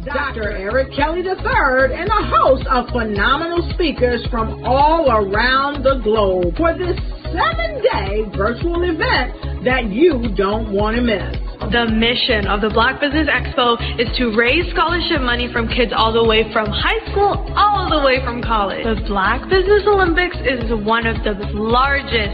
Dr. Eric Kelly III and a host of phenomenal speakers from all around the globe for this 7-day virtual event that you don't want to miss. The mission of the Black Business Expo is to raise scholarship money from kids all the way from high school all the way from college. The Black Business Olympics is one of the largest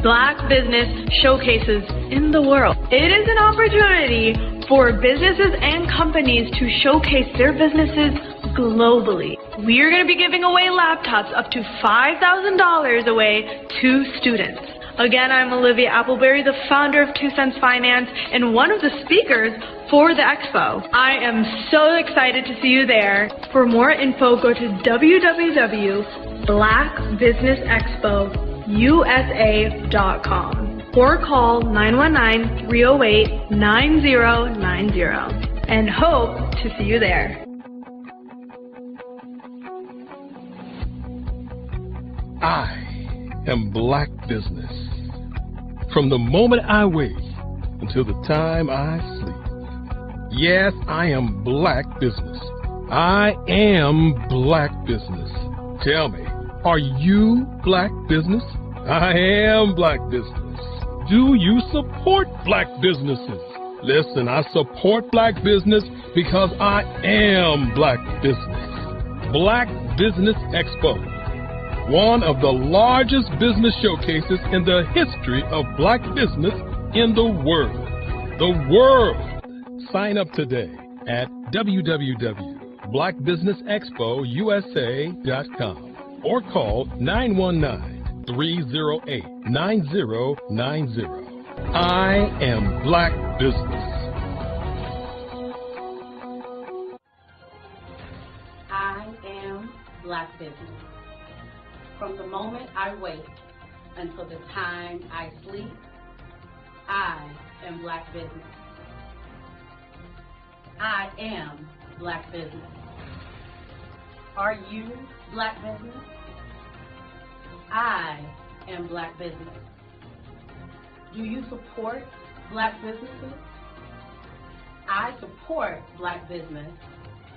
Black business showcases in the world. It is an opportunity for businesses and companies to showcase their businesses globally. We are going to be giving away laptops up to $5,000 away to students. Again, I'm Olivia Appleberry, the founder of 2 Cents Finance and one of the speakers for the expo. I am so excited to see you there. For more info, go to www.blackbusinessexpousa.com or call 919-308-9090 and hope to see you there. I am Black Business. From the moment I wake until the time I sleep. Yes, I am Black Business. I am Black Business. Tell me, are you Black Business? I am Black Business. Do you support Black businesses? Listen, I support Black business because I am Black Business. Black Business Expo, one of the largest business showcases in the history of Black business in the world. The world! Sign up today at www.blackbusinessexpousa.com or call 919-308-9090. I am Black Business. I am Black Business. From the moment I wake until the time I sleep, I am Black Business. I am Black Business. Are you Black Business? I am Black Business. Do you support Black businesses? I support Black business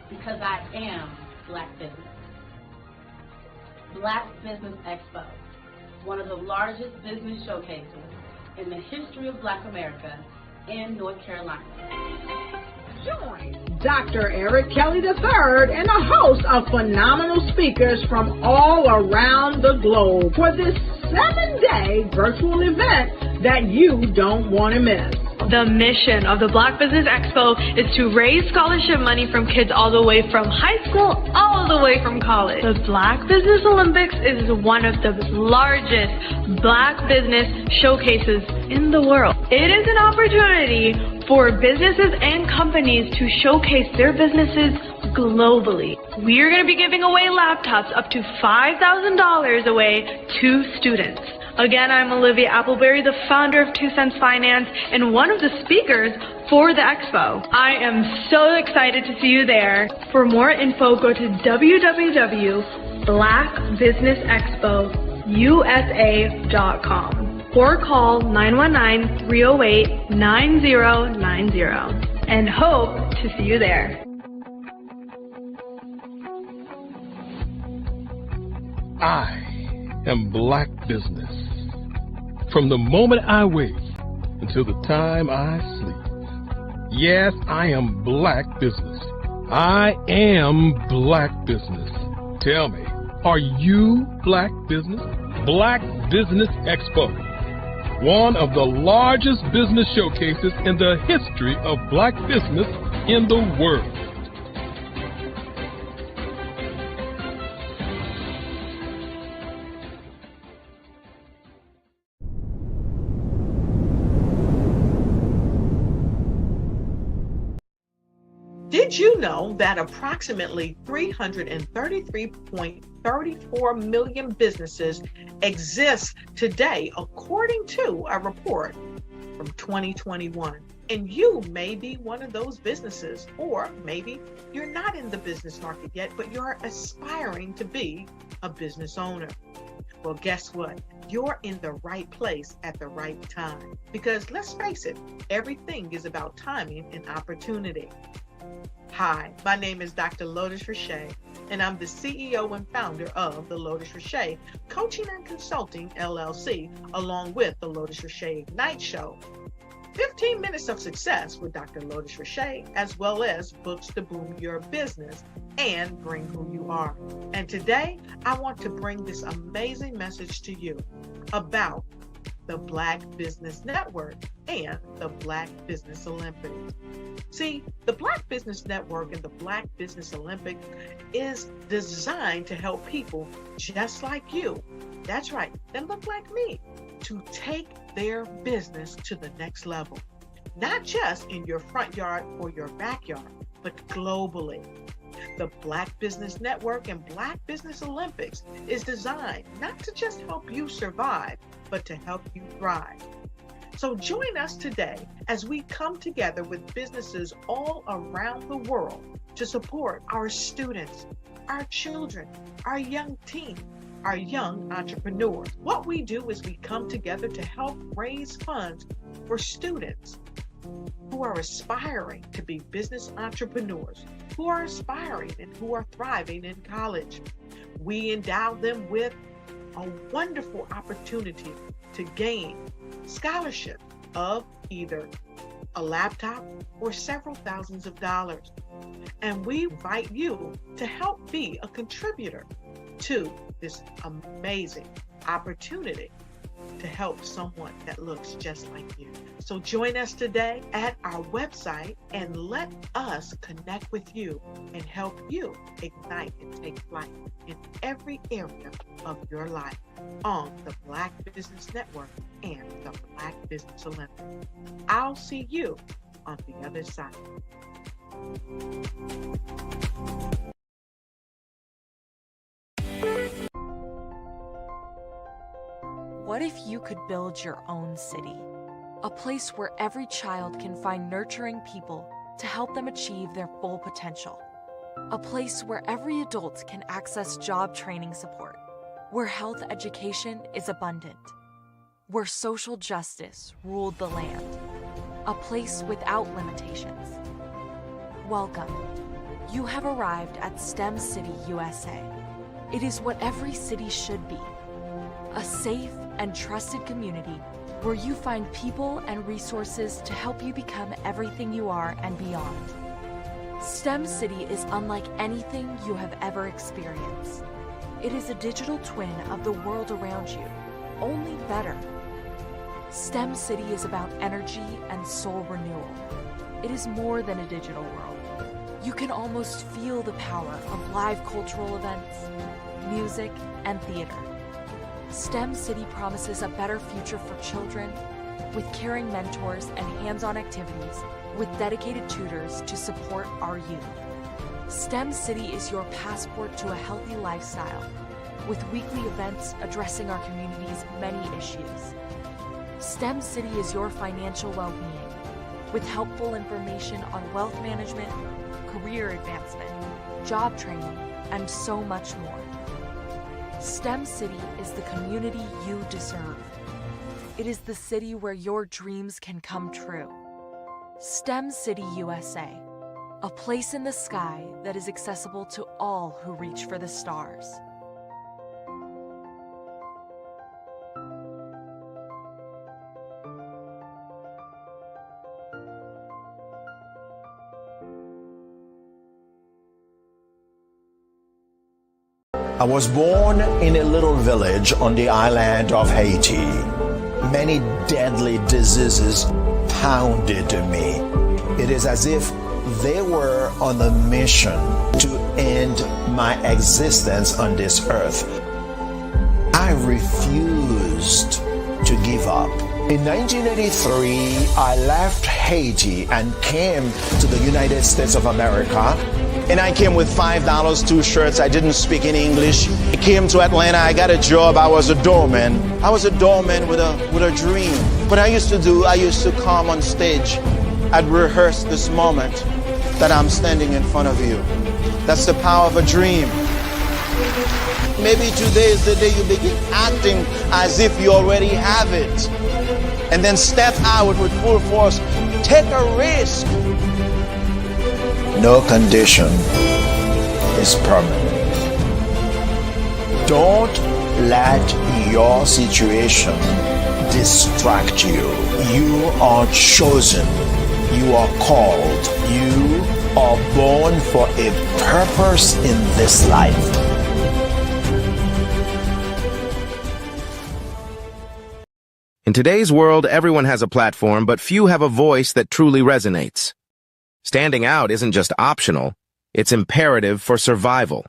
because I am Black Business. Black Business Expo, one of the largest business showcases in the history of Black America in North Carolina. Join Dr. Eric Kelly III and a host of phenomenal speakers from all around the globe for this 7-day virtual event that you don't want to miss. The mission of the Black Business Expo is to raise scholarship money from kids all the way from high school all the way from college. The Black Business Olympics is one of the largest Black business showcases in the world. It is an opportunity for businesses and companies to showcase their businesses globally. We are going to be giving away laptops up to $5,000 away to students. Again, I'm Olivia Appleberry, the founder of 2 Cents Finance and one of the speakers for the expo. I am so excited to see you there. For more info, go to www.blackbusinessexpousa.com or call 919-308-9090 and hope to see you there. I am Black Business. From the moment I wake until the time I sleep. Yes, I am Black Business. I am Black Business. Tell me, are you Black Business? Black Business Expo, one of the largest business showcases in the history of Black business in the world. Did you know that approximately 333.34 million businesses exist today, according to a report from 2021? And you may be one of those businesses, or maybe you're not in the business market yet, but you're aspiring to be a business owner. Well, guess what? You're in the right place at the right time. Because let's face it, everything is about timing and opportunity. Hi, my name is Dr. Lotus Richey, and I'm the CEO and founder of the Lotus Richey Coaching and Consulting LLC, along with the Lotus Richey Ignite Show. 15 minutes of success with Dr. Lotus Richey, as well as books to boom your business and bring who you are. And today, I want to bring this amazing message to you about the Black Business Network and the Black Business Olympics. See, the Black Business Network and the Black Business Olympics is designed to help people just like you, that's right, that look like me, to take their business to the next level. Not just in your front yard or your backyard, but globally. The Black Business Network and Black Business Olympics is designed not to just help you survive, but to help you thrive. So join us today as we come together with businesses all around the world to support our students, our children, our young teens, our young entrepreneurs. What we do is we come together to help raise funds for students who are aspiring to be business entrepreneurs, who are aspiring and who are thriving in college. We endow them with a wonderful opportunity to gain scholarship of either a laptop or several thousands of dollars. And we invite you to help be a contributor to this amazing opportunity to help someone that looks just like you. So join us today at our website and let us connect with you and help you ignite and take flight in every area of your life on the Black Business Network and the Black Business Olympics. I'll see you on the other side. What if you could build your own city? A place where every child can find nurturing people to help them achieve their full potential. A place where every adult can access job training support. Where health education is abundant. Where social justice ruled the land. A place without limitations. Welcome. You have arrived at STEM City USA. It is what every city should be. A safe and trusted community where you find people and resources to help you become everything you are and beyond. STEM City is unlike anything you have ever experienced. It is a digital twin of the world around you, only better. STEM City is about energy and soul renewal. It is more than a digital world. You can almost feel the power of live cultural events, music, and theater. STEM City promises a better future for children with caring mentors and hands-on activities with dedicated tutors to support our youth. STEM City is your passport to a healthy lifestyle with weekly events addressing our community's many issues. STEM City is your financial well-being with helpful information on wealth management, career advancement, job training, and so much more. STEM City is the community you deserve. It is the city where your dreams can come true. STEM City USA, a place in the sky that is accessible to all who reach for the stars. I was born in a little village on the island of Haiti. Many deadly diseases pounded me. It is as if they were on a mission to end my existence on this earth. I refused to give up. In 1983, I left Haiti and came to the United States of America. And I came with $5, 2 shirts. I didn't speak in English. I came to Atlanta. I got a job. I was a doorman. I was a doorman with a dream. What I used to come on stage. I'd rehearse this moment that I'm standing in front of you. That's the power of a dream. Maybe today is the day you begin acting as if you already have it. And then step out with full force. Take a risk. no condition is permanent. Don't let your situation distract you. You are chosen. You are called. You are born for a purpose in this life. In today's world, everyone has a platform, but few have a voice that truly resonates. Standing out isn't just optional, it's imperative for survival.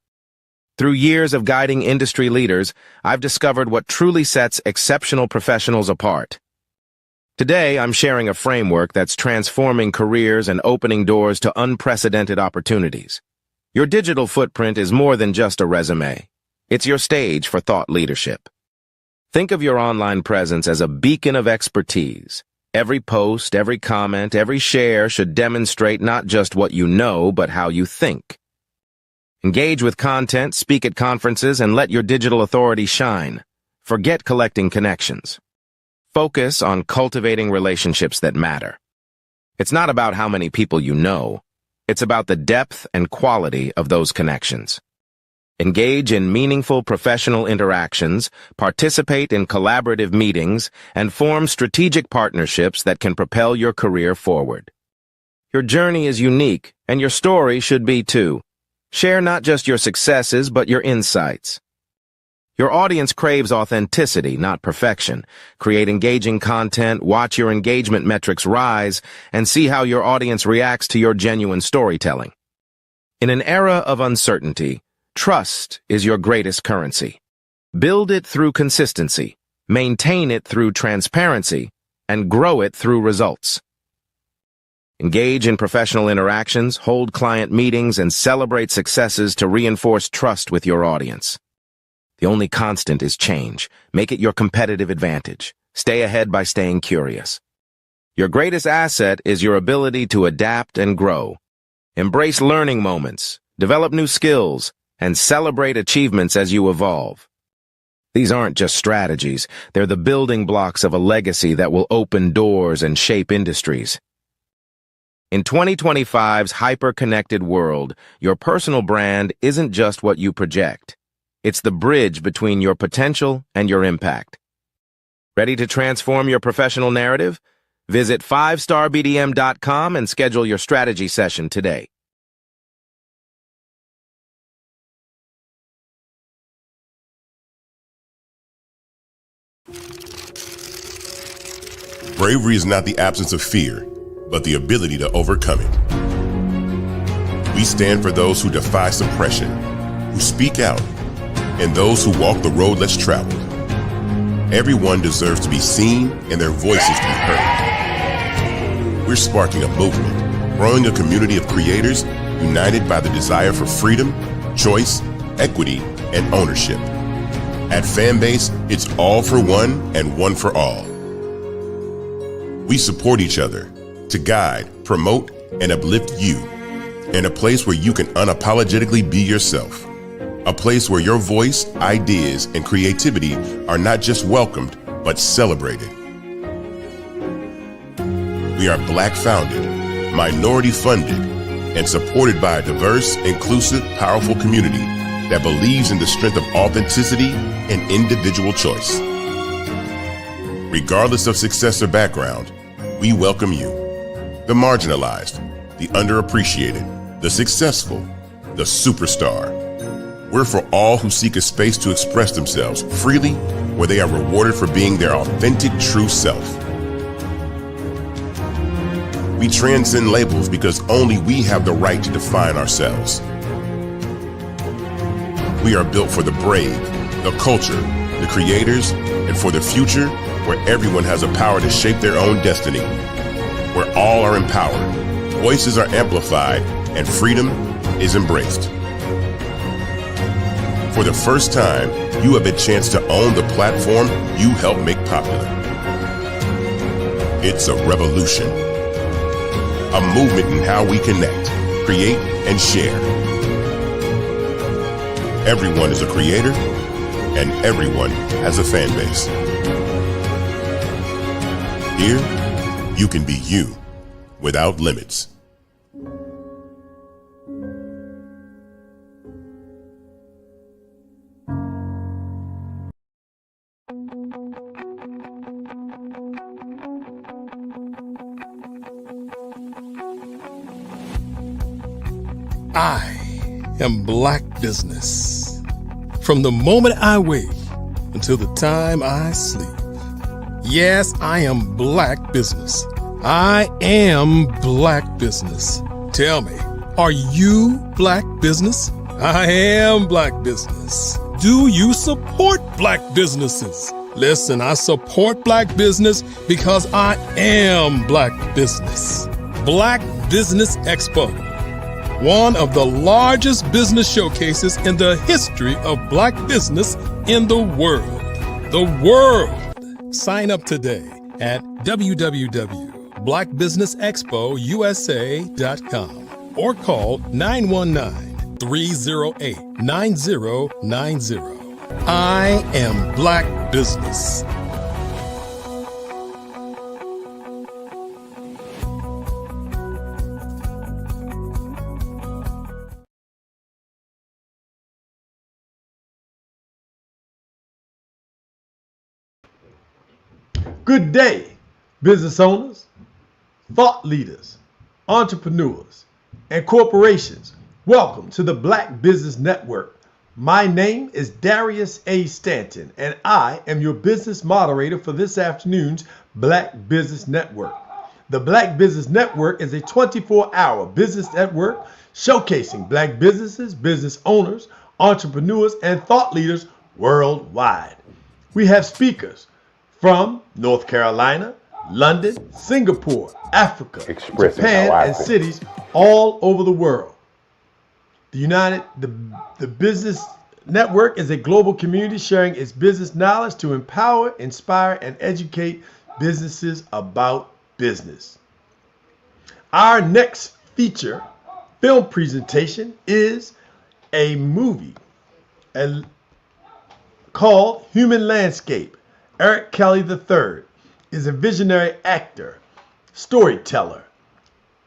Through years of guiding industry leaders, I've discovered what truly sets exceptional professionals apart. Today, I'm sharing a framework that's transforming careers and opening doors to unprecedented opportunities. Your digital footprint is more than just a resume. It's your stage for thought leadership. Think of your online presence as a beacon of expertise. Every post, every comment, every share should demonstrate not just what you know, but how you think. Engage with content, speak at conferences, and let your digital authority shine. Forget collecting connections. Focus on cultivating relationships that matter. It's not about how many people you know. It's about the depth and quality of those connections. Engage in meaningful professional interactions, participate in collaborative meetings, and form strategic partnerships that can propel your career forward. Your journey is unique, and your story should be too. Share not just your successes, but your insights. Your audience craves authenticity, not perfection. Create engaging content, watch your engagement metrics rise, and see how your audience reacts to your genuine storytelling. In an era of uncertainty, trust is your greatest currency. Build it through consistency, maintain it through transparency, and grow it through results. Engage in professional interactions, hold client meetings, and celebrate successes to reinforce trust with your audience. The only constant is change. Make it your competitive advantage. Stay ahead by staying curious. Your greatest asset is your ability to adapt and grow. Embrace learning moments, develop new skills, and celebrate achievements as you evolve. These aren't just strategies, they're the building blocks of a legacy that will open doors and shape industries. In 2025's hyper-connected world, your personal brand isn't just what you project. It's the bridge between your potential and your impact. Ready to transform your professional narrative? Visit 5starbdm.com and schedule your strategy session today. Bravery is not the absence of fear, but the ability to overcome it. We stand for those who defy suppression, who speak out, and those who walk the road less traveled. Everyone deserves to be seen and their voices to be heard. We're sparking a movement, growing a community of creators united by the desire for freedom, choice, equity, and ownership. At Fanbase, it's all for one and one for all. We support each other to guide, promote, and uplift you in a place where you can unapologetically be yourself. A place where your voice, ideas, and creativity are not just welcomed, but celebrated. We are Black-founded, minority-funded, and supported by a diverse, inclusive, powerful community that believes in the strength of authenticity and individual choice. Regardless of success or background, we welcome you, the marginalized, the underappreciated, the successful, the superstar. We're for all who seek a space to express themselves freely, where they are rewarded for being their authentic, true self. We transcend labels because only we have the right to define ourselves. We are built for the brave, the culture, the creators, and for the future where everyone has a power to shape their own destiny, where all are empowered, voices are amplified, and freedom is embraced. For the first time, you have a chance to own the platform you helped make popular. It's a revolution, a movement in how we connect, create, and share. Everyone is a creator, and everyone has a fan base. Here, you can be you without limits. I am Black Business. From the moment I wake until the time I sleep. Yes, I am Black Business. I am Black Business. Tell me, are you Black Business? I am Black Business. Do you support Black businesses? Listen, I support Black business because I am Black Business. Black Business Expo, one of the largest business showcases in the history of Black business in the world. The world! Sign up today at www.blackbusinessexpousa.com or call 919-308-9090. I am Black Business. Good day, business owners, thought leaders, entrepreneurs, and corporations. Welcome to the Black Business Network. My name is Darius A. Stanton, and I am your business moderator for this afternoon's Black Business Network. The Black Business Network is a 24-hour business network showcasing Black businesses, business owners, entrepreneurs, and thought leaders worldwide. We have speakers from North Carolina, London, Singapore, Africa, Japan, and cities all over the world. The Business Network is a global community sharing its business knowledge to empower, inspire, and educate businesses about business. Our next feature film presentation is a movie called Human Landscape. Eric Kelly III is a visionary actor, storyteller,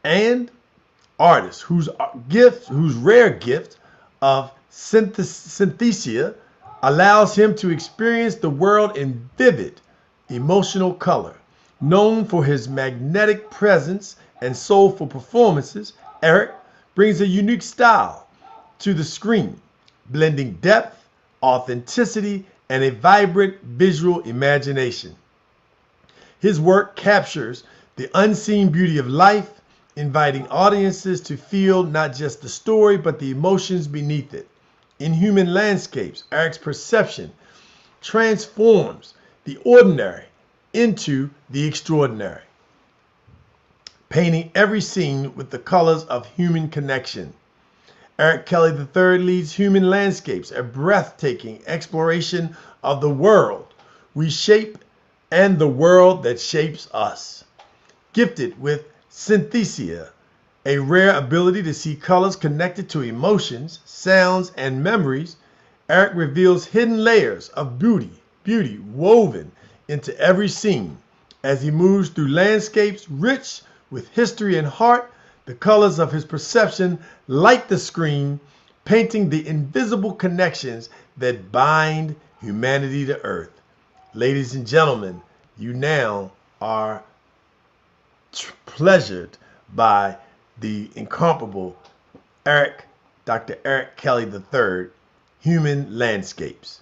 and artist whose rare gift of synesthesia allows him to experience the world in vivid, emotional color. Known for his magnetic presence and soulful performances, Eric brings a unique style to the screen, blending depth, authenticity, and a vibrant visual imagination. His work captures the unseen beauty of life, inviting audiences to feel not just the story, but the emotions beneath it. In Human Landscapes, Eric's perception transforms the ordinary into the extraordinary, painting every scene with the colors of human connection. Eric Kelly III leads Human Landscapes, a breathtaking exploration of the world we shape and the world that shapes us. Gifted with synesthesia, a rare ability to see colors connected to emotions, sounds, and memories, Eric reveals hidden layers of beauty woven into every scene. As he moves through landscapes rich with history and heart, the colors of his perception light the screen, painting the invisible connections that bind humanity to Earth. Ladies and gentlemen, you now are pleasured by the incomparable Dr. Eric Kelly III, Human Landscapes.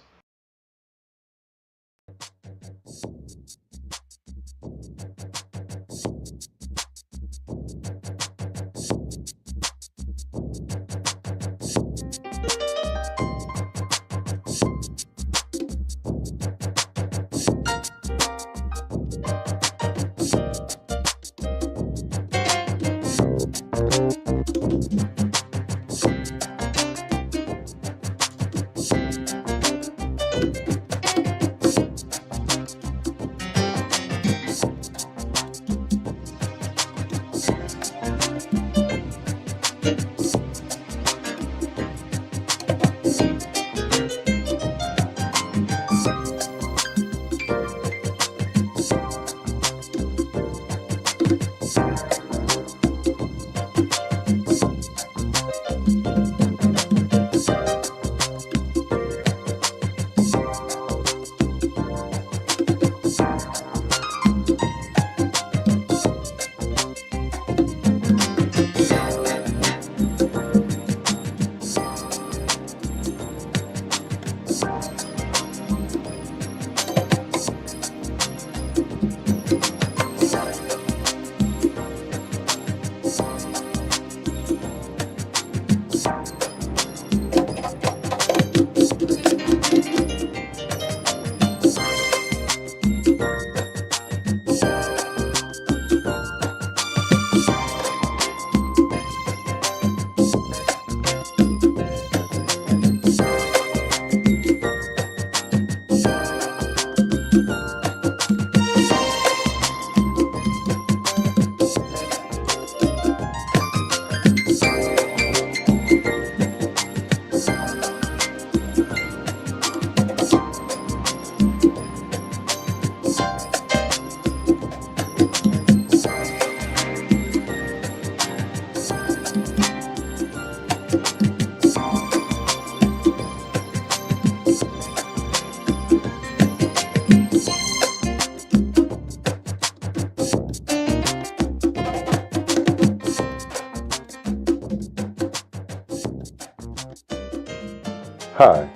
Hi,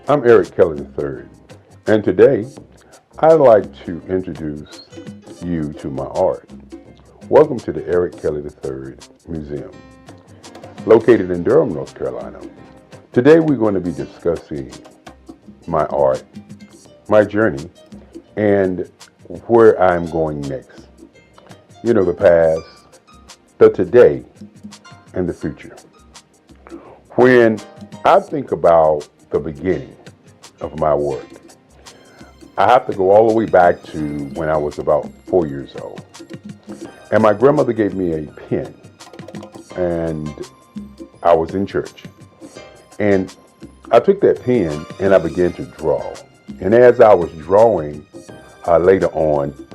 I'm Eric Kelly III, and today I'd like to introduce you to my art. Welcome to the Eric Kelly III Museum, located in Durham, North Carolina. Today we're going to be discussing my art, my journey, and where I'm going next. You know, the past, the today, and the future. When I think about the beginning of my work, I have to go all the way back to when I was about 4 years old. And my grandmother gave me a pen, and I was in church. And I took that pen and I began to draw. And as I was drawing, later on,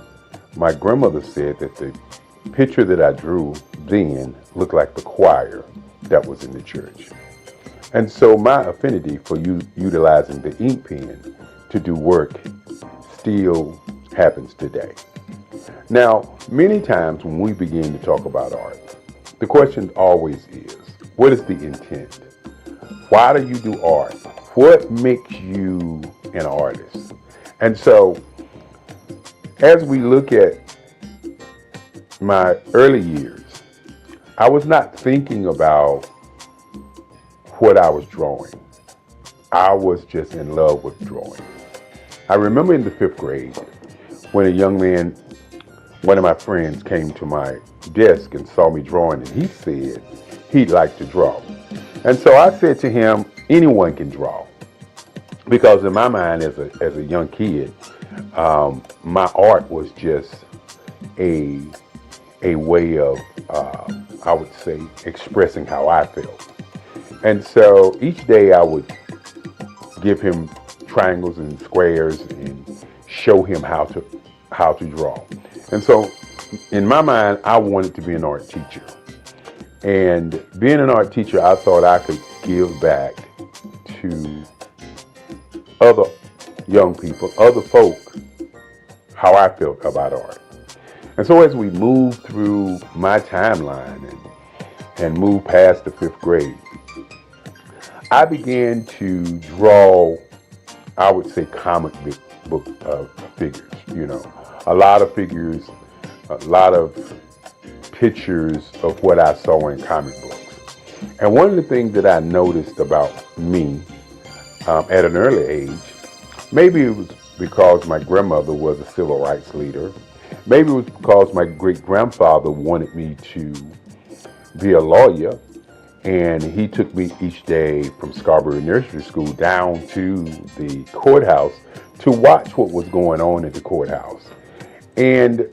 my grandmother said that the picture that I drew then looked like the choir that was in the church. And so my affinity for utilizing the ink pen to do work still happens today. Now, many times when we begin to talk about art, the question always is, what is the intent? Why do you do art? What makes you an artist? And so, as we look at my early years, I was not thinking about what I was drawing. I was just in love with drawing. I remember in the 5th grade when a young man, one of my friends, came to my desk and saw me drawing, and he said he'd like to draw. And so I said to him, anyone can draw. Because in my mind as a young kid, my art was just a way of, I would say, expressing how I felt. And so each day I would give him triangles and squares and show him how to draw. And so in my mind, I wanted to be an art teacher. And being an art teacher, I thought I could give back to other young people, other folk, how I felt about art. And so as we moved through my timeline and moved past the 5th grade, I began to draw, I would say, comic book figures, you know, a lot of figures, a lot of pictures of what I saw in comic books. And one of the things that I noticed about me at an early age, maybe it was because my grandmother was a civil rights leader, maybe it was because my great-grandfather wanted me to be a lawyer, and he took me each day from Scarborough Nursery School down to the courthouse to watch what was going on at the courthouse. And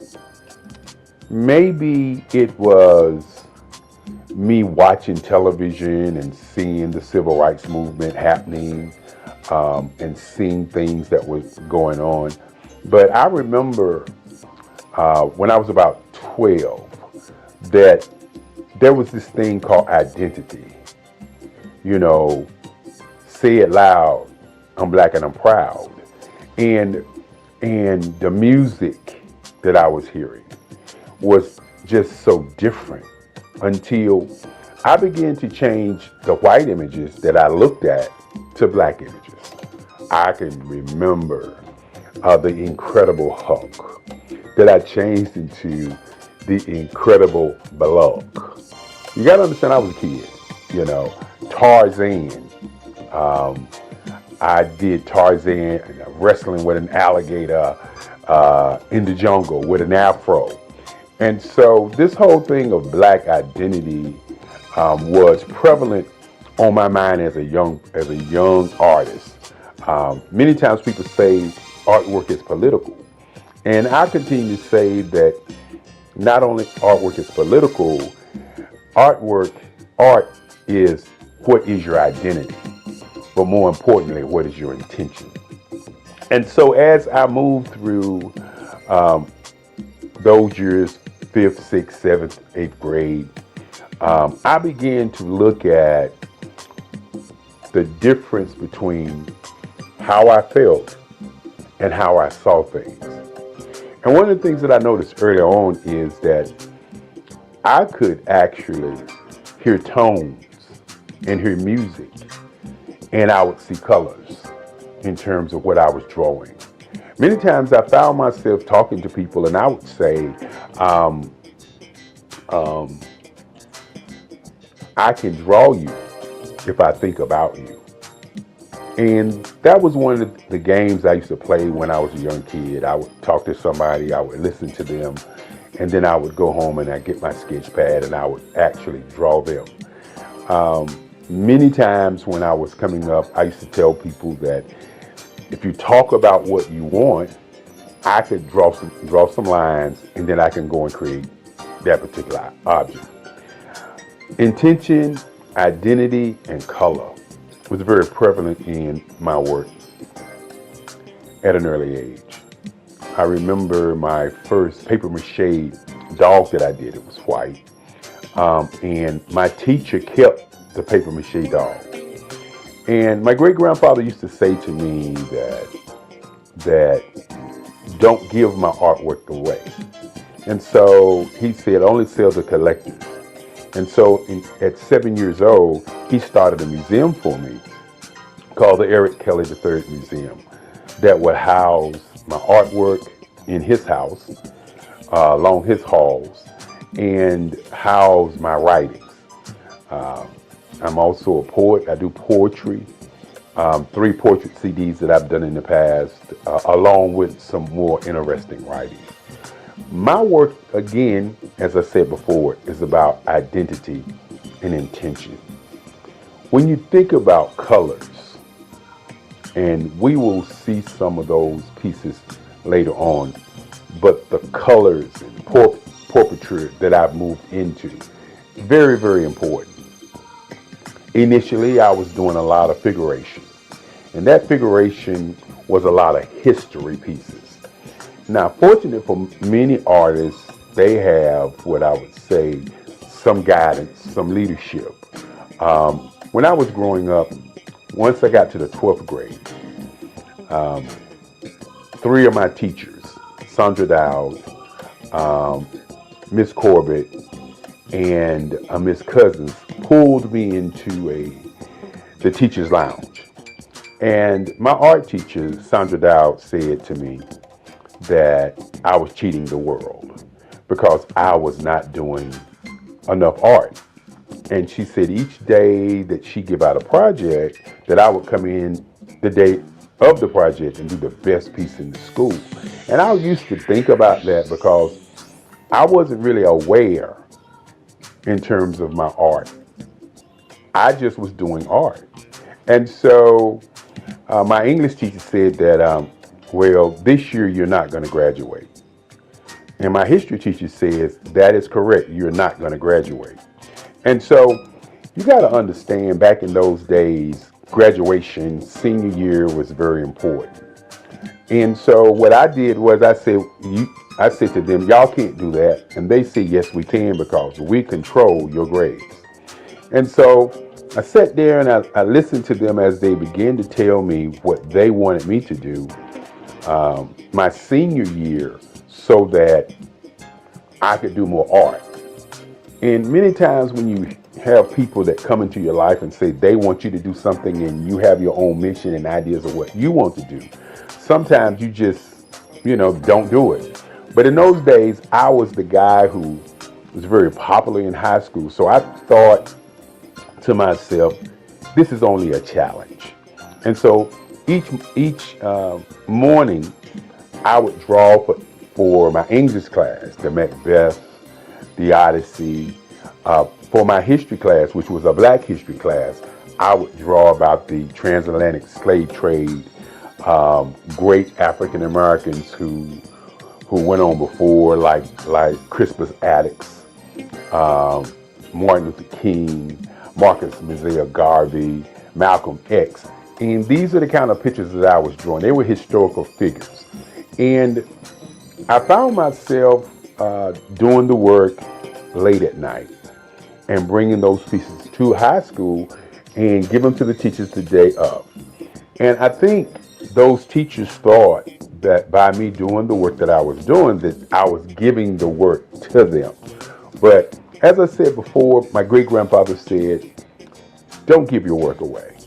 maybe it was me watching television and seeing the civil rights movement happening and seeing things that was going on. But I remember when I was about 12 that there was this thing called identity. You know, say it loud, I'm black and I'm proud. And the music that I was hearing was just so different until I began to change the white images that I looked at to black images. I can remember the Incredible Hulk that I changed into the Incredible Bullock. You gotta understand, I was a kid, you know. Tarzan. I did Tarzan wrestling with an alligator in the jungle with an afro. And so this whole thing of black identity was prevalent on my mind as a young artist. Many times people say artwork is political. And I continue to say that not only artwork is political, art is what is your identity, but more importantly, what is your intention. And so as I moved through those years, 5th, 6th, 7th, 8th grade, I began to look at the difference between how I felt and how I saw things. And one of the things that I noticed early on is that I could actually hear tones and hear music and I would see colors in terms of what I was drawing. Many times I found myself talking to people and I would say, I can draw you if I think about you. And that was one of the games I used to play when I was a young kid. I would talk to somebody, I would listen to them, and then I would go home and I'd get my sketch pad and I would actually draw them. Many times when I was coming up, I used to tell people that if you talk about what you want, I could draw some lines, and then I can go and create that particular object. Intention, identity, and color was very prevalent in my work at an early age. I remember my first paper mache dog that I did. It was white, and my teacher kept the paper mache dog. And my great-grandfather used to say to me that don't give my artwork away. And so he said, only sell to collectors. And so at 7 years old, he started a museum for me called the Eric Kelly III Museum that would house my artwork in his house, along his halls, and house my writings. I'm also a poet. I do poetry, 3 portrait CDs that I've done in the past, along with some more interesting writing. My work, again, as I said before, is about identity and intention. When you think about colors, and we will see some of those pieces later on, but the colors and portraiture that I've moved into, very, very important. Initially, I was doing a lot of figuration, and that figuration was a lot of history pieces. Now, fortunate for many artists, they have what I would say some guidance, some leadership. When I was growing up, once I got to the 12th grade, 3 of my teachers, Sandra Dowd, Miss Corbett, and Miss Cousins, pulled me into the teacher's lounge. And my art teacher, Sandra Dowd, said to me that I was cheating the world because I was not doing enough art. And she said each day that she give out a project, that I would come in the day of the project and do the best piece in the school. And I used to think about that because I wasn't really aware in terms of my art. I just was doing art. And so my English teacher said that, well, this year you're not going to graduate. And my history teacher says, that is correct, you're not going to graduate. And so you got to understand, back in those days, graduation, senior year was very important. And so what I did was I said to them, y'all can't do that. And they said, yes, we can, because we control your grades. And so I sat there and I listened to them as they began to tell me what they wanted me to do my senior year so that I could do more art. And many times when you have people that come into your life and say they want you to do something and you have your own mission and ideas of what you want to do, sometimes you just, don't do it. But in those days, I was the guy who was very popular in high school. So I thought to myself, this is only a challenge. And so each morning, I would draw for my English class, the Macbeth, the Odyssey. For my history class, which was a Black history class, I would draw about the transatlantic slave trade, great African Americans who went on before, like Crispus Attucks, Martin Luther King, Marcus Mosiah Garvey, Malcolm X. And these are the kind of pictures that I was drawing. They were historical figures. And I found myself doing the work late at night and bringing those pieces to high school and give them to the teachers the day of. And I think those teachers thought that by me doing the work that I was doing, that I was giving the work to them. But as I said before, my great-grandfather said, don't give your work away.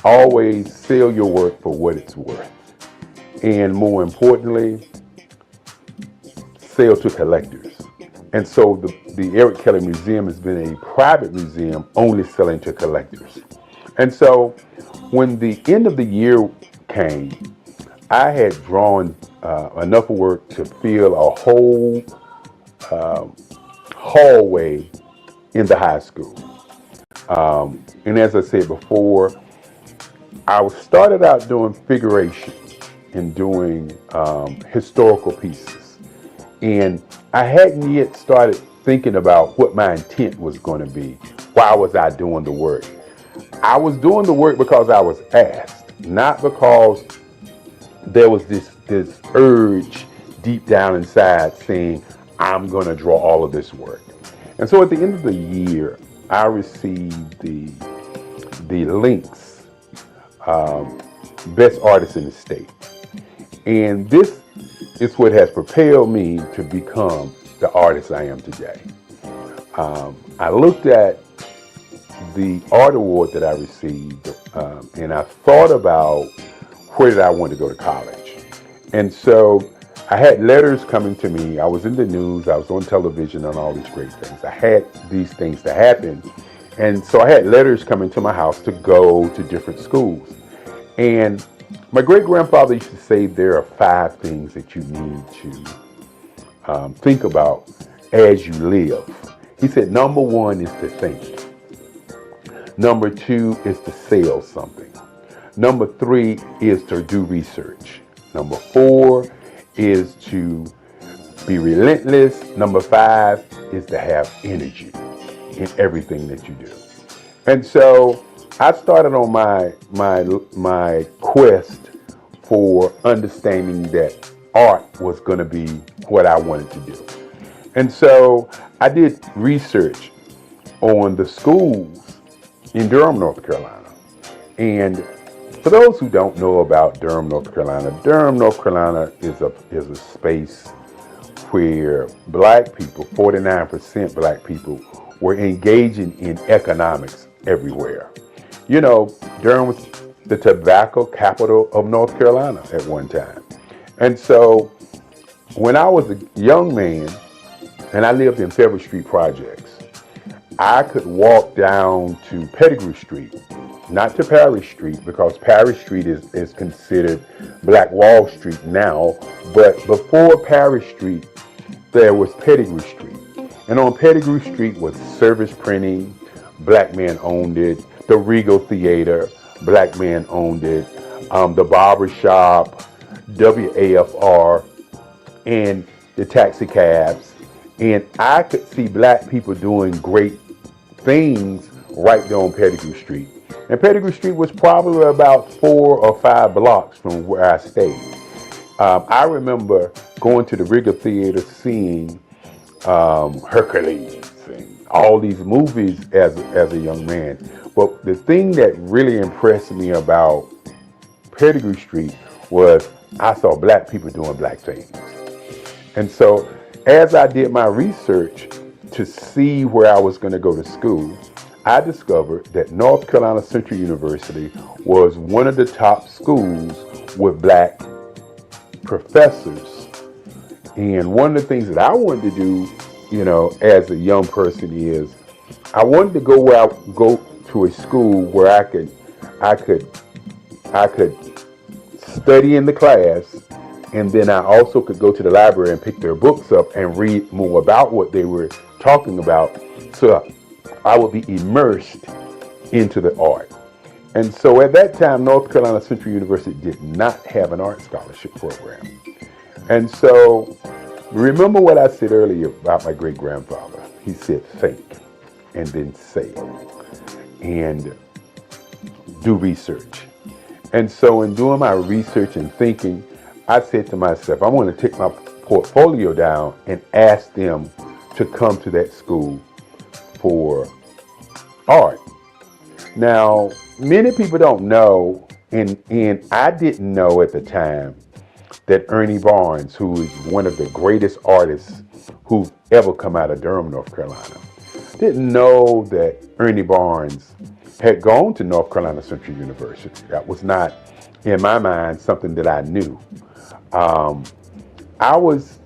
Always sell your work for what it's worth. And more importantly, sell to collectors. And so the Eric Kelly Museum has been a private museum only selling to collectors. And so when the end of the year came, I had drawn enough work to fill a whole hallway in the high school. And as I said before, I started out doing figuration and doing historical pieces. And I hadn't yet started thinking about what my intent was going to be. Why was I doing the work? I was doing the work because I was asked, not because there was this urge deep down inside saying, I'm going to draw all of this work. And so at the end of the year, I received the Links Best Artist in the State. And this is what has propelled me to become the artist I am today. I looked at the art award that I received, and I thought about where did I want to go to college. And so I had letters coming to me. I was in the news, I was on television and all these great things. I had these things to happen. And so I had letters coming to my house to go to different schools. And my great-grandfather used to say there are 5 things that you need to think about as you live. He said, number 1 is to think. Number 2 is to sell something. Number 3 is to do research. Number 4 is to be relentless. Number 5 is to have energy in everything that you do. And so I started on my quest for understanding that art was going to be what I wanted to do. And so I did research on the schools in Durham, North Carolina. And for those who don't know about Durham, North Carolina is a space where black people, 49% black people, were engaging in economics everywhere. You know, Durham was the tobacco capital of North Carolina at one time. And so when I was a young man and I lived in Fairview Street Projects, I could walk down to Pettigrew Street, not to Parish Street, because Parish Street is considered Black Wall Street now, but before Parish Street, there was Pettigrew Street. And on Pettigrew Street was Service Printing, black man owned it, the Regal Theater, black man owned it, the barber shop, WAFR, and the taxi cabs. And I could see black people doing great things right there on Pettigrew Street. And Pettigrew Street was probably about 4 or 5 blocks from where I stayed. I remember going to the Regal Theater, seeing Hercules and all these movies as a young man. But the thing that really impressed me about Pettigrew Street was I saw black people doing black things. And so as I did my research to see where I was going to go to school, I discovered that North Carolina Central University was one of the top schools with black professors. And one of the things that I wanted to do, you know, as a young person is I wanted to go to a school where I could study in the class, and then I also could go to the library and pick their books up and read more about what they were talking about, so I would be immersed into the art. And so at that time, North Carolina Central University did not have an art scholarship program. And so remember what I said earlier about my great-grandfather. He said, think, and then sell, and do research. And so in doing my research and thinking, I said to myself, I want to take my portfolio down and ask them to come to that school for art. Now, many people don't know, and I didn't know at the time, that Ernie Barnes, who is one of the greatest artists who've ever come out of Durham, North Carolina, didn't know that Ernie Barnes had gone to North Carolina Central University. That was not, in my mind, something that I knew. I was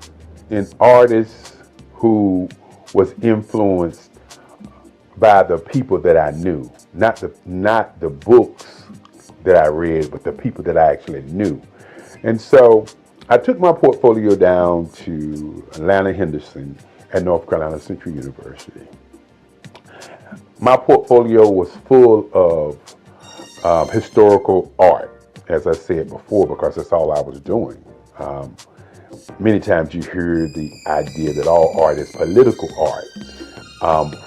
an artist who was influenced by the people that I knew, not the books that I read, but the people that I actually knew. And so I took my portfolio down to Atlanta Henderson at North Carolina Central University. My portfolio was full of historical art, as I said before, because that's all I was doing. Many times you hear the idea that all art is political art.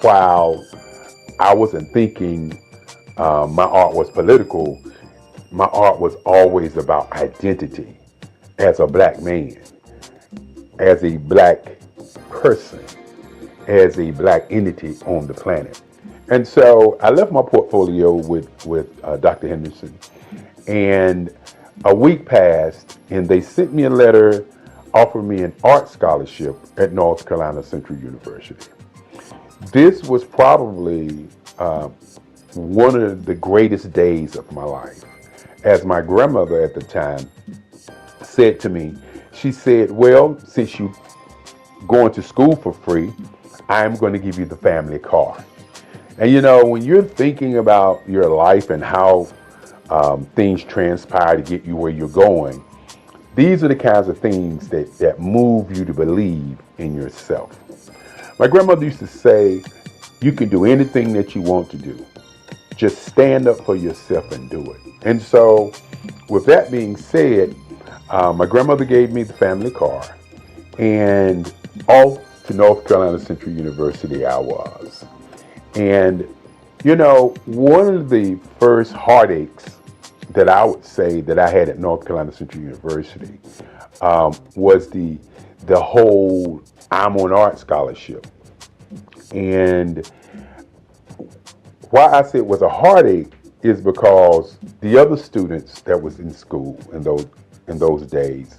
While I wasn't thinking my art was political, my art was always about identity as a black man, as a black person, as a black entity on the planet. And so I left my portfolio with Dr. Henderson, and a week passed, and they sent me a letter offering me an art scholarship at North Carolina Central University. This was probably one of the greatest days of my life. As my grandmother at the time said to me, she said, well, since you're going to school for free, I'm going to give you the family car. And you know, when you're thinking about your life and how things transpire to get you where you're going, these are the kinds of things that move you to believe in yourself. My grandmother used to say, you can do anything that you want to do. Just stand up for yourself and do it. And so, with that being said, my grandmother gave me the family car, and off to North Carolina Central University I was. And, you know, one of the first heartaches that I would say that I had at North Carolina Central University was the whole I'm on art scholarship. And why I say it was a heartache is because the other students that was in school in those days,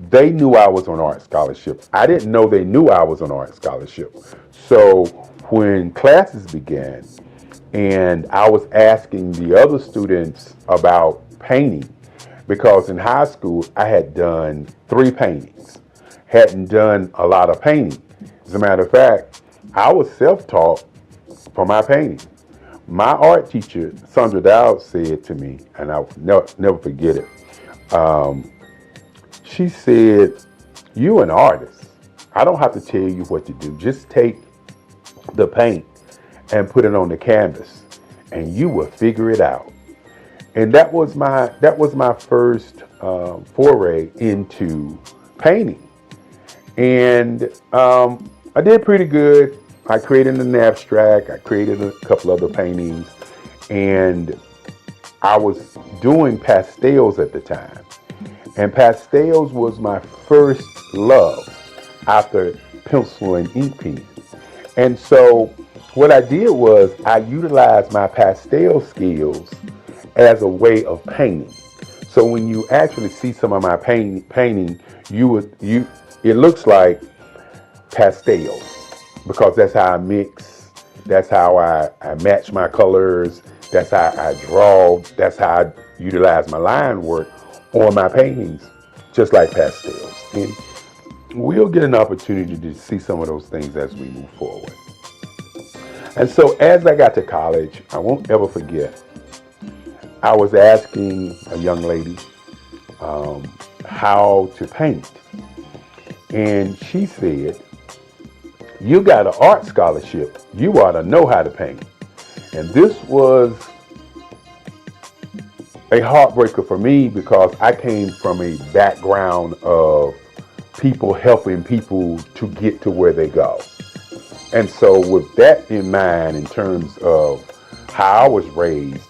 they knew I was on art scholarship. I didn't know they knew I was on art scholarship. So when classes began and I was asking the other students about painting, because in high school I had done 3 paintings, hadn't done a lot of painting. As a matter of fact, I was self-taught for my painting. My art teacher, Sandra Dowd, said to me, and I'll never forget it, she said, "You an artist. I don't have to tell you what to do. Just take the paint and put it on the canvas, and you will figure it out." And that was my first foray into painting. And I did pretty good. I created an abstract. I created a couple other paintings, and I was doing pastels at the time. And pastels was my first love after pencil and ink pen. And so what I did was I utilized my pastel skills as a way of painting. So when you actually see some of my painting, it looks like pastels, because that's how I mix, that's how I match my colors, that's how I draw, that's how I utilize my line work on my paintings, just like pastels. And we'll get an opportunity to see some of those things as we move forward. And so as I got to college, I won't ever forget, I was asking a young lady how to paint. And she said, "You got an art scholarship. You ought to know how to paint." And this was a heartbreaker for me, because I came from a background of people helping people to get to where they go. And so with that in mind, in terms of how I was raised,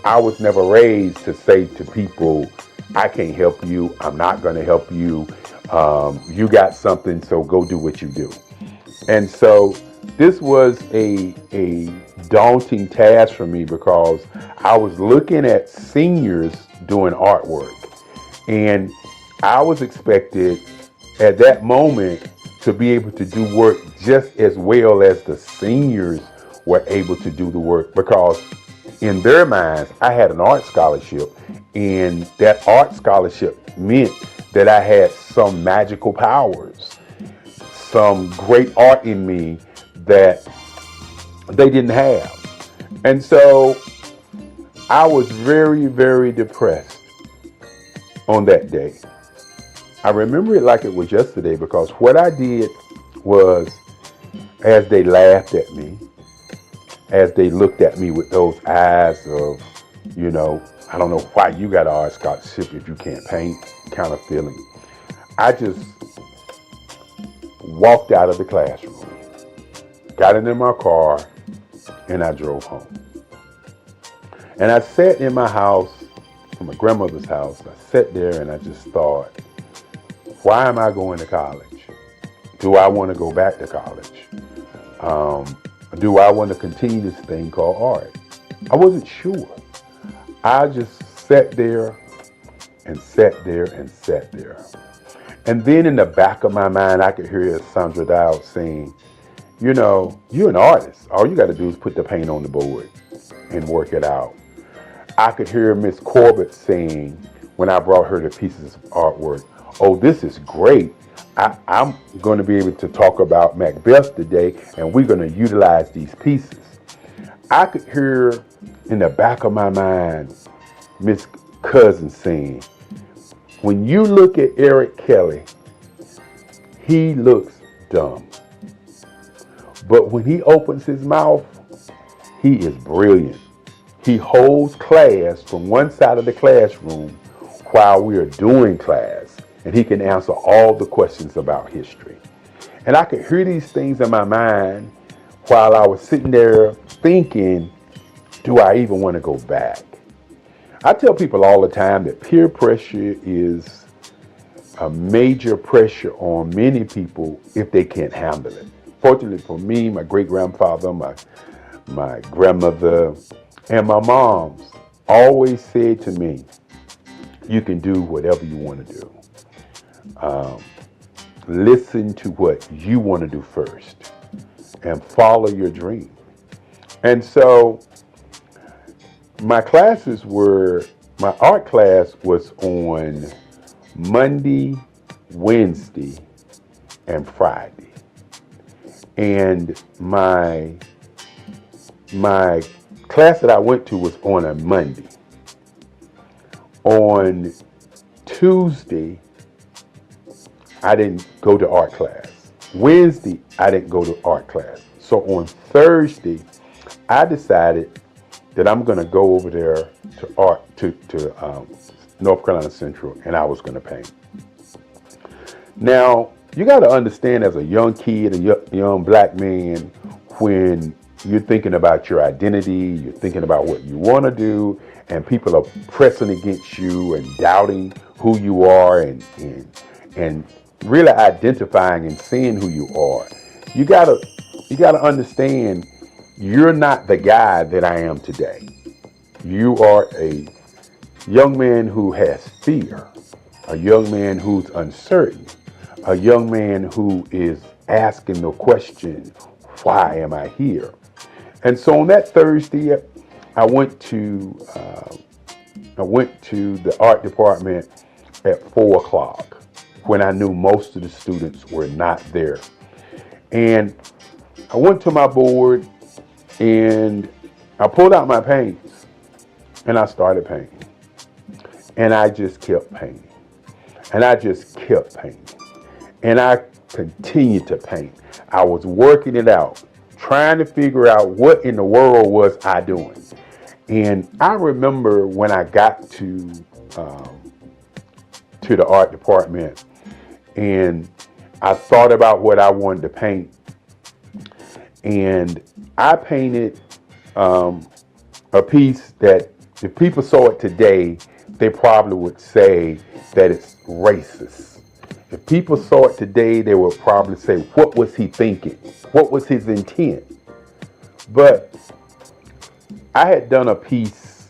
I was never raised to say to people, "I can't help you. I'm not going to help you. You got something, so go do what you do." And so this was a daunting task for me, because I was looking at seniors doing artwork, and I was expected at that moment to be able to do work just as well as the seniors were able to do the work, because in their minds, I had an art scholarship, and that art scholarship meant that I had some magical powers, some great art in me that they didn't have. And so I was very, very depressed on that day. I remember it like it was yesterday, because what I did was, as they laughed at me, as they looked at me with those eyes of, I don't know why you got an art scholarship if you can't paint kind of feeling, I just walked out of the classroom, got into my car, and I drove home. And I sat in my house, in my grandmother's house. I sat there and I just thought, why am I going to college? Do I want to go back to college? Do I want to continue this thing called art? I wasn't sure. I just sat there and sat there and sat there. And then in the back of my mind, I could hear Sandra Dowd saying, you're an artist. All you got to do is put the paint on the board and work it out. I could hear Miss Corbett saying, when I brought her the pieces of artwork, oh, this is great. I'm going to be able to talk about Macbeth today, and we're going to utilize these pieces. I could hear in the back of my mind Miss Cousin saying, when you look at Eric Kelly, he looks dumb. But when he opens his mouth, he is brilliant. He holds class from one side of the classroom while we are doing class, and he can answer all the questions about history. And I could hear these things in my mind while I was sitting there thinking, do I even want to go back? I tell people all the time that peer pressure is a major pressure on many people if they can't handle it. Fortunately for me, my great-grandfather, my grandmother, and my moms always said to me, you can do whatever you want to do. Listen to what you want to do first and follow your dream. And so my art class was on Monday, Wednesday, and Friday. And my class that I went to was on a Monday. On Tuesday, I didn't go to art class. Wednesday, I didn't go to art class. So on Thursday, I decided that I'm going to go over there to North Carolina Central, and I was going to paint. Now, you got to understand, as a young kid, a young black man, when you're thinking about your identity, you're thinking about what you want to do, and people are pressing against you and doubting who you are and really identifying and seeing who you are. You gotta understand, you're not the guy that I am today. You are a young man who has fear, a young man who's uncertain, a young man who is asking the question, why am I here? And so on that Thursday, I went to the art department at 4:00 when I knew most of the students were not there. And I went to my board and I pulled out my paints and I started painting. And I just kept painting. And I just kept painting. And I continued to paint. I was working it out, trying to figure out what in the world was I doing. And I remember when I got to the art department and I thought about what I wanted to paint. And I painted a piece that if people saw it today, they probably would say that it's racist. If people saw it today, they would probably say, what was he thinking? What was his intent? But I had done a piece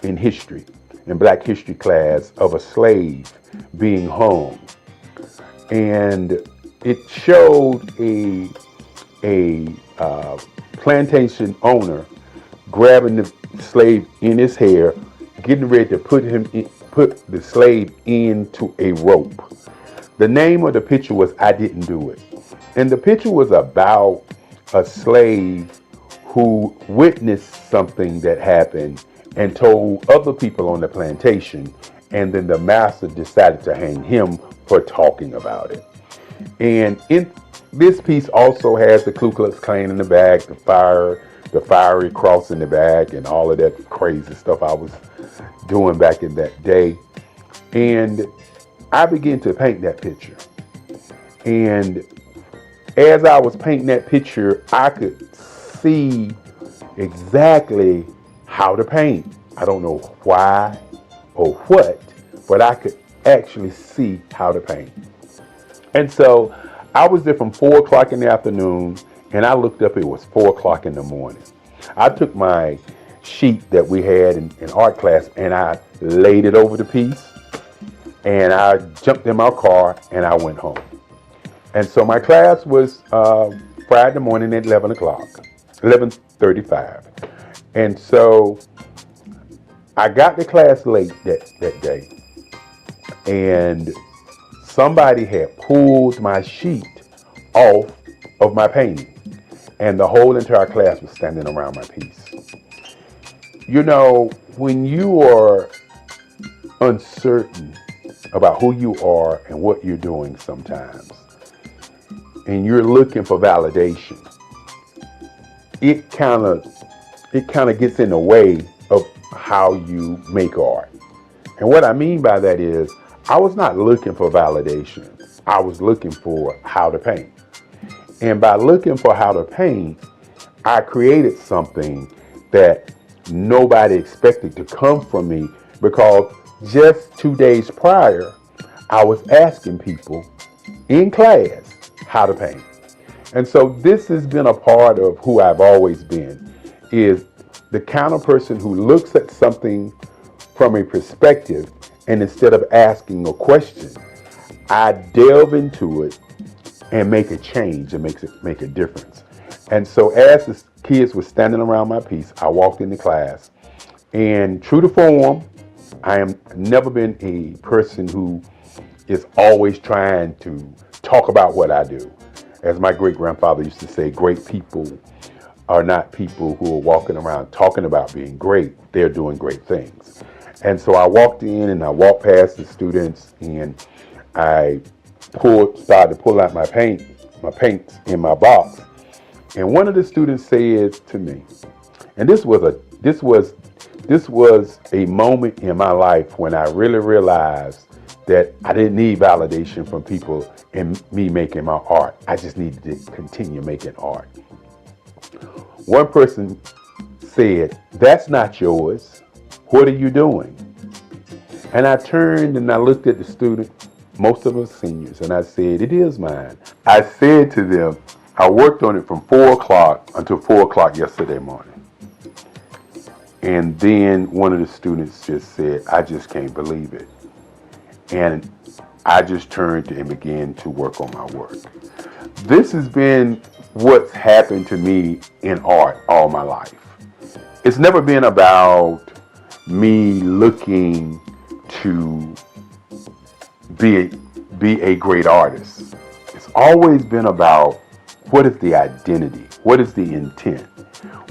in history, in Black history class, of a slave being hung. And it showed a plantation owner grabbing slave in his hair, getting ready to put the slave into a rope. The name of the picture was I Didn't Do It. And the picture was about a slave who witnessed something that happened and told other people on the plantation, and then the master decided to hang him for talking about it. And in this piece also has the Ku Klux Klan in the back, the fiery cross in the back, and all of that crazy stuff I was doing back in that day. And I began to paint that picture. And as I was painting that picture, I could see exactly how to paint. I don't know why or what, but I could actually see how to paint. And so I was there from 4 o'clock in the afternoon, and I looked up, it was 4 o'clock in the morning. I took my sheet that we had in art class and I laid it over the piece, and I jumped in my car and I went home. And so my class was Friday morning at 11 o'clock, 11:35. And so I got to class late that day, and somebody had pulled my sheet off of my painting, and the whole entire class was standing around my piece. You know, when you are uncertain about who you are and what you're doing sometimes, and you're looking for validation, it kind of gets in the way of how you make art. And what I mean by that is, I was not looking for validation. I was looking for how to paint. And by looking for how to paint, I created something that nobody expected to come from me, because just 2 days prior, I was asking people in class how to paint. And so this has been a part of who I've always been, is the kind of person who looks at something from a perspective, and instead of asking a question, I delve into it and make a change and make a difference. And so as the kids were standing around my piece, I walked into class, and true to form, I am never been a person who is always trying to talk about what I do. As my great-grandfather used to say, great people are not people who are walking around talking about being great. They're doing great things. And so I walked in and I walked past the students, and I started to pull out my paints in my box. And one of the students said to me, and this was a moment in my life when I really realized that I didn't need validation from people in me making my art. I just needed to continue making art. One person said, "That's not yours. What are you doing?" And I turned and I looked at the student, most of us seniors, and I said, "It is mine." I said to them, I worked on it from 4 o'clock until 4 o'clock yesterday morning. And then one of the students just said, "I just can't believe it." And I just turned and began to work on my work. This has been what's happened to me in art all my life. It's never been about me looking to be a great artist. It's always been about, what is the identity? What is the intent?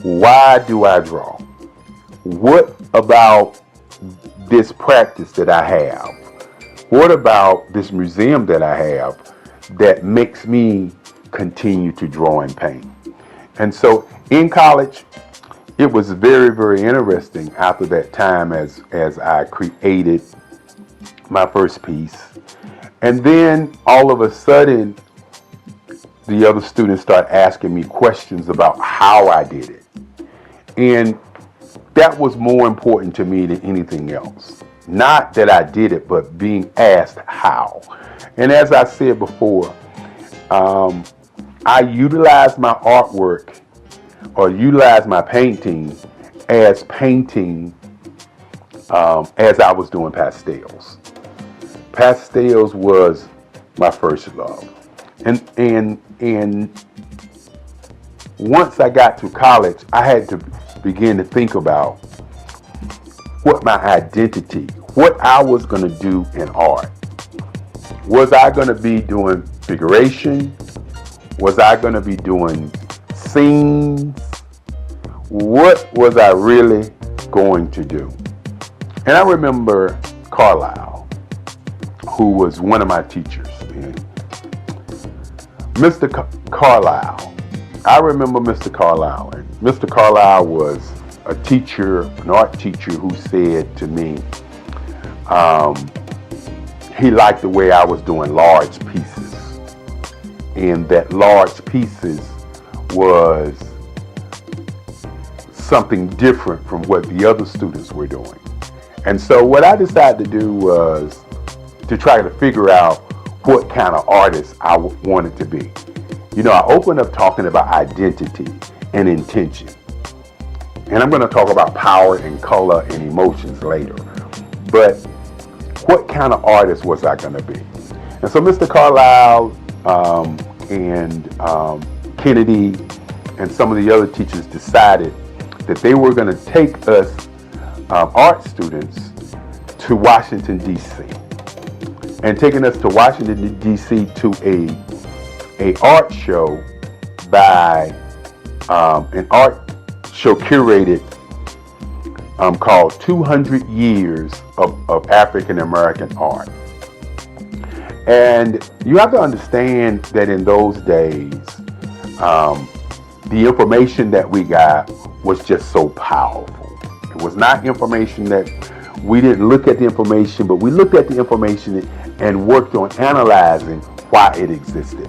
Why do I draw? What about this practice that I have? What about this museum that I have that makes me continue to draw and paint? And so in college, it was very, very interesting after that time as I created my first piece. And then all of a sudden, the other students start asking me questions about how I did it. And that was more important to me than anything else. Not that I did it, but being asked how. And as I said before, I utilized my artwork or utilized my painting as painting as I was doing pastels. Pastels was my first love. And once I got to college, I had to began to think about what my identity, what I was going to do in art. Was I going to be doing figuration? Was I going to be doing scenes? What was I really going to do? And I remember Carlisle, who was one of my teachers. And Mr. Carlisle, I remember Mr. Carlisle. And Mr. Carlisle was a teacher, an art teacher, who said to me, he liked the way I was doing large pieces, and that large pieces was something different from what the other students were doing. And so what I decided to do was to try to figure out what kind of artist I wanted to be. You know, I opened up talking about identity and intention. And I'm going to talk about power and color and emotions later. But what kind of artist was I going to be? And so Mr. Carlisle and Kennedy and some of the other teachers decided that they were going to take us art students to Washington, D.C. And taking us to Washington, D.C. to a art show by an art show curated called 200 Years of African American Art. And you have to understand that in those days, the information that we got was just so powerful. It was not information that we didn't look at the information, but we looked at the information and worked on analyzing why it existed.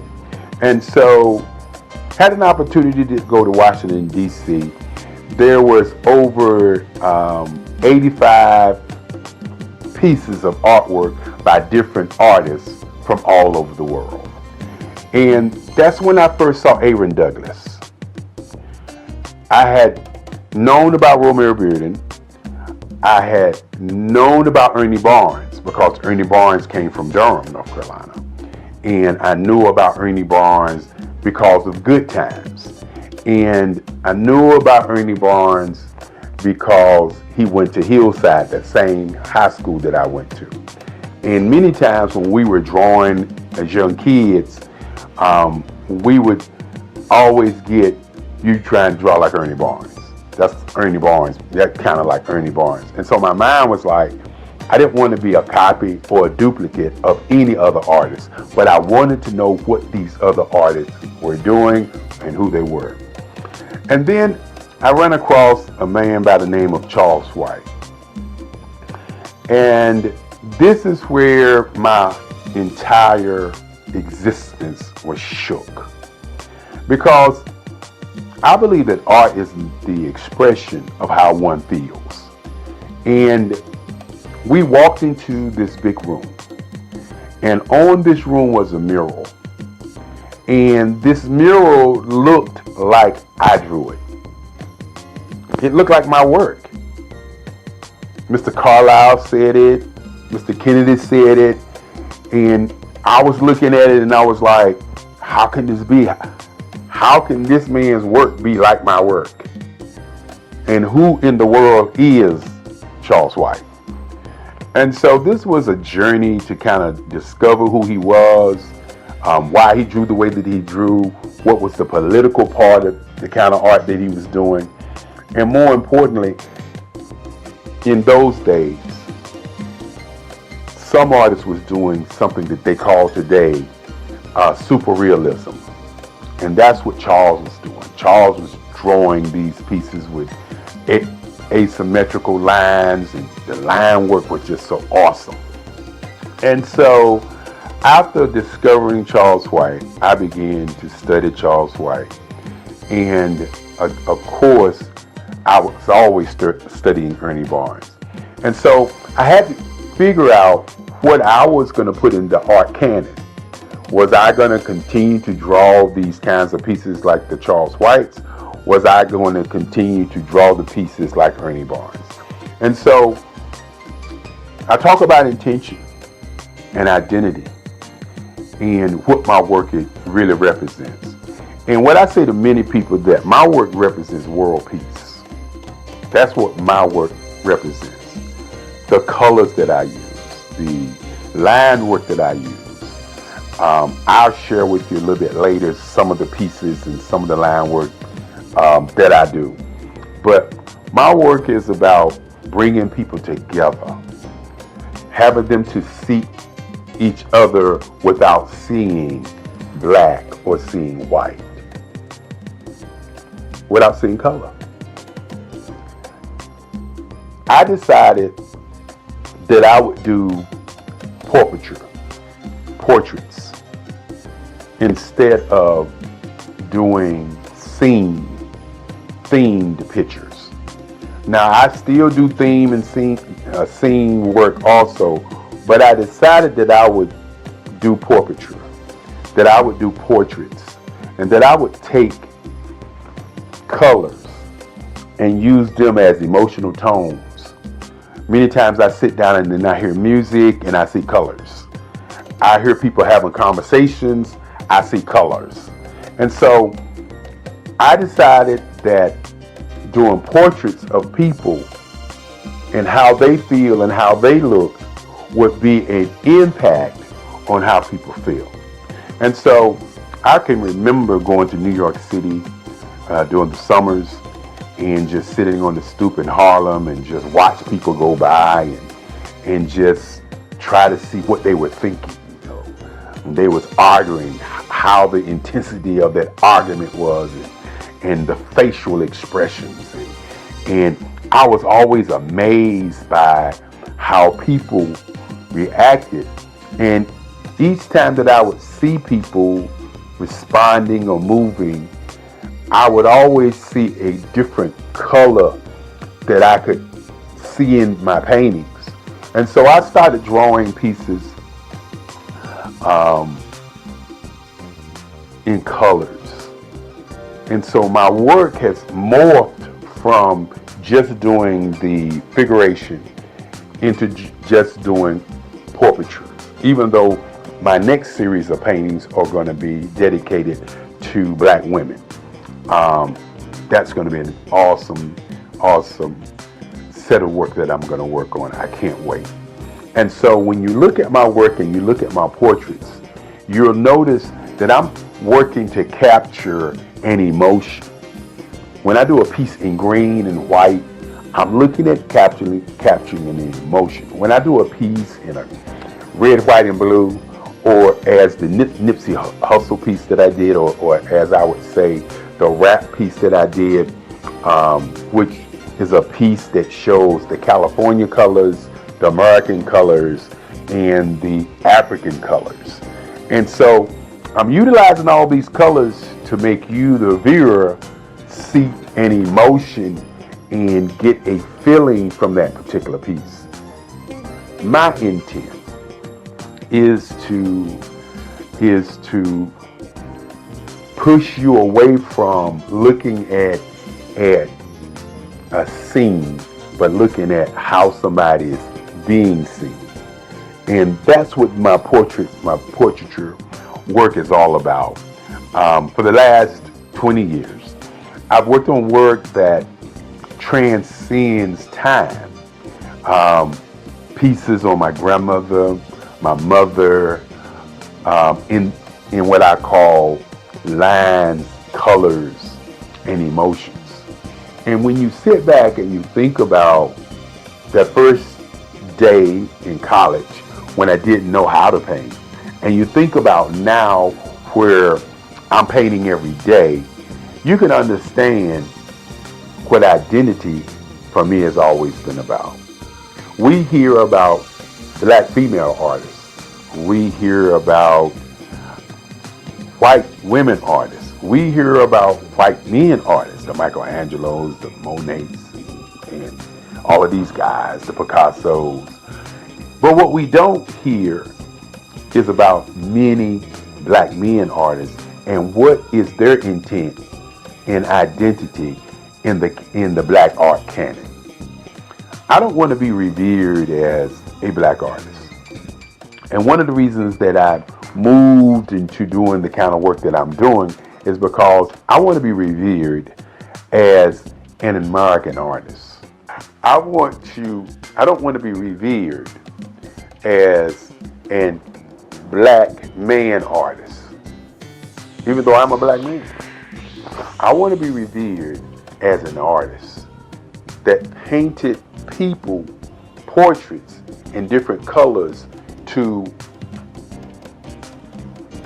And so had an opportunity to go to Washington, D.C. There was over 85 pieces of artwork by different artists from all over the world. And that's when I first saw Aaron Douglas. I had known about Romeo Bearden. I had known about Ernie Barnes because Ernie Barnes came from Durham, North Carolina. And I knew about Ernie Barnes because of Good Times. And I knew about Ernie Barnes because he went to Hillside, that same high school that I went to. And many times when we were drawing as young kids, we would always get, you try and draw like Ernie Barnes. That's Ernie Barnes. That kind of like Ernie Barnes. And so my mind was like, I didn't want to be a copy or a duplicate of any other artist, but I wanted to know what these other artists were doing and who they were. And then I ran across a man by the name of Charles White. And this is where my entire existence was shook. Because I believe that art is the expression of how one feels. And we walked into this big room, and on this room was a mural. And this mural looked like I drew it. It looked like my work. Mr. Carlisle said it, Mr. Kennedy said it, and I was looking at it and I was like, how can this be? How can this man's work be like my work? And who in the world is Charles White? And so this was a journey to kind of discover who he was, why he drew the way that he drew, what was the political part of the kind of art that he was doing. And more importantly, in those days, some artists was doing something that they call today super realism. And that's what Charles was doing. Charles was drawing these pieces with asymmetrical lines, and the line work was just so awesome. And so after discovering Charles White, I began to study Charles White. And of course, I was always studying Ernie Barnes. And so I had to figure out what I was going to put in the art canon. Was I going to continue to draw these kinds of pieces like the Charles Whites? Was I going to continue to draw the pieces like Ernie Barnes? And so I talk about intention and identity and what my work really represents. And what I say to many people, that my work represents world peace. That's what my work represents. The colors that I use, the line work that I use. I'll share with you a little bit later some of the pieces and some of the line work that I do. But my work is about bringing people together, having them to see each other without seeing black or seeing white, without seeing color. I decided that I would do portraits, instead of doing themed pictures. Now, I still do theme and scene work also, but I decided that I would do portraiture, that I would do portraits, and that I would take colors and use them as emotional tones. Many times I sit down and then I hear music and I see colors. I hear people having conversations, I see colors. And so I decided that doing portraits of people and how they feel and how they look would be an impact on how people feel. And so I can remember going to New York City during the summers and just sitting on the stoop in Harlem and just watch people go by and just try to see what they were thinking. And they was arguing, how the intensity of that argument was, and the facial expressions. And I was always amazed by how people reacted. And each time that I would see people responding or moving, I would always see a different color that I could see in my paintings. And so I started drawing pieces in colors. And so my work has morphed from just doing the figuration into just doing portraiture, even though my next series of paintings are going to be dedicated to black women. That's going to be an awesome set of work that I'm going to work on. I can't wait. And so when you look at my work and you look at my portraits, you'll notice that I'm working to capture an emotion. When I do a piece in green and white, I'm looking at capturing an emotion. When I do a piece in a red, white, and blue, or as the Nipsey Hussle piece that I did, or as I would say, the rap piece that I did, which is a piece that shows the California colors, the American colors, and the African colors. And so I'm utilizing all these colors to make you, the viewer, see an emotion and get a feeling from that particular piece. My intent is to push you away from looking at a scene, but looking at how somebody is being seen. And that's what my portraiture work is all about. For the last 20 years, I've worked on work that transcends time. Pieces on my grandmother, my mother, in what I call lines, colors, and emotions. And when you sit back and you think about that first day in college when I didn't know how to paint, and you think about now where I'm painting every day, you can understand what identity for me has always been about. We hear about black female artists. We hear about white women artists. We hear about white men artists, the Michelangelos, the Monets, and all of these guys, the Picassos. But what we don't hear is about many black men artists and what is their intent and identity in the black art canon. I don't want to be revered as a black artist. And one of the reasons that I've moved into doing the kind of work that I'm doing is because I want to be revered as an American artist. I don't want to be revered as a black man artist, even though I'm a black man. I want to be revered as an artist that painted people portraits in different colors to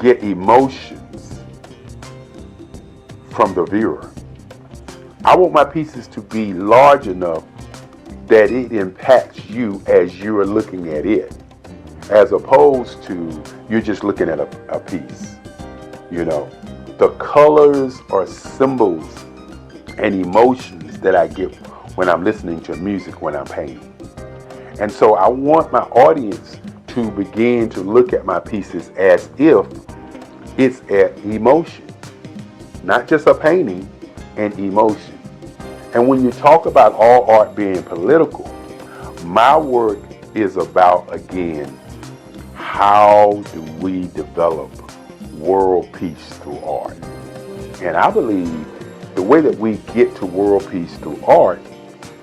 get emotions from the viewer. I want my pieces to be large enough that it impacts you as you're looking at it, as opposed to you're just looking at a piece. You know, the colors are symbols and emotions that I get when I'm listening to music, when I'm painting. And so I want my audience to begin to look at my pieces as if it's an emotion, not just a painting, an emotion. And when you talk about all art being political, my work is about, again, how do we develop world peace through art? And I believe the way that we get to world peace through art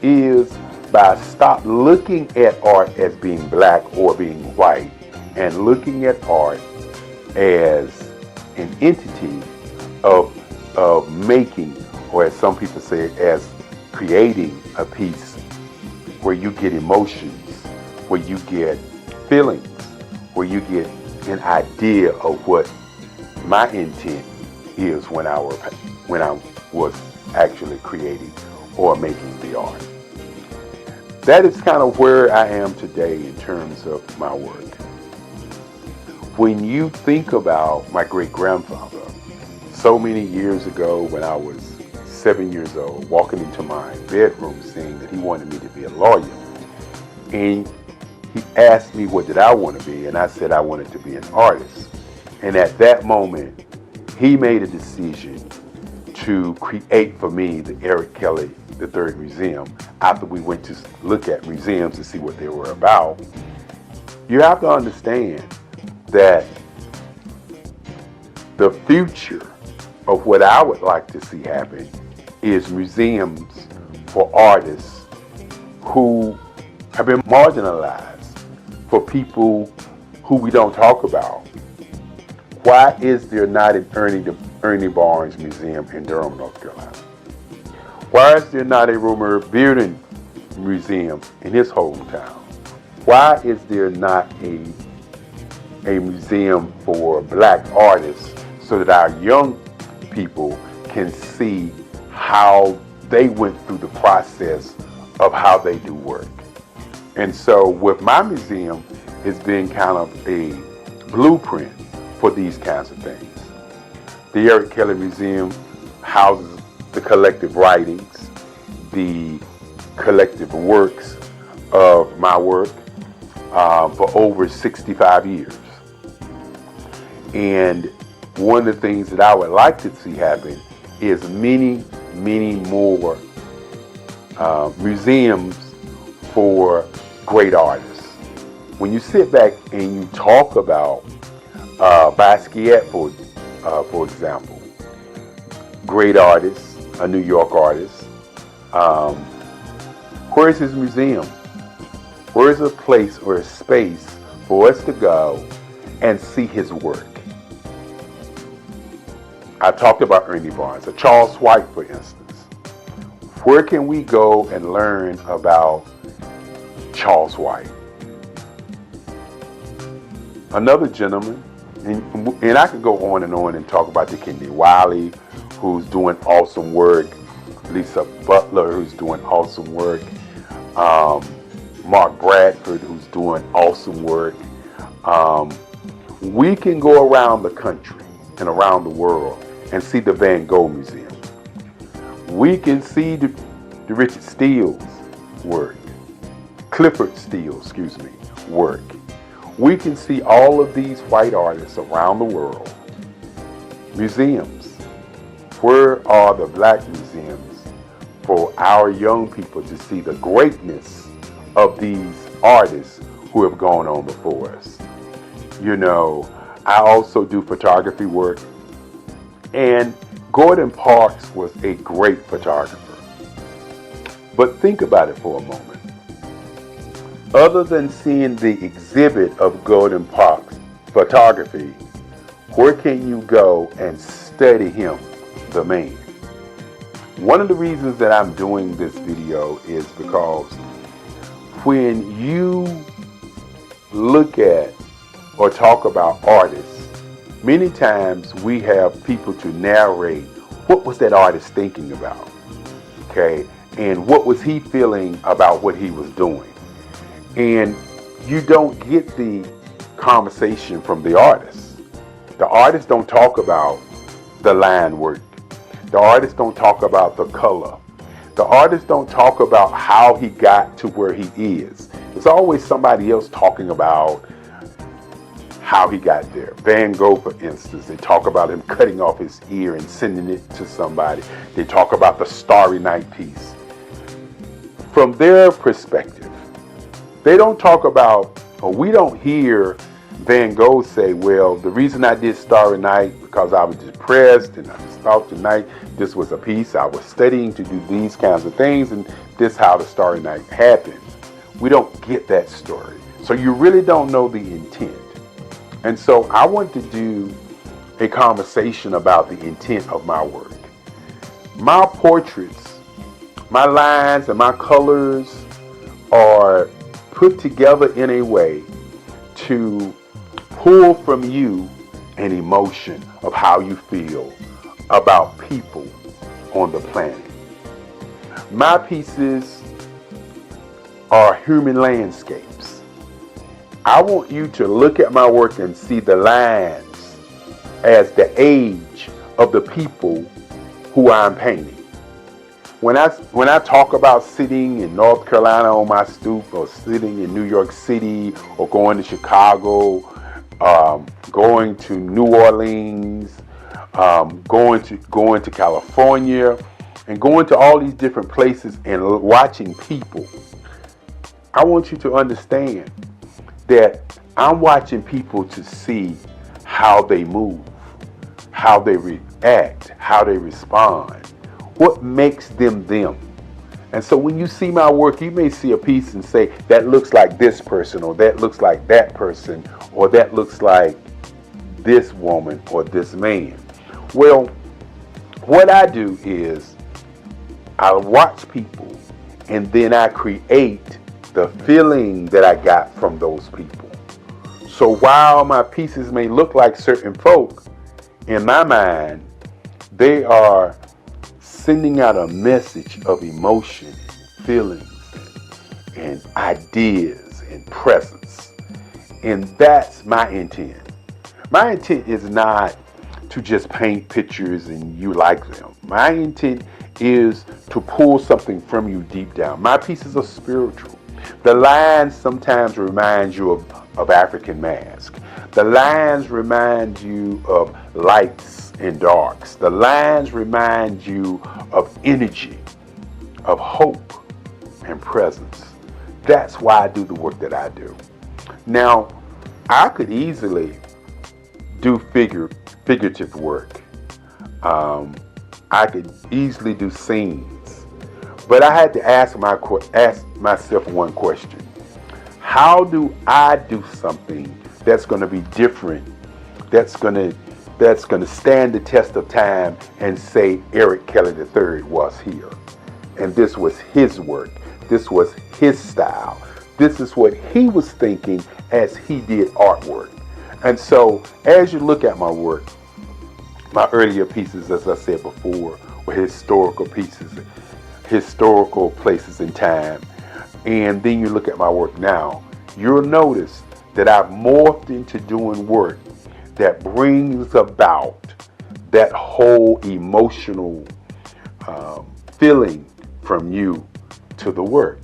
is by stop looking at art as being black or being white and looking at art as an entity of making, or as some people say, as creating a piece where you get emotions, where you get feelings, where you get an idea of what my intent is when I was actually creating or making the art. That is kind of where I am today in terms of my work. When you think about my great-grandfather, so many years ago when I was 7 years old, walking into my bedroom saying that he wanted me to be a lawyer, and he asked me what did I want to be, and I said I wanted to be an artist. And at that moment, he made a decision to create for me the Eric Kelly III Museum. After we went to look at museums to see what they were about, you have to understand that the future of what I would like to see happen is museums for artists who have been marginalized, for people who we don't talk about. Why is there not an Ernie Barnes Museum in Durham, North Carolina? Why is there not a Romer Bearden Museum in his hometown? Why is there not a museum for black artists so that our young people can see how they went through the process of how they do work? And so with my museum, it's been kind of a blueprint for these kinds of things. The Eric Kelly Museum houses the collective writings, the collective works of my work for over 65 years. And one of the things that I would like to see happen is many, many more museums for great artists. When you sit back and you talk about Basquiat, for example, great artist, a New York artist, where's his museum? Where's a place or a space for us to go and see his work? I talked about Ernie Barnes, Charles White, for instance. Where can we go and learn about Charles White? Another gentleman, and I could go on and talk about the Kennedy Wiley, who's doing awesome work, Lisa Butler, who's doing awesome work, Mark Bradford, who's doing awesome work. We can go around the country and around the world and see the Van Gogh Museum. We can see the Richard Steele's work, Clifford Steele, work. We can see all of these white artists around the world. Museums. Where are the black museums for our young people to see the greatness of these artists who have gone on before us? You know, I also do photography work, and Gordon Parks was a great photographer. But think about it for a moment. Other than seeing the exhibit of Golden Park's photography, where can you go and study him, the man? One of the reasons that I'm doing this video is because when you look at or talk about artists, many times we have people to narrate what was that artist thinking about, okay? And what was he feeling about what he was doing? And you don't get the conversation from the artist. The artists don't talk about the line work. The artists don't talk about the color. The artists don't talk about how he got to where he is. There's always somebody else talking about how he got there. Van Gogh, for instance, they talk about him cutting off his ear and sending it to somebody. They talk about the Starry Night piece. From their perspective, they don't talk about, or we don't hear Van Gogh say, well, the reason I did Starry Night because I was depressed and I just thought tonight this was a piece. I was studying to do these kinds of things, and this is how the Starry Night happened. We don't get that story. So you really don't know the intent. And so I want to do a conversation about the intent of my work. My portraits, my lines and my colors are put together in a way to pull from you an emotion of how you feel about people on the planet. My pieces are human landscapes. I want you to look at my work and see the lines as the age of the people who I'm painting. When I talk about sitting in North Carolina on my stoop, or sitting in New York City, or going to Chicago, going to New Orleans, going to California, and going to all these different places and watching people, I want you to understand that I'm watching people to see how they move, how they react, how they respond, what makes them them. And so when you see my work, you may see a piece and say, that looks like this person, or that looks like that person, or that looks like this woman or this man. Well, what I do is I watch people and then I create the feeling that I got from those people. So while my pieces may look like certain folk, in my mind, they are sending out a message of emotion, feelings, and ideas and presence. And that's my intent. My intent is not to just paint pictures and you like them. My intent is to pull something from you deep down. My pieces are spiritual. The lines sometimes remind you of African mask. The lines remind you of lights and darks. The lines remind you of energy, of hope and presence. That's why I do the work that I do. Now, I could easily do figurative work. I could easily do scenes. But I had to ask myself one question. How do I do something that's going to be different, that's going to stand the test of time and say Eric Kelly III was here? And this was his work. This was his style. This is what he was thinking as he did artwork. And so as you look at my work, my earlier pieces, as I said before, were historical pieces, historical places in time. And then you look at my work now, you'll notice that I've morphed into doing work that brings about that whole emotional feeling from you to the work.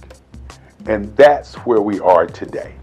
And that's where we are today.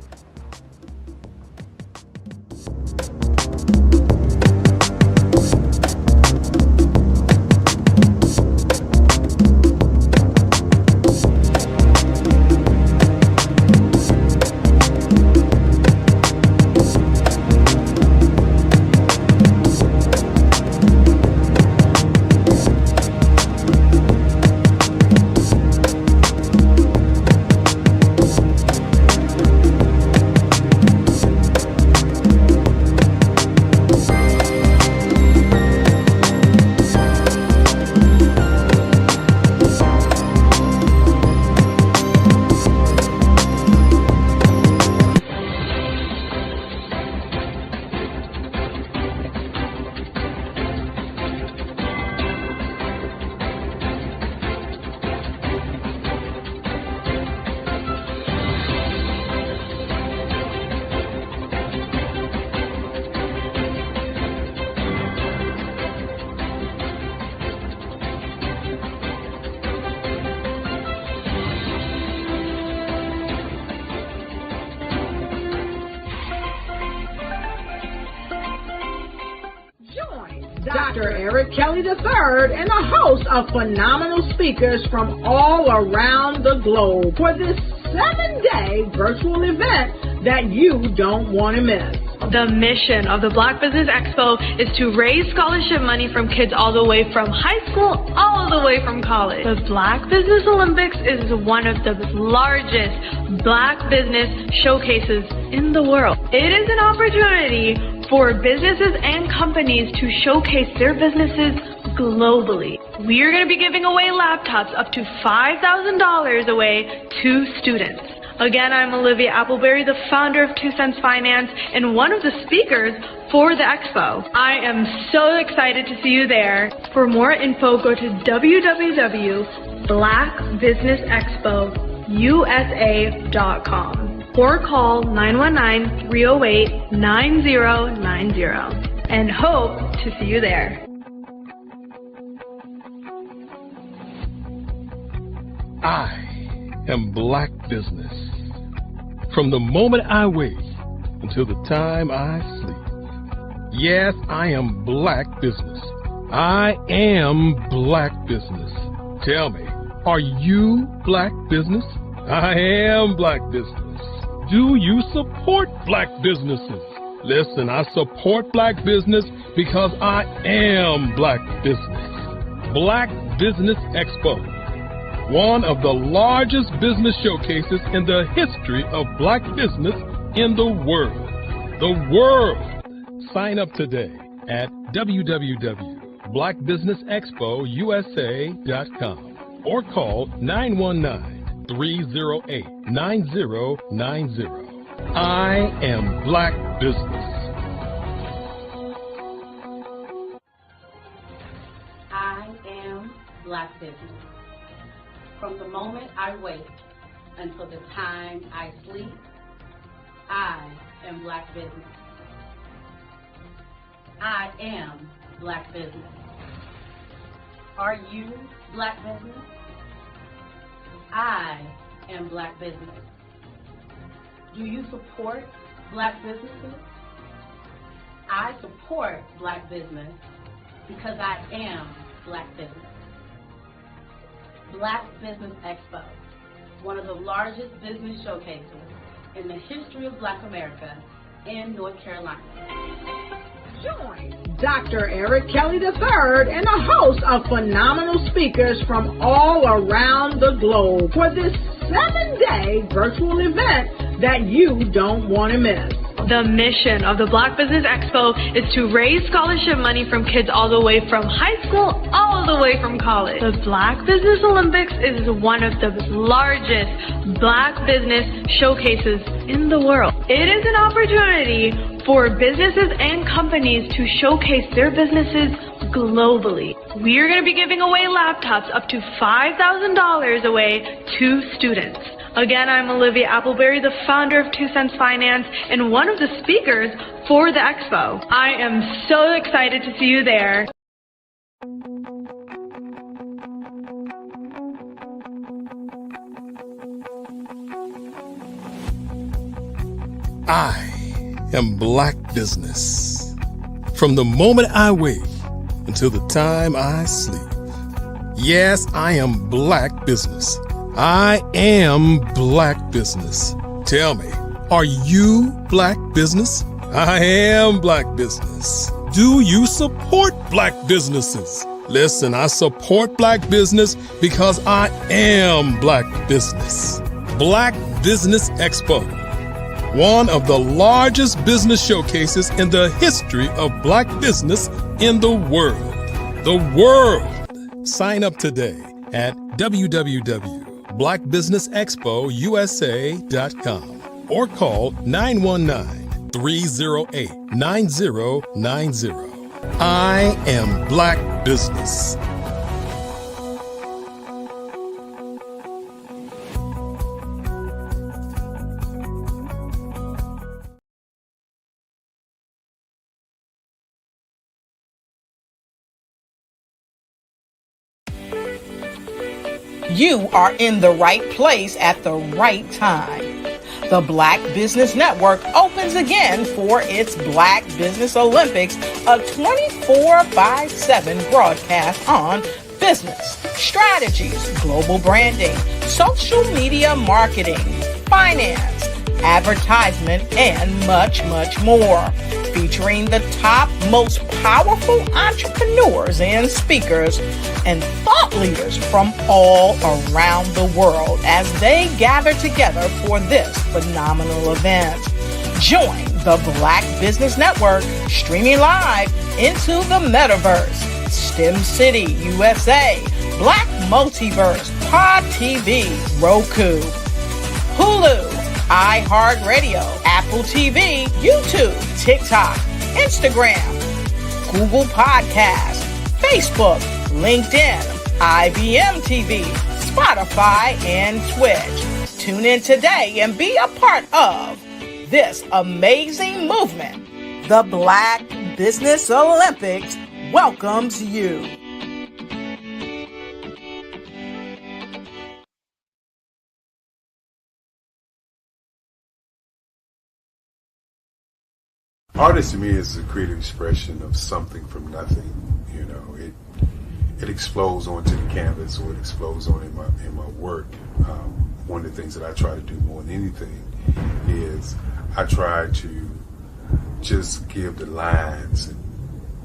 Dr. Eric Kelly III and a host of phenomenal speakers from all around the globe for this 7-day virtual event that you don't want to miss. The mission of the Black Business Expo is to raise scholarship money from kids all the way from high school, all the way from college. The Black Business Olympics is one of the largest Black business showcases in the world. It is an opportunity for businesses and companies to showcase their businesses globally. We are going to be giving away laptops up to $5,000 away to students. Again, I'm Olivia Appleberry, the founder of 2 Cents Finance and one of the speakers for the expo. I am so excited to see you there. For more info, go to www.blackbusinessexpousa.com or call 919-308-9090 and hope to see you there. I am Black Business. From the moment I wake until the time I sleep. Yes, I am Black Business. I am Black Business. Tell me, are you Black Business? I am Black Business. Do you support Black businesses? Listen, I support Black business because I am Black Business. Black Business Expo, one of the largest business showcases in the history of Black business in the world. The world! Sign up today at www.blackbusinessexpousa.com or call 919-308-9090. I am Black Business. I am Black Business. From the moment I wake until the time I sleep, I am Black Business. I am Black Business. Are you Black Business? I am Black Business. Do you support Black businesses? I support Black business because I am Black Business. Black Business Expo, one of the largest business showcases in the history of Black America in North Carolina. Join Dr. Eric Kelly III and a host of phenomenal speakers from all around the globe for this 7-day virtual event that you don't want to miss. The mission of the Black Business Expo is to raise scholarship money from kids all the way from high school, all the way from college. The Black Business Olympics is one of the largest Black business showcases in the world. It is an opportunity for businesses and companies to showcase their businesses globally. We are going to be giving away laptops up to $5,000 away to students. Again, I'm Olivia Appleberry, the founder of 2 Cents Finance and one of the speakers for the expo. I am so excited to see you there. I am Black Business. From the moment I wake until the time I sleep. Yes, I am Black Business. I am Black Business. Tell me, are you Black Business? I am Black Business. Do you support Black businesses? Listen, I support Black business because I am Black Business. Black Business Expo, one of the largest business showcases in the history of Black business in the world. The world! Sign up today at www.blackbusinessexpousa.com or call 919-308-9090. I am Black Business. You are in the right place at the right time. The Black Business Network opens again for its Black Business Olympics, a 24/7 broadcast on business, strategies, global branding, social media marketing, finance, advertisement, and much, much more. Featuring the top, most powerful entrepreneurs and speakers and thought leaders from all around the world as they gather together for this phenomenal event. Join the Black Business Network streaming live into the metaverse, STEM City, USA, Black Multiverse, Pod TV, Roku, Hulu, iHeartRadio, Apple TV, YouTube, TikTok, Instagram, Google Podcasts, Facebook, LinkedIn, IBM TV, Spotify, and Twitch. Tune in today and be a part of this amazing movement. The Black Business Olympics welcomes you. Artist to me is a creative expression of something from nothing. You know, it explodes onto the canvas, or it explodes on in my work. One of the things that I try to do more than anything is I try to just give the lines and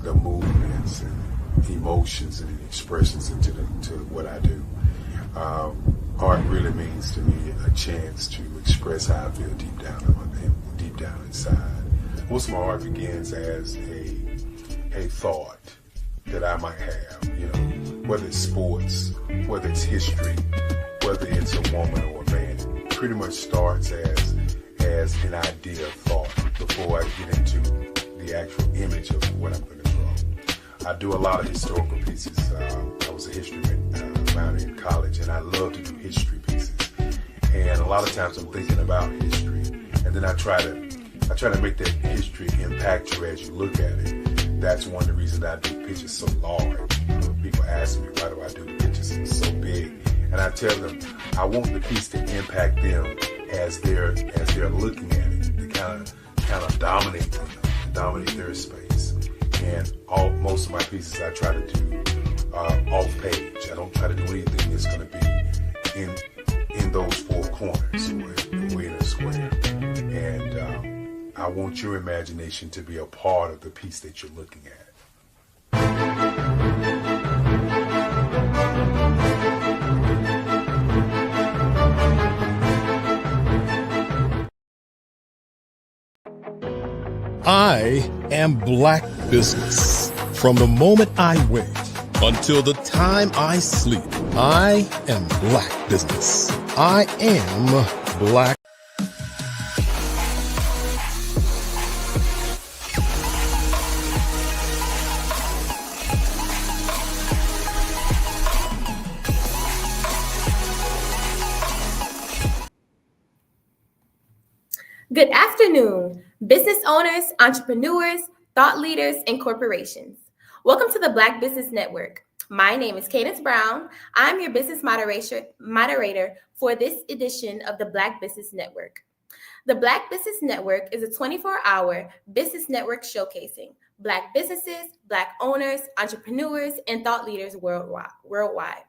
the movements and emotions and the expressions into to what I do. Art really means to me a chance to express how I feel deep down inside. Most of my art begins as a thought that I might have, you know, whether it's sports, whether it's history, whether it's a woman or a man. It pretty much starts as an idea of thought before I get into the actual image of what I'm going to draw. I do a lot of historical pieces. I was a history minor in college, and I love to do history pieces. And a lot of times I'm thinking about history, and then I try to make that history impact you as you look at it. That's one of the reasons I do pictures so large. People ask me, why do I do the pictures so big? And I tell them, I want the piece to impact them as they're looking at it, to kind of dominate them, dominate their space. And most of my pieces I try to do off page. I don't try to do anything that's going to be in those four corners or in a square. And I want your imagination to be a part of the piece that you're looking at. I am Black Business. From the moment I wake until the time I sleep, I am Black Business. I am Black. Good afternoon, business owners, entrepreneurs, thought leaders, and corporations. Welcome to the Black Business Network. My name is Cadence Brown. I'm your business moderator for this edition of the Black Business Network. The Black Business Network is a 24-hour business network showcasing Black businesses, Black owners, entrepreneurs, and thought leaders worldwide.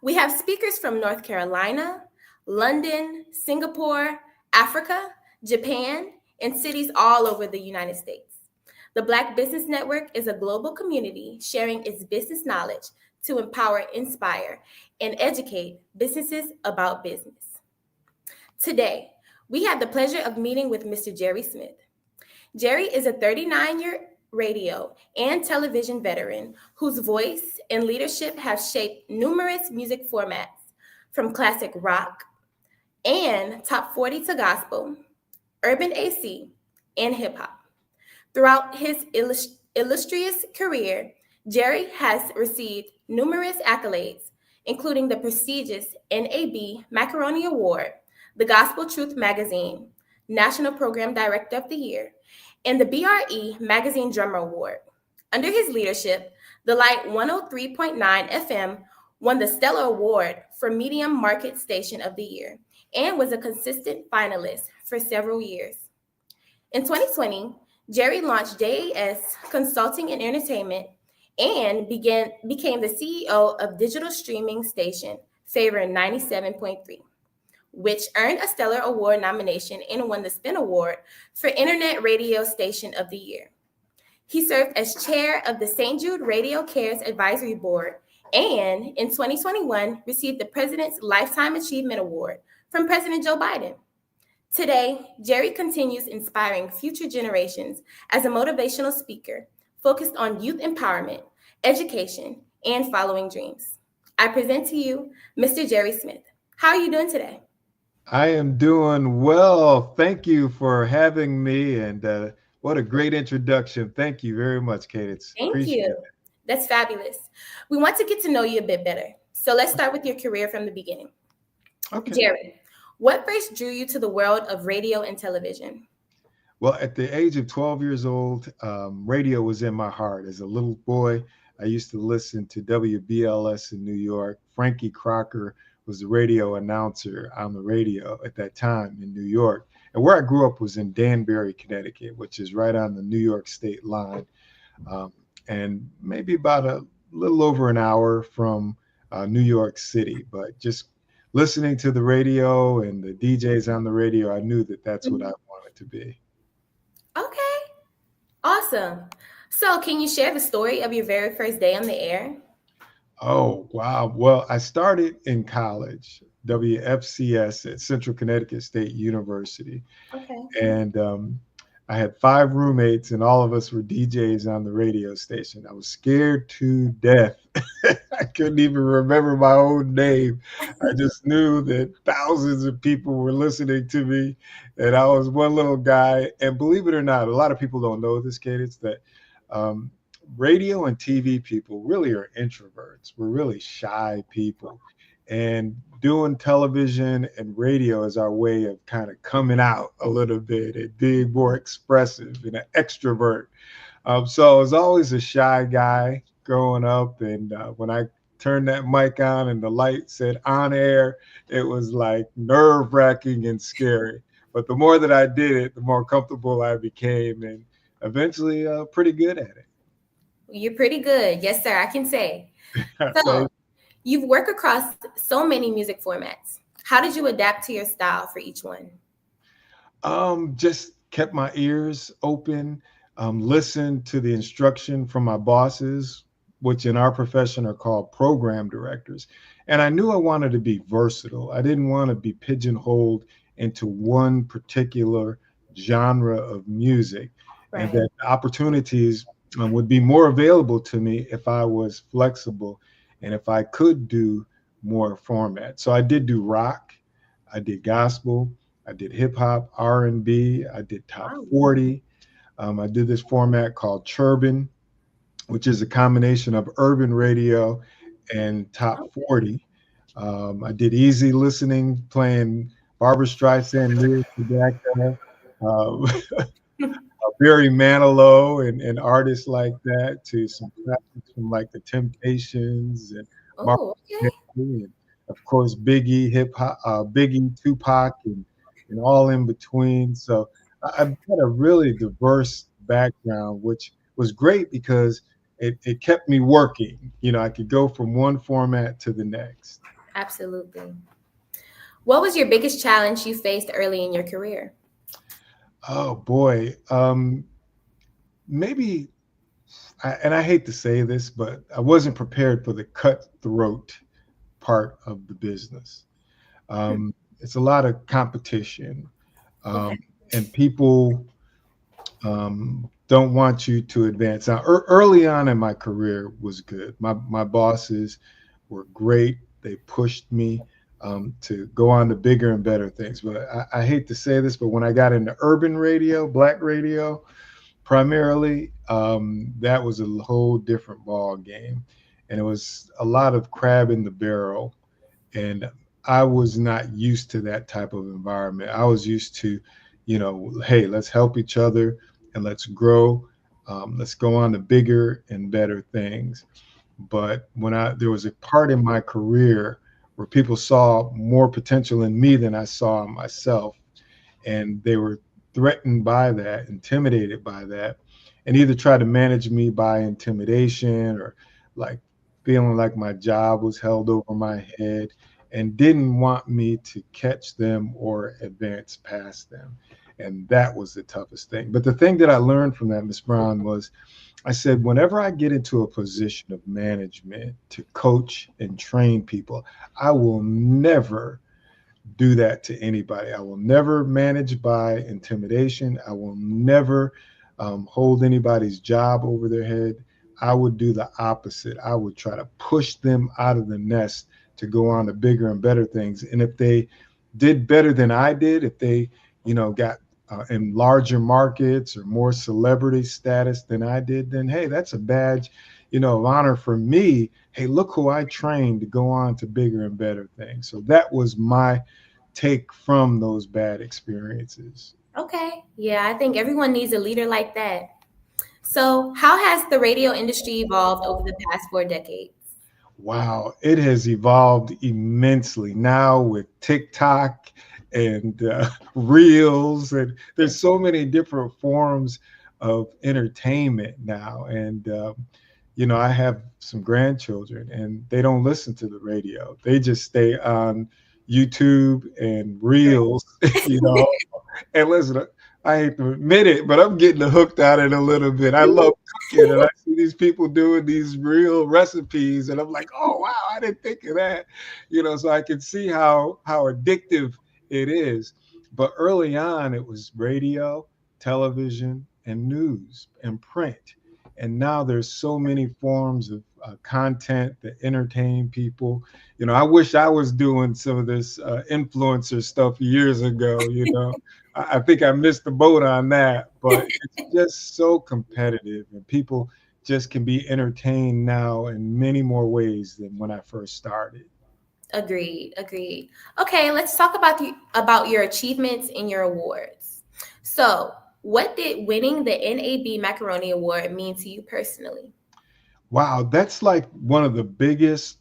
We have speakers from North Carolina, London, Singapore, Africa, Japan, and cities all over the United States. The Black Business Network is a global community sharing its business knowledge to empower, inspire, and educate businesses about business. Today, we have the pleasure of meeting with Mr. Jerry Smith. Jerry is a 39-year radio and television veteran whose voice and leadership have shaped numerous music formats, from classic rock and top 40 to gospel, urban AC, and hip hop. Throughout his illustrious career, Jerry has received numerous accolades, including the prestigious NAB Macaroni Award, the Gospel Truth Magazine National Program Director of the Year, and the BRE Magazine Drummer Award. Under his leadership, the Light 103.9 FM won the Stellar Award for Medium Market Station of the Year and was a consistent finalist for several years. In 2020, Jerry launched JAS Consulting and Entertainment and became the CEO of digital streaming station Favor 97.3, which earned a Stellar Award nomination and won the Spin Award for Internet Radio Station of the Year. He served as chair of the St. Jude Radio Cares Advisory Board and in 2021 received the President's Lifetime Achievement Award from President Joe Biden. Today, Jerry continues inspiring future generations as a motivational speaker focused on youth empowerment, education, and following dreams. I present to you Mr. Jerry Smith. How are you doing today? I am doing well. Thank you for having me, and what a great introduction. Thank you very much, Cadence. Thank you. That's fabulous. We want to get to know you a bit better. So let's start with your career from the beginning. Okay. Jerry, what first drew you to the world of radio and television? Well, at the age of 12 years old, radio was in my heart. As a little boy, I used to listen to WBLS in New York. Frankie Crocker was the radio announcer on the radio at that time in New York. And where I grew up was in Danbury, Connecticut, which is right on the New York state line. And maybe about a little over an hour from New York City. But just listening to the radio and the DJs on the radio, I knew that that's what I wanted to be. Okay, awesome. So can you share the story of your very first day on the air? Oh, wow. Well, I started in college, WFCS at Central Connecticut State University. Okay. And I had 5 roommates, and all of us were DJs on the radio station. I was scared to death. I couldn't even remember my own name. I just knew that thousands of people were listening to me, and I was one little guy. And believe it or not, a lot of people don't know this, Cadence, that radio and TV people really are introverts. We're really shy people. And doing television and radio is our way of kind of coming out a little bit and being more expressive and an extrovert. So I was always a shy guy growing up. And when I turned that mic on and the light said on air, it was like nerve-wracking and scary. But the more that I did it, the more comfortable I became, and eventually pretty good at it. You're pretty good. Yes, sir, I can say. So you've worked across so many music formats. How did you adapt to your style for each one? Just kept my ears open, listened to the instruction from my bosses, which in our profession are called program directors. And I knew I wanted to be versatile. I didn't want to be pigeonholed into one particular genre of music. Right. And that opportunities would be more available to me if I was flexible and if I could do more formats. So I did do rock, I did gospel, I did hip hop, R&B, I did top 40. I did this format called Churban, which is a combination of urban radio and top 40. I did easy listening, playing Barbra Streisand lyrics back there. Barry Manilow and artists like that, to some classics from like the Temptations and and of course Biggie, hip hop, Biggie, Tupac, and all in between. So I've had a really diverse background, which was great because it kept me working. You know, I could go from one format to the next. Absolutely. What was your biggest challenge you faced early in your career? Oh boy, maybe, and I hate to say this, but I wasn't prepared for the cutthroat part of the business. It's a lot of competition, and people don't want you to advance. Now, early on in my career was good. My bosses were great. They pushed me to go on to bigger and better things. But I hate to say this, but when I got into urban radio, black radio, primarily, that was a whole different ball game. And it was a lot of crab in the barrel. And I was not used to that type of environment. I was used to, you know, hey, let's help each other and let's grow. Let's go on to bigger and better things. But when there was a part in my career where people saw more potential in me than I saw in myself. And they were threatened by that, intimidated by that, and either tried to manage me by intimidation or like feeling like my job was held over my head and didn't want me to catch them or advance past them. And that was the toughest thing. But the thing that I learned from that, Miss Brown, was I said, whenever I get into a position of management to coach and train people, I will never do that to anybody. I will never manage by intimidation. I will never hold anybody's job over their head. I would do the opposite. I would try to push them out of the nest to go on to bigger and better things. And if they did better than I did, if they, got in larger markets or more celebrity status than I did, then hey, that's a badge, of honor for me. Hey, look who I trained to go on to bigger and better things. So that was my take from those bad experiences. Okay. Yeah, I think everyone needs a leader like that. So how has the radio industry evolved over the past 4 decades? Wow, it has evolved immensely now with TikTok and Reels, and there's so many different forms of entertainment now. And I have some grandchildren, and they don't listen to the radio. They just stay on YouTube and Reels, And listen, I hate to admit it, but I'm getting hooked on it a little bit. I love cooking, and I see these people doing these real recipes, and I'm like, oh wow, I didn't think of that. So I can see how addictive it is. But early on, it was radio, television, and news and print. And now there's so many forms of content that entertain people. I wish I was doing some of this influencer stuff years ago. I think I missed the boat on that, but it's just so competitive, and people just can be entertained now in many more ways than when I first started. Agreed. Okay, let's talk about your achievements and your awards. So, what did winning the NAB Macaroni Award mean to you personally? Wow, that's like one of the biggest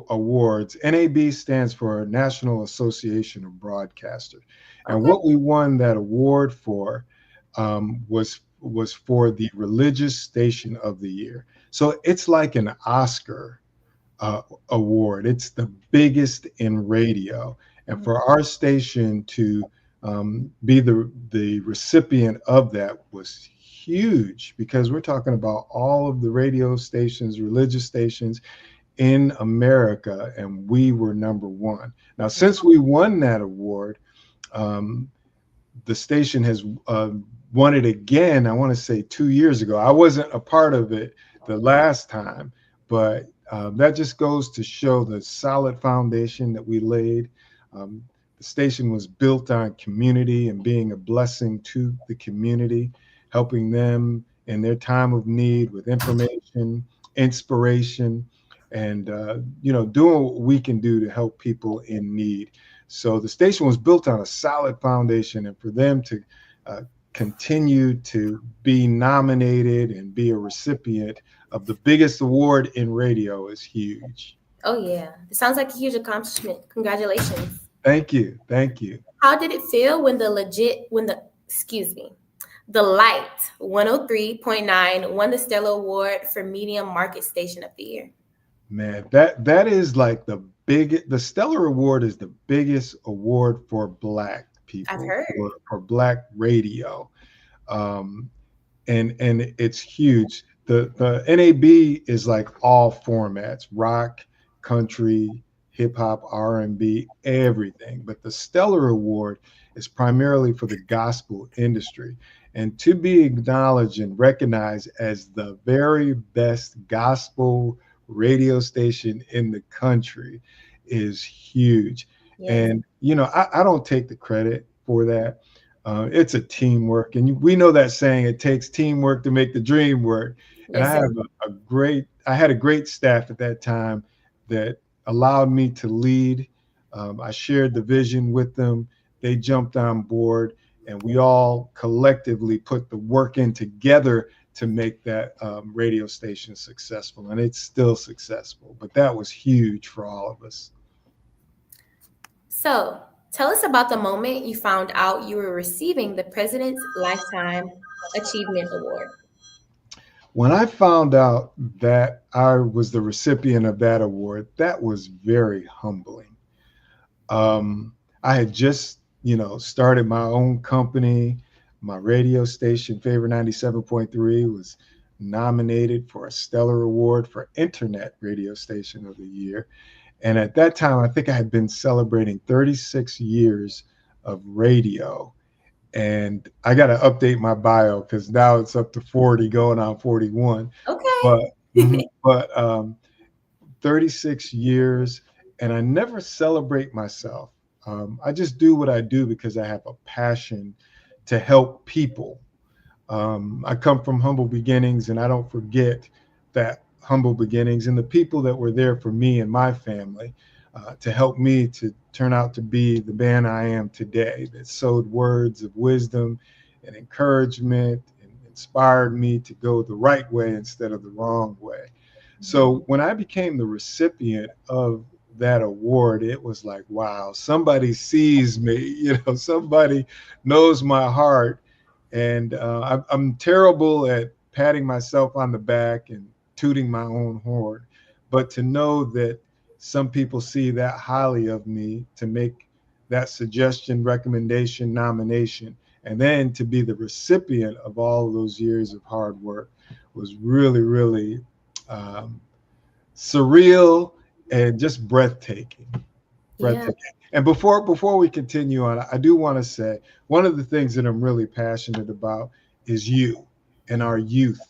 awards. NAB stands for National Association of Broadcasters. And what we won that award for was for the Religious Station of the Year. So it's like an Oscar award. It's the biggest in radio. And for our station to be the recipient of that was huge, because we're talking about all of the radio stations, religious stations in America, and we were number one. Now, since we won that award, the station has won it again, I want to say 2 years ago. I wasn't a part of it the last time, but that just goes to show the solid foundation that we laid. The station was built on community and being a blessing to the community, helping them in their time of need with information, inspiration, and doing what we can do to help people in need. So the station was built on a solid foundation, and for them to continue to be nominated and be a recipient of the biggest award in radio is huge. Oh yeah, it sounds like a huge accomplishment. Congratulations. Thank you. How did it feel when the Light 103.9 won the Stellar Award for Medium Market Station of the Year? Man, that is like the Stellar Award is the biggest award for Black people. I've heard. For Black radio. And it's huge. The NAB is like all formats: rock, country, hip hop, R&B, everything. But the Stellar Award is primarily for the gospel industry. And to be acknowledged and recognized as the very best gospel radio station in the country is huge. Yes. And, I don't take the credit for that. It's a teamwork. And we know that saying, it takes teamwork to make the dream work. And yes, I had a great staff at that time that allowed me to lead. I shared the vision with them. They jumped on board, and we all collectively put the work in together to make that radio station successful. And it's still successful, but that was huge for all of us. So, tell us about the moment you found out you were receiving the President's Lifetime Achievement Award. When I found out that I was the recipient of that award, that was very humbling. I had just, started my own company. My radio station, Favor 97.3, was nominated for a Stellar Award for Internet Radio Station of the Year. And at that time, I think I had been celebrating 36 years of radio. And I got to update my bio because now it's up to 40, going on 41. Okay. But 36 years, and I never celebrate myself. I just do what I do because I have a passion to help people. I come from humble beginnings, and I don't forget that humble beginnings and the people that were there for me and my family to help me to turn out to be the man I am today, that sowed words of wisdom and encouragement and inspired me to go the right way instead of the wrong way. So when I became the recipient of that award, it was like, wow, somebody sees me, somebody knows my heart. And I'm terrible at patting myself on the back and tooting my own horn. But to know that some people see that highly of me, to make that suggestion, recommendation, nomination, and then to be the recipient of all of those years of hard work was really, really surreal and just breathtaking. Yeah. And before we continue on, I do want to say one of the things that I'm really passionate about is you and our youth,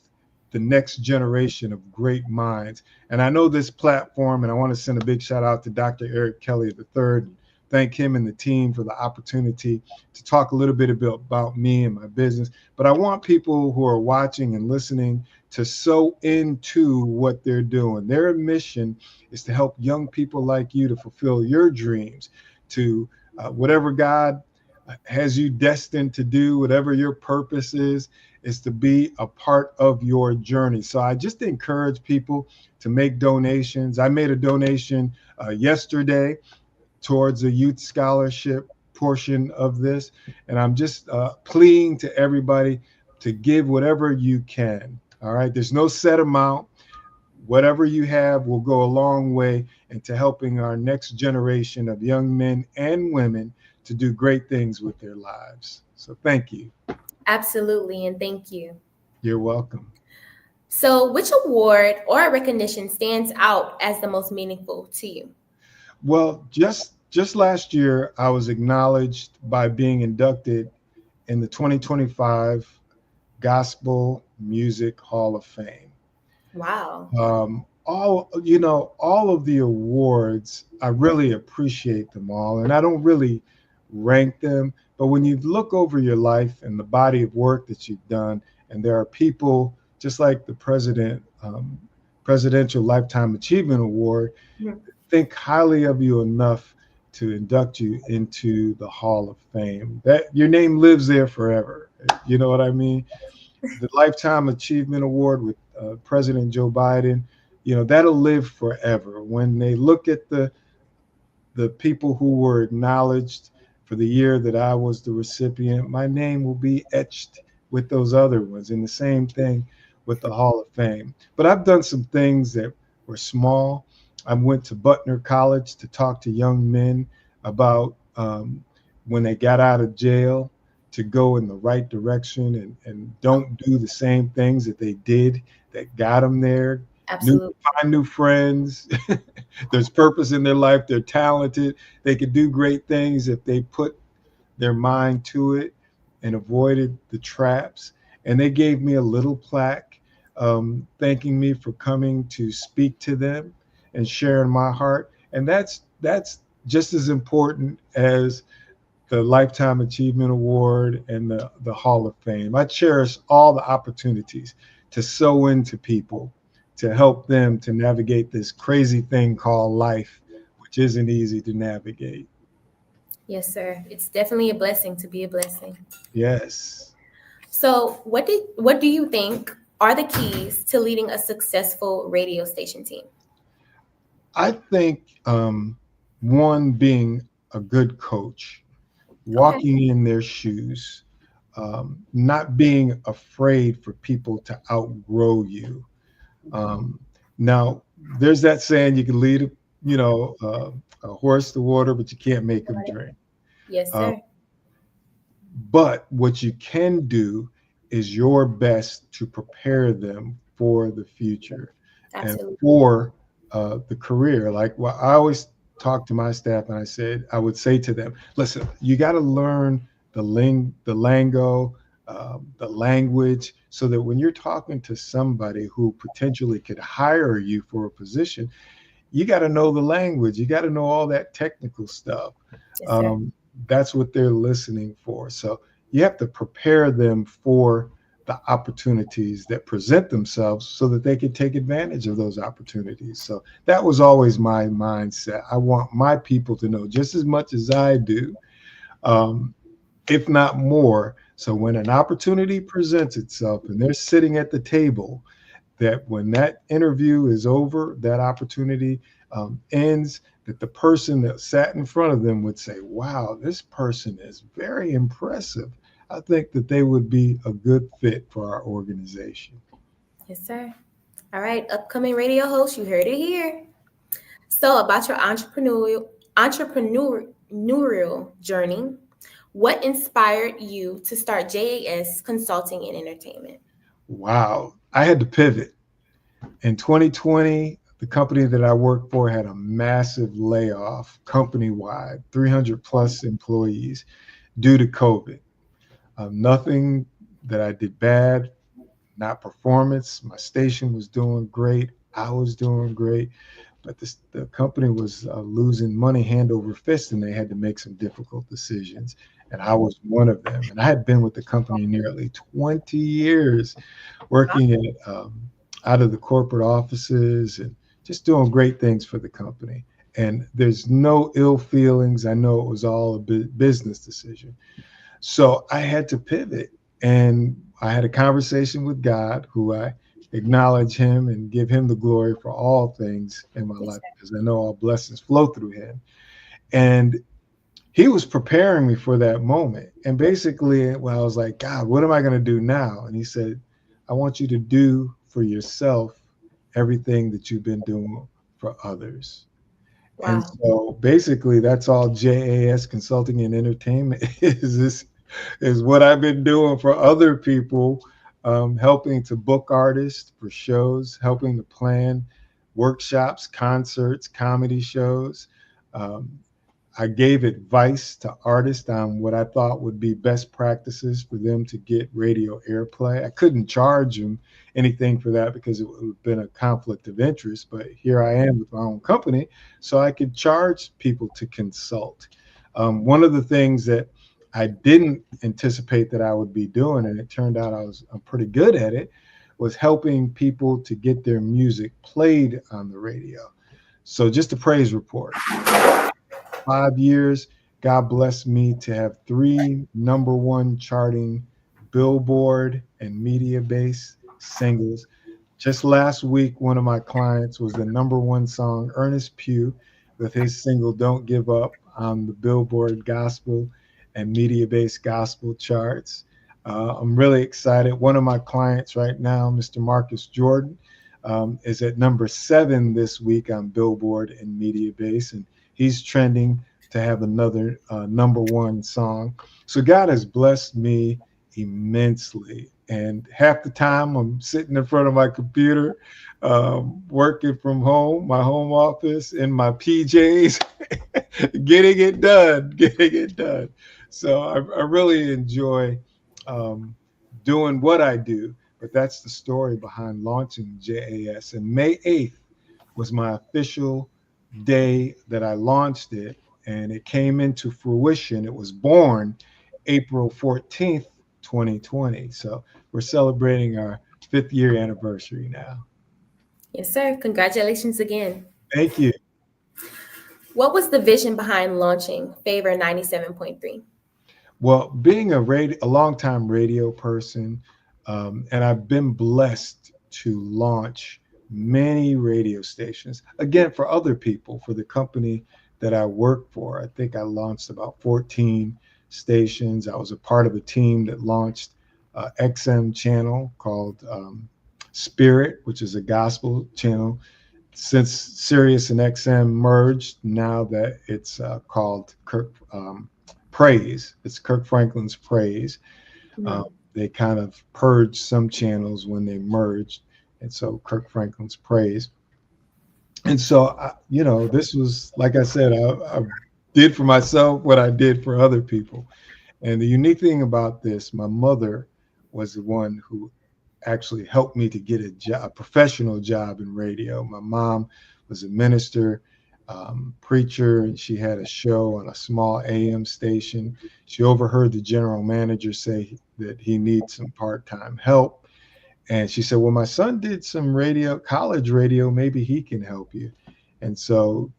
the next generation of great minds. And I know this platform, and I want to send a big shout out to Dr. Eric Kelly III, and thank him and the team for the opportunity to talk a little bit about me and my business. But I want people who are watching and listening to sow into what they're doing. Their mission is to help young people like you to fulfill your dreams, to whatever God has you destined to do, whatever your purpose is to be a part of your journey. So I just encourage people to make donations. I made a donation yesterday towards a youth scholarship portion of this. And I'm just pleading to everybody to give whatever you can. All right. There's no set amount. Whatever you have will go a long way into helping our next generation of young men and women to do great things with their lives. So thank you. Absolutely. And thank you. You're welcome. So which award or recognition stands out as the most meaningful to you? Well, just last year, I was acknowledged by being inducted in the 2025 Gospel Music Hall of Fame. Wow. All of the awards, I really appreciate them all, and I don't really rank them. But when you look over your life and the body of work that you've done, and there are people just like the Presidential Lifetime Achievement Award, think highly of you enough to induct you into the Hall of Fame. That your name lives there forever. You know what I mean? The Lifetime Achievement Award with President Joe Biden, that'll live forever. When they look at the people who were acknowledged for the year that I was the recipient, my name will be etched with those other ones. And the same thing with the Hall of Fame. But I've done some things that were small. I went to Butner College to talk to young men about when they got out of jail, to go in the right direction and don't do the same things that they did that got them there. Absolutely. Find new friends. There's purpose in their life. They're talented. They could do great things if they put their mind to it and avoided the traps. And they gave me a little plaque thanking me for coming to speak to them and sharing my heart. And that's just as important as the Lifetime Achievement Award and the Hall of Fame. I cherish all the opportunities to sow into people, to help them to navigate this crazy thing called life, which isn't easy to navigate. Yes, sir. It's definitely a blessing to be a blessing. Yes. So what do you think are the keys to leading a successful radio station team? I think one, being a good coach, walking in their shoes, not being afraid for people to outgrow you. Now, there's that saying, you can lead, a horse to water, but you can't make him drink. Yes, sir. But what you can do is your best to prepare them for the future. Absolutely. And for the career. Like, well, I always talk to my staff, and I would say to them, listen, you got to learn the lingo, the language, so that when you're talking to somebody who potentially could hire you for a position, you got to know the language. You got to know all that technical stuff. Yes, That's what they're listening for. So you have to prepare them for the opportunities that present themselves so that they can take advantage of those opportunities. So that was always my mindset. I want my people to know just as much as I do, if not more. So when an opportunity presents itself and they're sitting at the table, that when that interview is over, that opportunity ends, that the person that sat in front of them would say, wow, this person is very impressive. I think that they would be a good fit for our organization. Yes, sir. All right, upcoming radio host, you heard it here. So about your entrepreneurial journey, what inspired you to start JAS Consulting and Entertainment? Wow, I had to pivot. In 2020, the company that I worked for had a massive layoff company-wide, 300 plus employees due to COVID. Nothing that I did bad, not performance. My station was doing great. I was doing great. But the company was losing money hand over fist, and they had to make some difficult decisions. And I was one of them. And I had been with the company nearly 20 years, working out of the corporate offices and just doing great things for the company. And there's no ill feelings. I know it was all a business decision. So I had to pivot, and I had a conversation with God, who I acknowledge him and give him the glory for all things in my life, because I know all blessings flow through him. And he was preparing me for that moment. And basically, when I was like, God, what am I going to do now? And he said, I want you to do for yourself everything that you've been doing for others. Wow. And so basically, that's all JAS Consulting and Entertainment is what I've been doing for other people, helping to book artists for shows, helping to plan workshops, concerts, comedy shows. I gave advice to artists on what I thought would be best practices for them to get radio airplay. I couldn't charge them anything for that because it would have been a conflict of interest, but here I am with my own company, so I could charge people to consult. One of the things that I didn't anticipate that I would be doing, and it turned out I'm pretty good at it, was helping people to get their music played on the radio. So just a praise report. 5 years, God blessed me to have 3 #1 charting Billboard and media-based singles. Just last week, one of my clients was the #1 song, Ernest Pugh, with his single Don't Give Up on the Billboard gospel and media-based gospel charts. I'm really excited. One of my clients right now, Mr. Marcus Jordan, is at #7 this week on Billboard and media-based, and he's trending to have another #1 song. So God has blessed me immensely. And half the time I'm sitting in front of my computer, working from home, my home office, in my PJs, getting it done. So I really enjoy doing what I do, but that's the story behind launching JAS. And May 8th was my official day that I launched it, and it came into fruition. It was born April 14th, 2020. So we're celebrating our 5th year anniversary now. Yes, sir. Congratulations again. Thank you. What was the vision behind launching Favor 97.3? Well, being a longtime radio person, and I've been blessed to launch many radio stations, again, for other people, for the company that I worked for. I think I launched about 14 stations. I was a part of a team that launched a XM channel called Spirit, which is a gospel channel. Since Sirius and XM merged, now that it's called Praise, it's Kirk Franklin's Praise. They kind of purged some channels when they merged, and so Kirk Franklin's Praise. And so, this was, like I said, I did for myself what I did for other people. And the unique thing about this, my mother was the one who actually helped me to get a professional job in radio. My mom was a minister, preacher, and she had a show on a small AM station. She overheard the general manager say that he needs some part-time help. And she said, well, my son did some radio, college radio, maybe he can help you. And so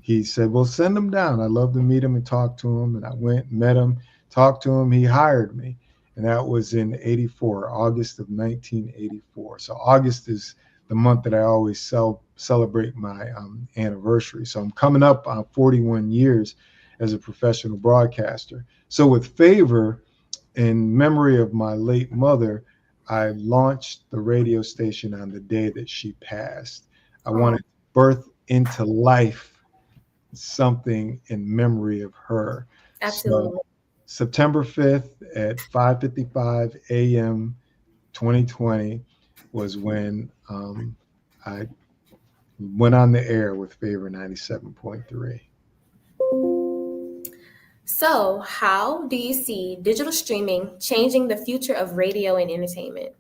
he said, well, send him down. I'd love to meet him and talk to him. And I went, met him, talked to him. He hired me. And that was in 84, August of 1984. So August is the month that I always celebrate my anniversary. So I'm coming up on 41 years as a professional broadcaster. So with favor, in memory of my late mother, I launched the radio station on the day that she passed. I wanted to birth into life something in memory of her. Absolutely. So September 5th at 5:55 a.m. 2020 was when I went on the air with Favor 97.3. So, how do you see digital streaming changing the future of radio and entertainment?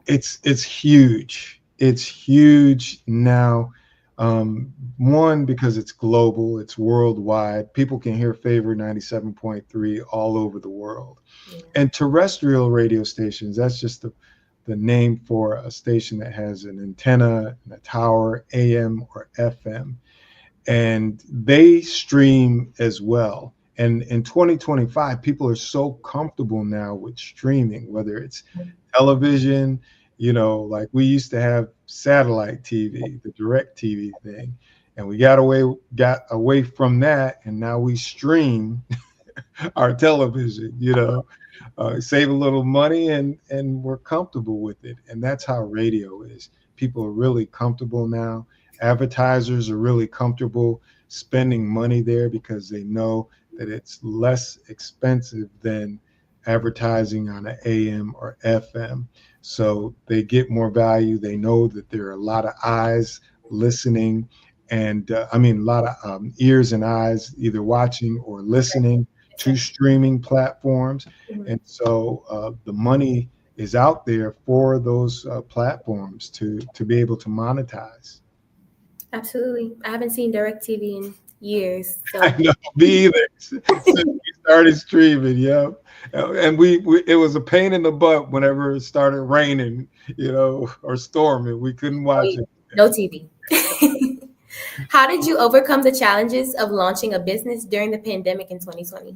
It's huge. It's huge now. One, because it's global, it's worldwide. People can hear Favor 97.3 all over the world. Yeah. And terrestrial radio stations, that's just the name for a station that has an antenna and a tower, AM or FM. And they stream as well. And in 2025, people are so comfortable now with streaming, whether it's television, like we used to have satellite TV, the direct TV thing, and we got away from that, and now we stream our television, save a little money and we're comfortable with it. And that's how radio is. People are really comfortable now. Advertisers are really comfortable spending money there because they know that it's less expensive than advertising on an AM or FM. So they get more value. They know that there are a lot of eyes listening, and a lot of ears and eyes either watching or listening to streaming platforms. And so the money is out there for those platforms to be able to monetize. Absolutely. I haven't seen DirecTV in years. So. I know, me either. Since we started streaming, yeah. And it was a pain in the butt whenever it started raining, or storming. We couldn't watch it. No TV. How did you overcome the challenges of launching a business during the pandemic in 2020?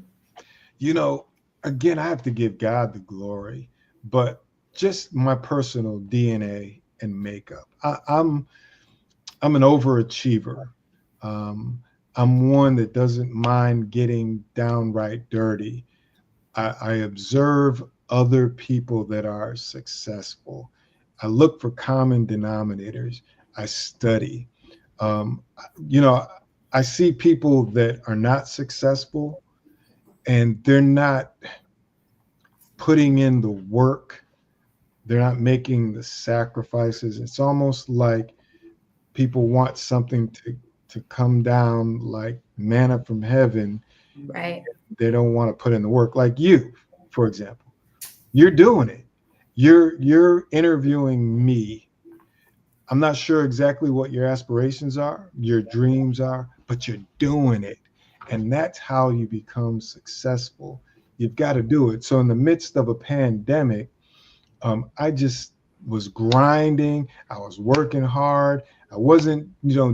Again, I have to give God the glory, but just my personal DNA and makeup. I'm an overachiever. I'm one that doesn't mind getting downright dirty. I observe other people that are successful. I look for common denominators. I study. I see people that are not successful and they're not putting in the work. They're not making the sacrifices. It's almost like people want something to come down like manna from heaven. Right. They don't want to put in the work. Like you, for example, you're doing it. You're interviewing me. I'm not sure exactly what your aspirations are, your dreams are, but you're doing it. And that's how you become successful. You've got to do it. So in the midst of a pandemic, I just was grinding. I was working hard. I wasn't,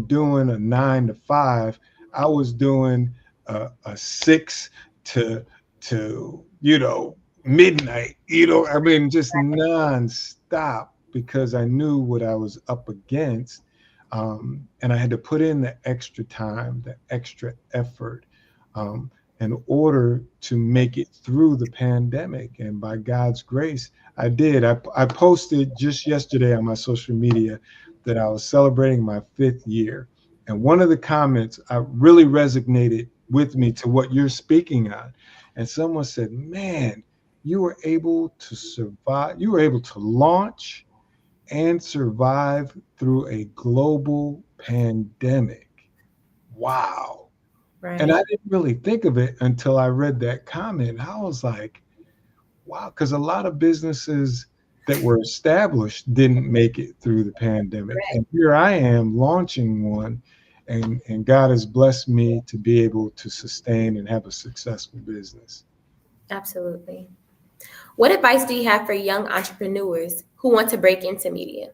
doing a 9 to 5. I was doing a 6 to midnight. Just nonstop, because I knew what I was up against. And I had to put in the extra time, the extra effort, in order to make it through the pandemic. And by God's grace, I did. I posted just yesterday on my social media that I was celebrating my 5th year. And one of the comments really resonated with me to what you're speaking on. And someone said, man, you were able to survive, you were able to launch and survive through a global pandemic. Wow. Right. And I didn't really think of it until I read that comment. I was like, wow, because a lot of businesses that were established didn't make it through the pandemic. Right. And here I am launching one, and God has blessed me to be able to sustain and have a successful business. Absolutely. What advice do you have for young entrepreneurs who want to break into media?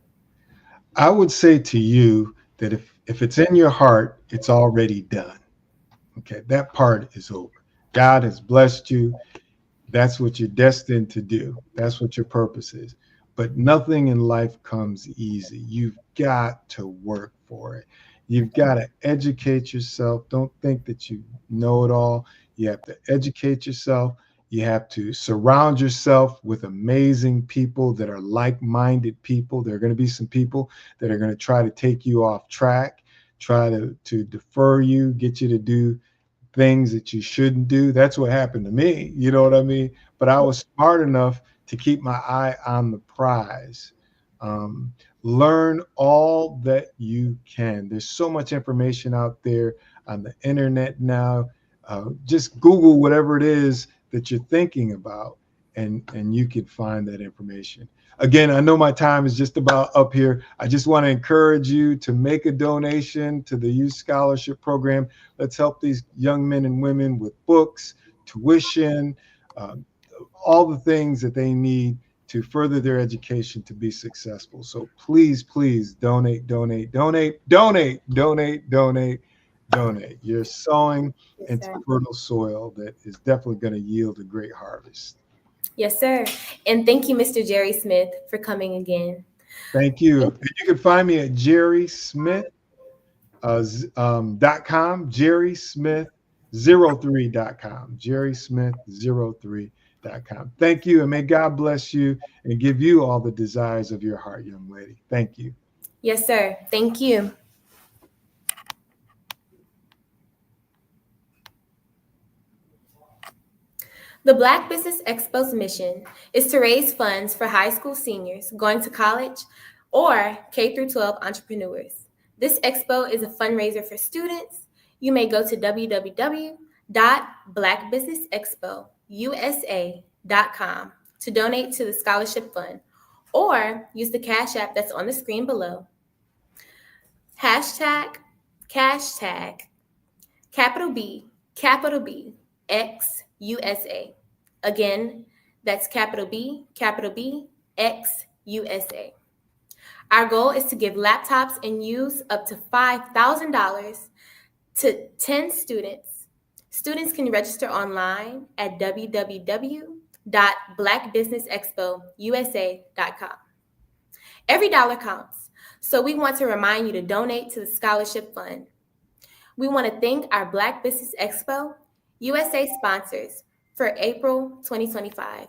I would say to you that if it's in your heart, it's already done. Okay, that part is over. God has blessed you. That's what you're destined to do. That's what your purpose is. But nothing in life comes easy. You've got to work for it. You've got to educate yourself. Don't think that you know it all. You have to educate yourself. You have to surround yourself with amazing people that are like-minded people. There are going to be some people that are going to try to take you off track, try to defer you, get you to do things that you shouldn't do. That's what happened to me. You know what I mean? But I was smart enough to keep my eye on the prize. Learn all that you can. There's so much information out there on the internet now. Just Google whatever it is that you're thinking about, and you can find that information. Again, I know my time is just about up here. I just want to encourage you to make a donation to the Youth Scholarship Program. Let's help these young men and women with books, tuition, all the things that they need to further their education to be successful. So please, please donate, donate, donate, donate, donate, donate, donate. You're sowing into fertile soil that is definitely going to yield a great harvest. Yes, sir. And thank you, Mr. Jerry Smith, for coming again. Thank you. And you can find me at jerrysmith.com, jerrysmith03.com, jerrysmith03.com. Thank you, and may God bless you and give you all the desires of your heart, young lady. Thank you. Yes, sir. Thank you. The Black Business Expo's mission is to raise funds for high school seniors going to college or K-12 entrepreneurs. This expo is a fundraiser for students. You may go to www.blackbusinessexpousa.com to donate to the scholarship fund, or use the Cash App that's on the screen below. Hashtag, capital B, X, USA. Again, that's capital B, X, USA. Our goal is to give laptops and use up to $5,000 to 10 students. Students can register online at www.blackbusinessexpousa.com. Every dollar counts, so we want to remind you to donate to the scholarship fund. We want to thank our Black Business Expo USA sponsors for April 2025.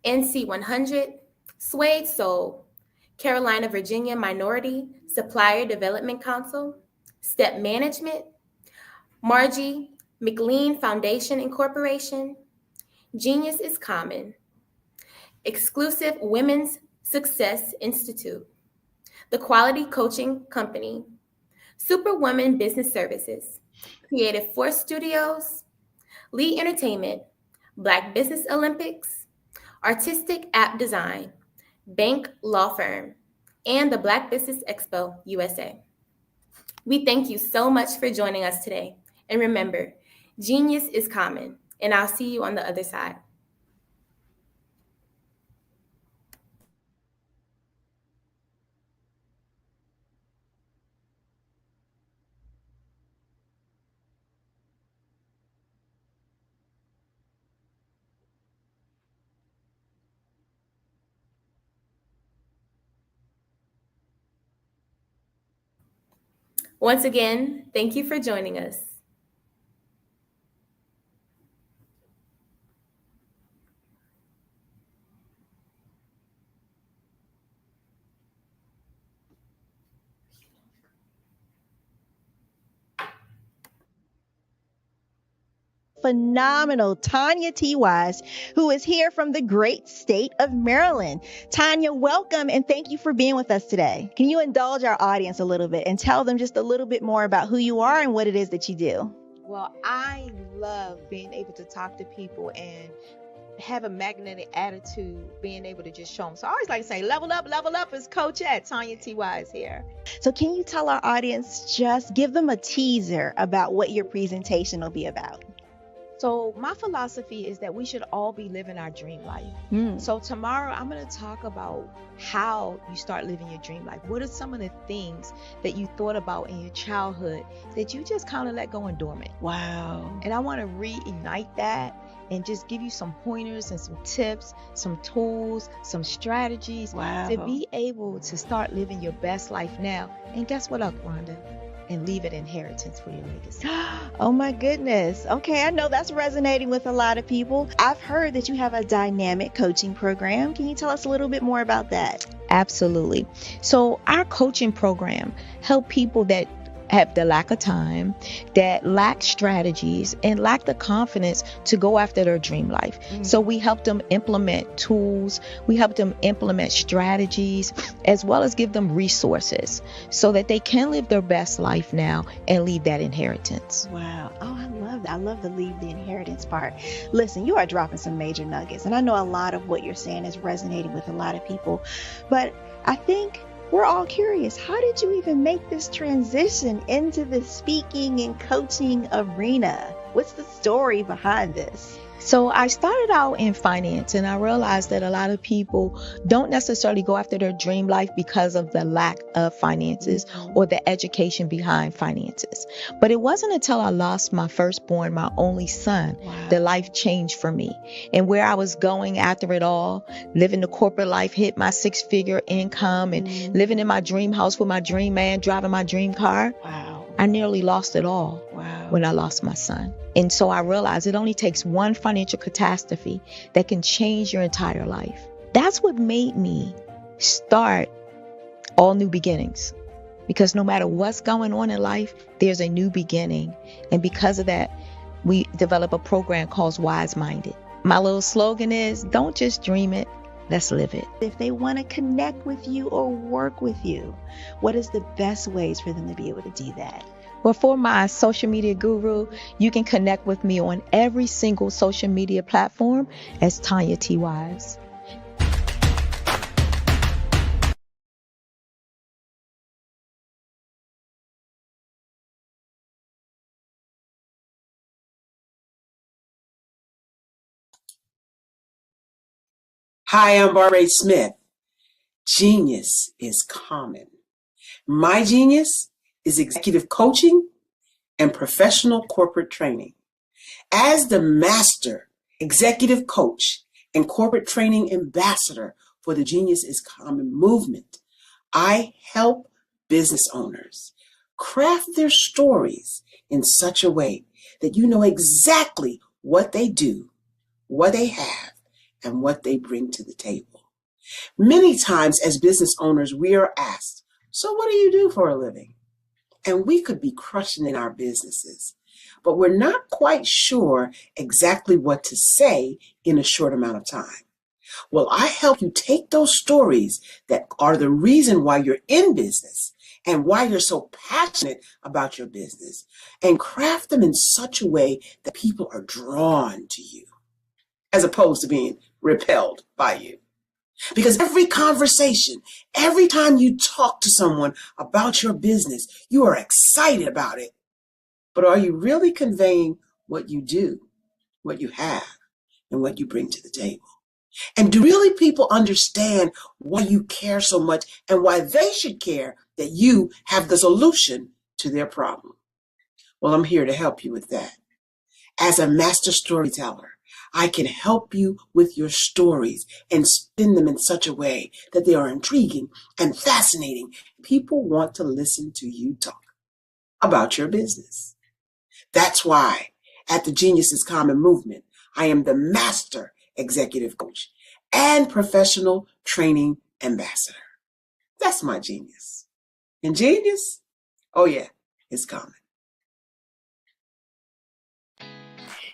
NC 100, Suede Soul, Carolina, Virginia Minority Supplier Development Council, Step Management, Margie McLean Foundation Incorporation, Genius is Common, Exclusive Women's Success Institute, The Quality Coaching Company, Superwoman Business Services, Creative Force Studios, Lee Entertainment, Black Business Olympics, Artistic App Design, Bank Law Firm, and the Black Business Expo USA. We thank you so much for joining us today. And remember, genius is common, and I'll see you on the other side. Once again, thank you for joining us. Phenomenal Tanya T. Wise, who is here from the great state of Maryland. Tanya, welcome and thank you for being with us today. Can you indulge our audience a little bit and tell them just a little bit more about who you are and what it is that you do? Well, I love being able to talk to people and have a magnetic attitude, being able to just show them. So I always like to say, level up is Coach at Tanya T. Wise here. So can you tell our audience, just give them a teaser about what your presentation will be about? So my philosophy is that we should all be living our dream life. So tomorrow I'm going to talk about how you start living your dream life. What are some of the things that you thought about in your childhood that you just kind of let go and dormant? Wow. And I want to reignite that and just give you some pointers and some tips, some tools, some strategies to be able to start living your best life now. And guess what, Rhonda? And leave an inheritance for your legacy. Oh my goodness. Okay, I know that's resonating with a lot of people. I've heard that you have a dynamic coaching program. Can you tell us a little bit more about that? Absolutely. So our coaching program help people that have the lack of time, that lack strategies, and lack the confidence to go after their dream life. So we help them implement tools, we help them implement strategies, as well as give them resources so that they can live their best life now and leave that inheritance. Wow. Oh, I love that. I love the leave the inheritance part. Listen, you are dropping some major nuggets, and I know a lot of what you're saying is resonating with a lot of people, but I think we're all curious. How did you even make this transition into the speaking and coaching arena? What's the story behind this? So I started out in finance, and I realized that a lot of people don't necessarily go after their dream life because of the lack of finances or the education behind finances. But it wasn't until I lost my firstborn, my only son, that life changed for me. And where I was going after it all, living the corporate life, hit my 6-figure income and living in my dream house with my dream man, driving my dream car. I nearly lost it all when I lost my son. And so I realized it only takes one financial catastrophe that can change your entire life. That's what made me start All New Beginnings. Because no matter what's going on in life, there's a new beginning. And because of that, we develop a program called Wise Minded. My little slogan is, don't just dream it, let's live it. If they want to connect with you or work with you, what is the best ways for them to be able to do that? Well, for my social media guru, you can connect with me on every single social media platform as Tanya T. Wise. Hi, I'm Barbara Smith. Genius is common. My genius is executive coaching and professional corporate training. As the master executive coach and corporate training ambassador for the Genius is Common movement, I help business owners craft their stories in such a way that you know exactly what they do, what they have, and what they bring to the table. Many times as business owners, we are asked, so what do you do for a living? And we could be crushing in our businesses, but we're not quite sure exactly what to say in a short amount of time. Well, I help you take those stories that are the reason why you're in business and why you're so passionate about your business and craft them in such a way that people are drawn to you as opposed to being repelled by you. Because every conversation, every time you talk to someone about your business, you are excited about it. But are you really conveying what you do, what you have, and what you bring to the table? And do really people understand why you care so much and why they should care that you have the solution to their problem? Well, I'm here to help you with that. As a master storyteller, I can help you with your stories and spin them in such a way that they are intriguing and fascinating. People want to listen to you talk. about your business. That's why at the Genius is Common movement, I am the master executive coach and professional training ambassador. That's my genius. And genius? Oh yeah, it's common.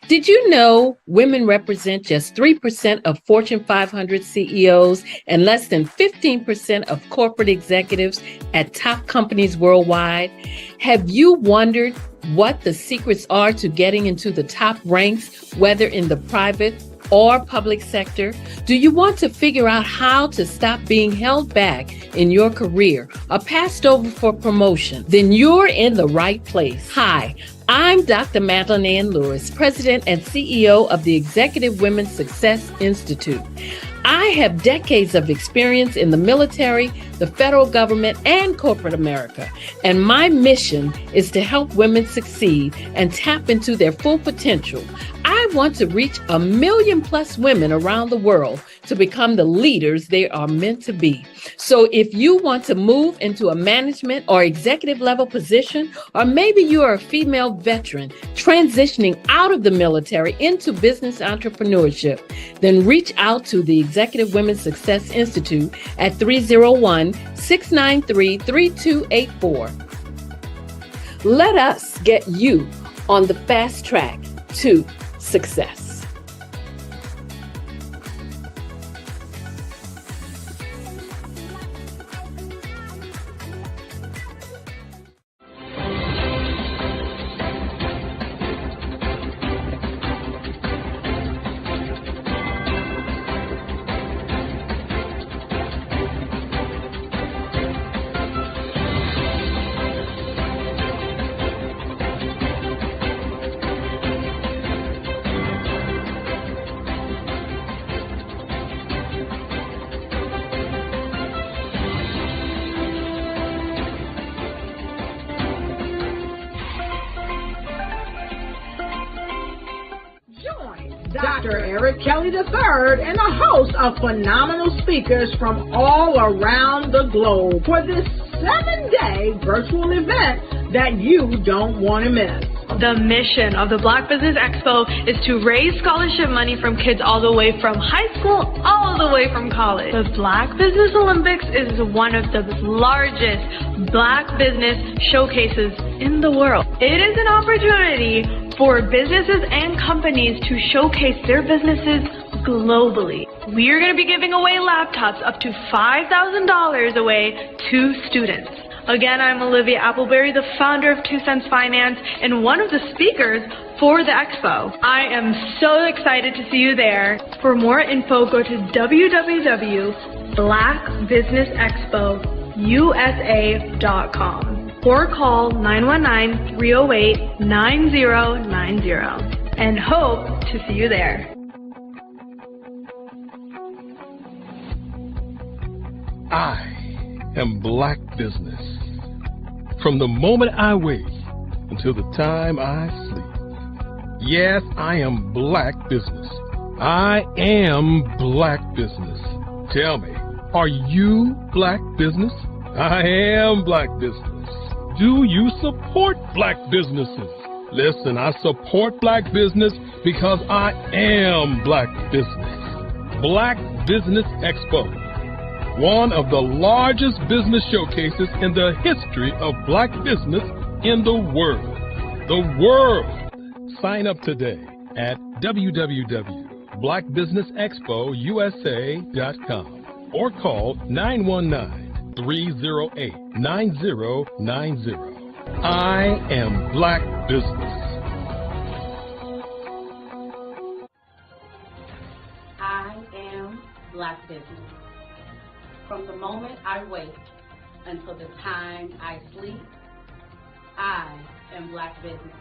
Did you know women represent just 3% of Fortune 500 CEOs and less than 15% of corporate executives at top companies worldwide? Have you wondered what the secrets are to getting into the top ranks, whether in the private or public sector? Do you want to figure out how to stop being held back in your career or passed over for promotion? Then you're in the right place. Hi, I'm Dr. Madeline Ann Lewis, President and CEO of the Executive Women's Success Institute. I have decades of experience in the military, the federal government, and corporate America, and my mission is to help women succeed and tap into their full potential. I want to reach 1 million plus women around the world to become the leaders they are meant to be. So if you want to move into a management or executive level position, or maybe you are a female veteran transitioning out of the military into business entrepreneurship, then reach out to the Executive Women's Success Institute at 301-693-3284. Let us get you on the fast track to success. Dr. Eric Kelly III and a host of phenomenal speakers from all around the globe for this 7-day virtual event that you don't want to miss. The mission of the Black Business Expo is to raise scholarship money from kids all the way from high school, all the way from college. The Black Business Olympics is one of the largest Black business showcases in the world. It is an opportunity for businesses and companies to showcase their businesses globally. We are going to be giving away laptops up to $5,000 away to students. Again, I'm Olivia Appleberry, the founder of 2 Cents Finance and one of the speakers for the expo. I am so excited to see you there. For more info, go to www.blackbusinessexpousa.com or call 919-308-9090 and hope to see you there. I am Black Business. From the moment I wake until the time I sleep. Yes, I am Black Business. I am Black Business. Tell me, are you Black Business? I am Black Business. Do you support Black businesses? Listen, I support Black business because I am Black Business. Black Business Expo, one of the largest business showcases in the history of Black business in the world. The world! Sign up today at www.blackbusinessexpousa.com or call 919-308-9090. I am Black Business. I am Black Business. From the moment I wake until the time I sleep, I am Black Business.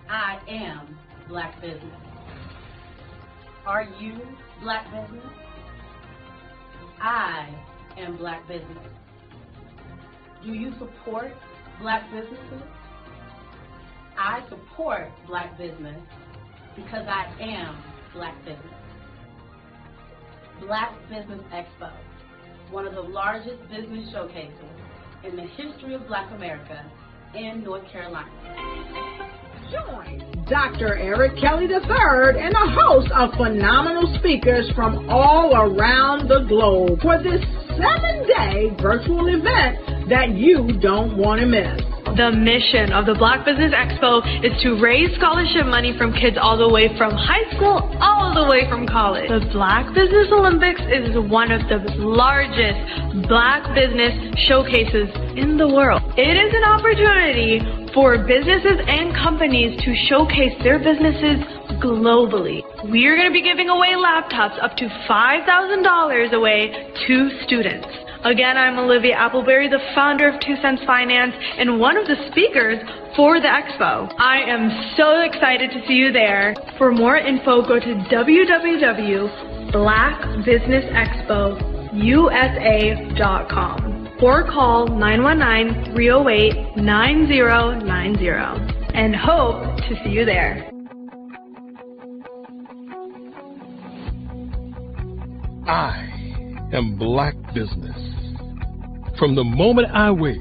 I am Black Business. Are you Black Business? I am Black Business. Do you support Black businesses? I support Black business because I am Black Business. Black Business Expo, one of the largest business showcases in the history of Black America and North Carolina. Join Dr. Eric Kelly III and a host of phenomenal speakers from all around the globe for this 7-day virtual event that you don't want to miss. The mission of the Black Business Expo is to raise scholarship money from kids all the way from high school all the way from college. The Black Business Olympics is one of the largest Black business showcases in the world. It is an opportunity for businesses and companies to showcase their businesses globally. We are going to be giving away laptops up to $5,000 away to students. Again, I'm Olivia Appleberry, the founder of 2 Cents Finance and one of the speakers for the expo. I am so excited to see you there. For more info, go to www.blackbusinessexpousa.com or call 919-308-9090 and hope to see you there. I am Black Business. From the moment I wake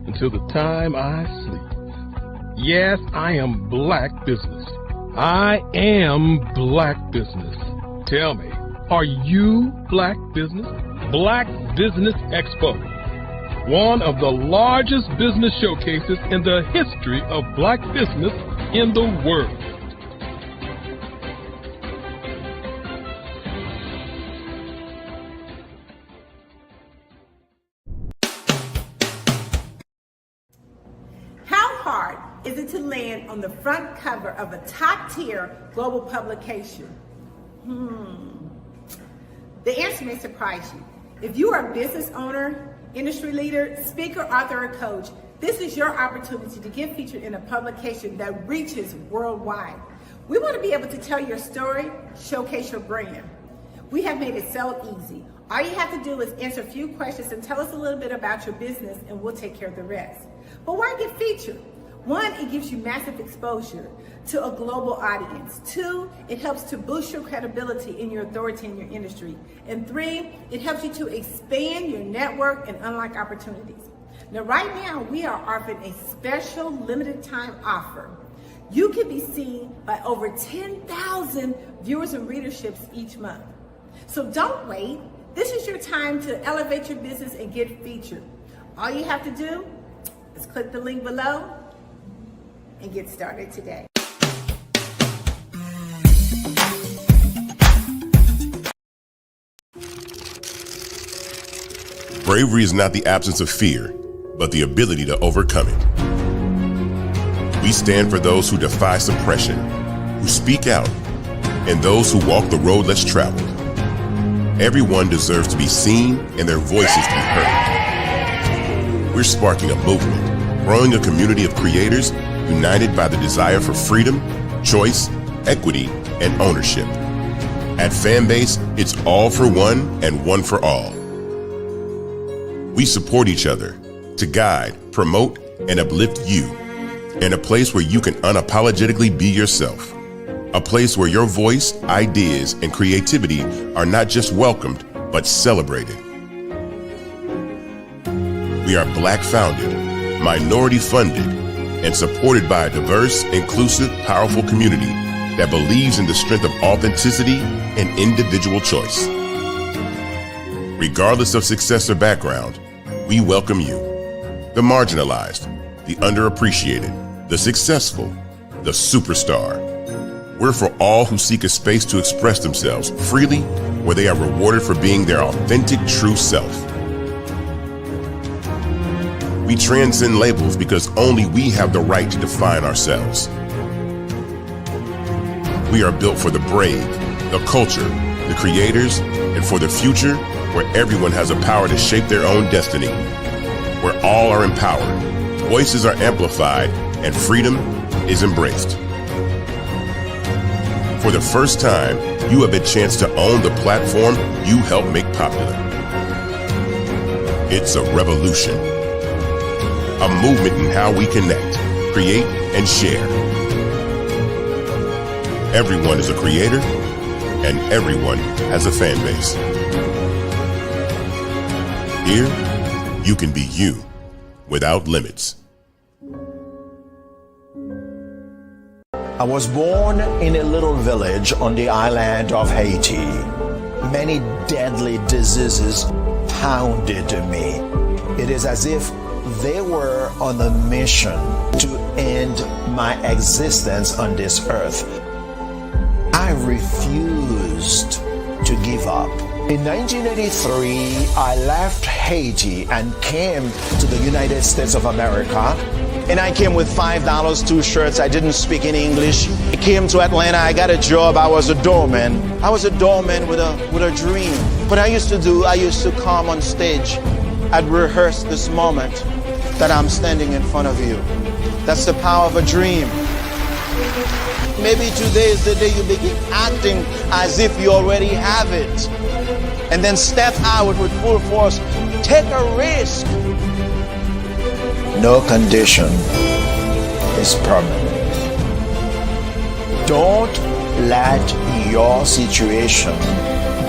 until the time I sleep. Yes, I am Black Business. I am Black Business. Tell me, are you Black Business? Black Business Expo, one of the largest business showcases in the history of Black business in the world. Is it to land on the front cover of a top-tier global publication? The answer may surprise you. If you are a business owner, industry leader, speaker, author, or coach, this is your opportunity to get featured in a publication that reaches worldwide. We want to be able to tell your story, showcase your brand. We have made it so easy. All you have to do is answer a few questions and tell us a little bit about your business, and we'll take care of the rest. But why get featured? 1, it gives you massive exposure to a global audience. 2, it helps to boost your credibility and your authority in your industry. And 3, it helps you to expand your network and unlock opportunities. Now, right now, we are offering a special limited time offer. You can be seen by over 10,000 viewers and readerships each month. So don't wait. This is your time to elevate your business and get featured. All you have to do is click the link below and get started today. Bravery is not the absence of fear, but the ability to overcome it. We stand for those who defy suppression, who speak out, and those who walk the road less traveled. Everyone deserves to be seen and their voices to be heard. We're sparking a movement, growing a community of creators united by the desire for freedom, choice, equity, and ownership. At Fanbase, it's all for one and one for all. We support each other to guide, promote, and uplift you in a place where you can unapologetically be yourself. A place where your voice, ideas, and creativity are not just welcomed, but celebrated. We are Black founded, minority funded, and supported by a diverse, inclusive, powerful community that believes in the strength of authenticity and individual choice. Regardless of success or background, we welcome you, the marginalized, the underappreciated, the successful, the superstar. We're for all who seek a space to express themselves freely, where they are rewarded for being their authentic, true self. We transcend labels because only we have the right to define ourselves. We are built for the brave, the culture, the creators, and for the future where everyone has the power to shape their own destiny, where all are empowered, voices are amplified, and freedom is embraced. For the first time, you have a chance to own the platform you helped make popular. It's a revolution. A movement in how we connect, create, and share. Everyone is a creator, and everyone has a fan base. Here, you can be you, without limits. I was born in a little village on the island of Haiti. Many deadly diseases pounded me. It is as if they were on a mission to end my existence on this earth. I refused to give up. In 1983, I left Haiti and came to the United States of America. And I came with $5, 2 shirts. I didn't speak any English. I came to Atlanta. I got a job. I was a doorman. I was a doorman with a dream. What I used to come on stage. I'd rehearse this moment that I'm standing in front of you. That's the power of a dream. Maybe today is the day you begin acting as if you already have it. And then step out with full force. Take a risk. No condition is permanent. Don't let your situation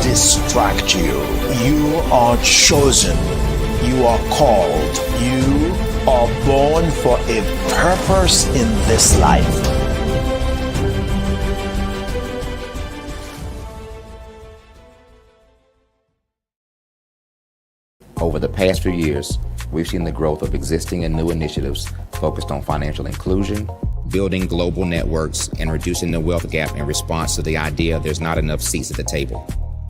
distract you. You are chosen. You are called. You are born for a purpose in this life. Over the past few years, we've seen the growth of existing and new initiatives focused on financial inclusion, building global networks, and reducing the wealth gap in response to the idea there's not enough seats at the table.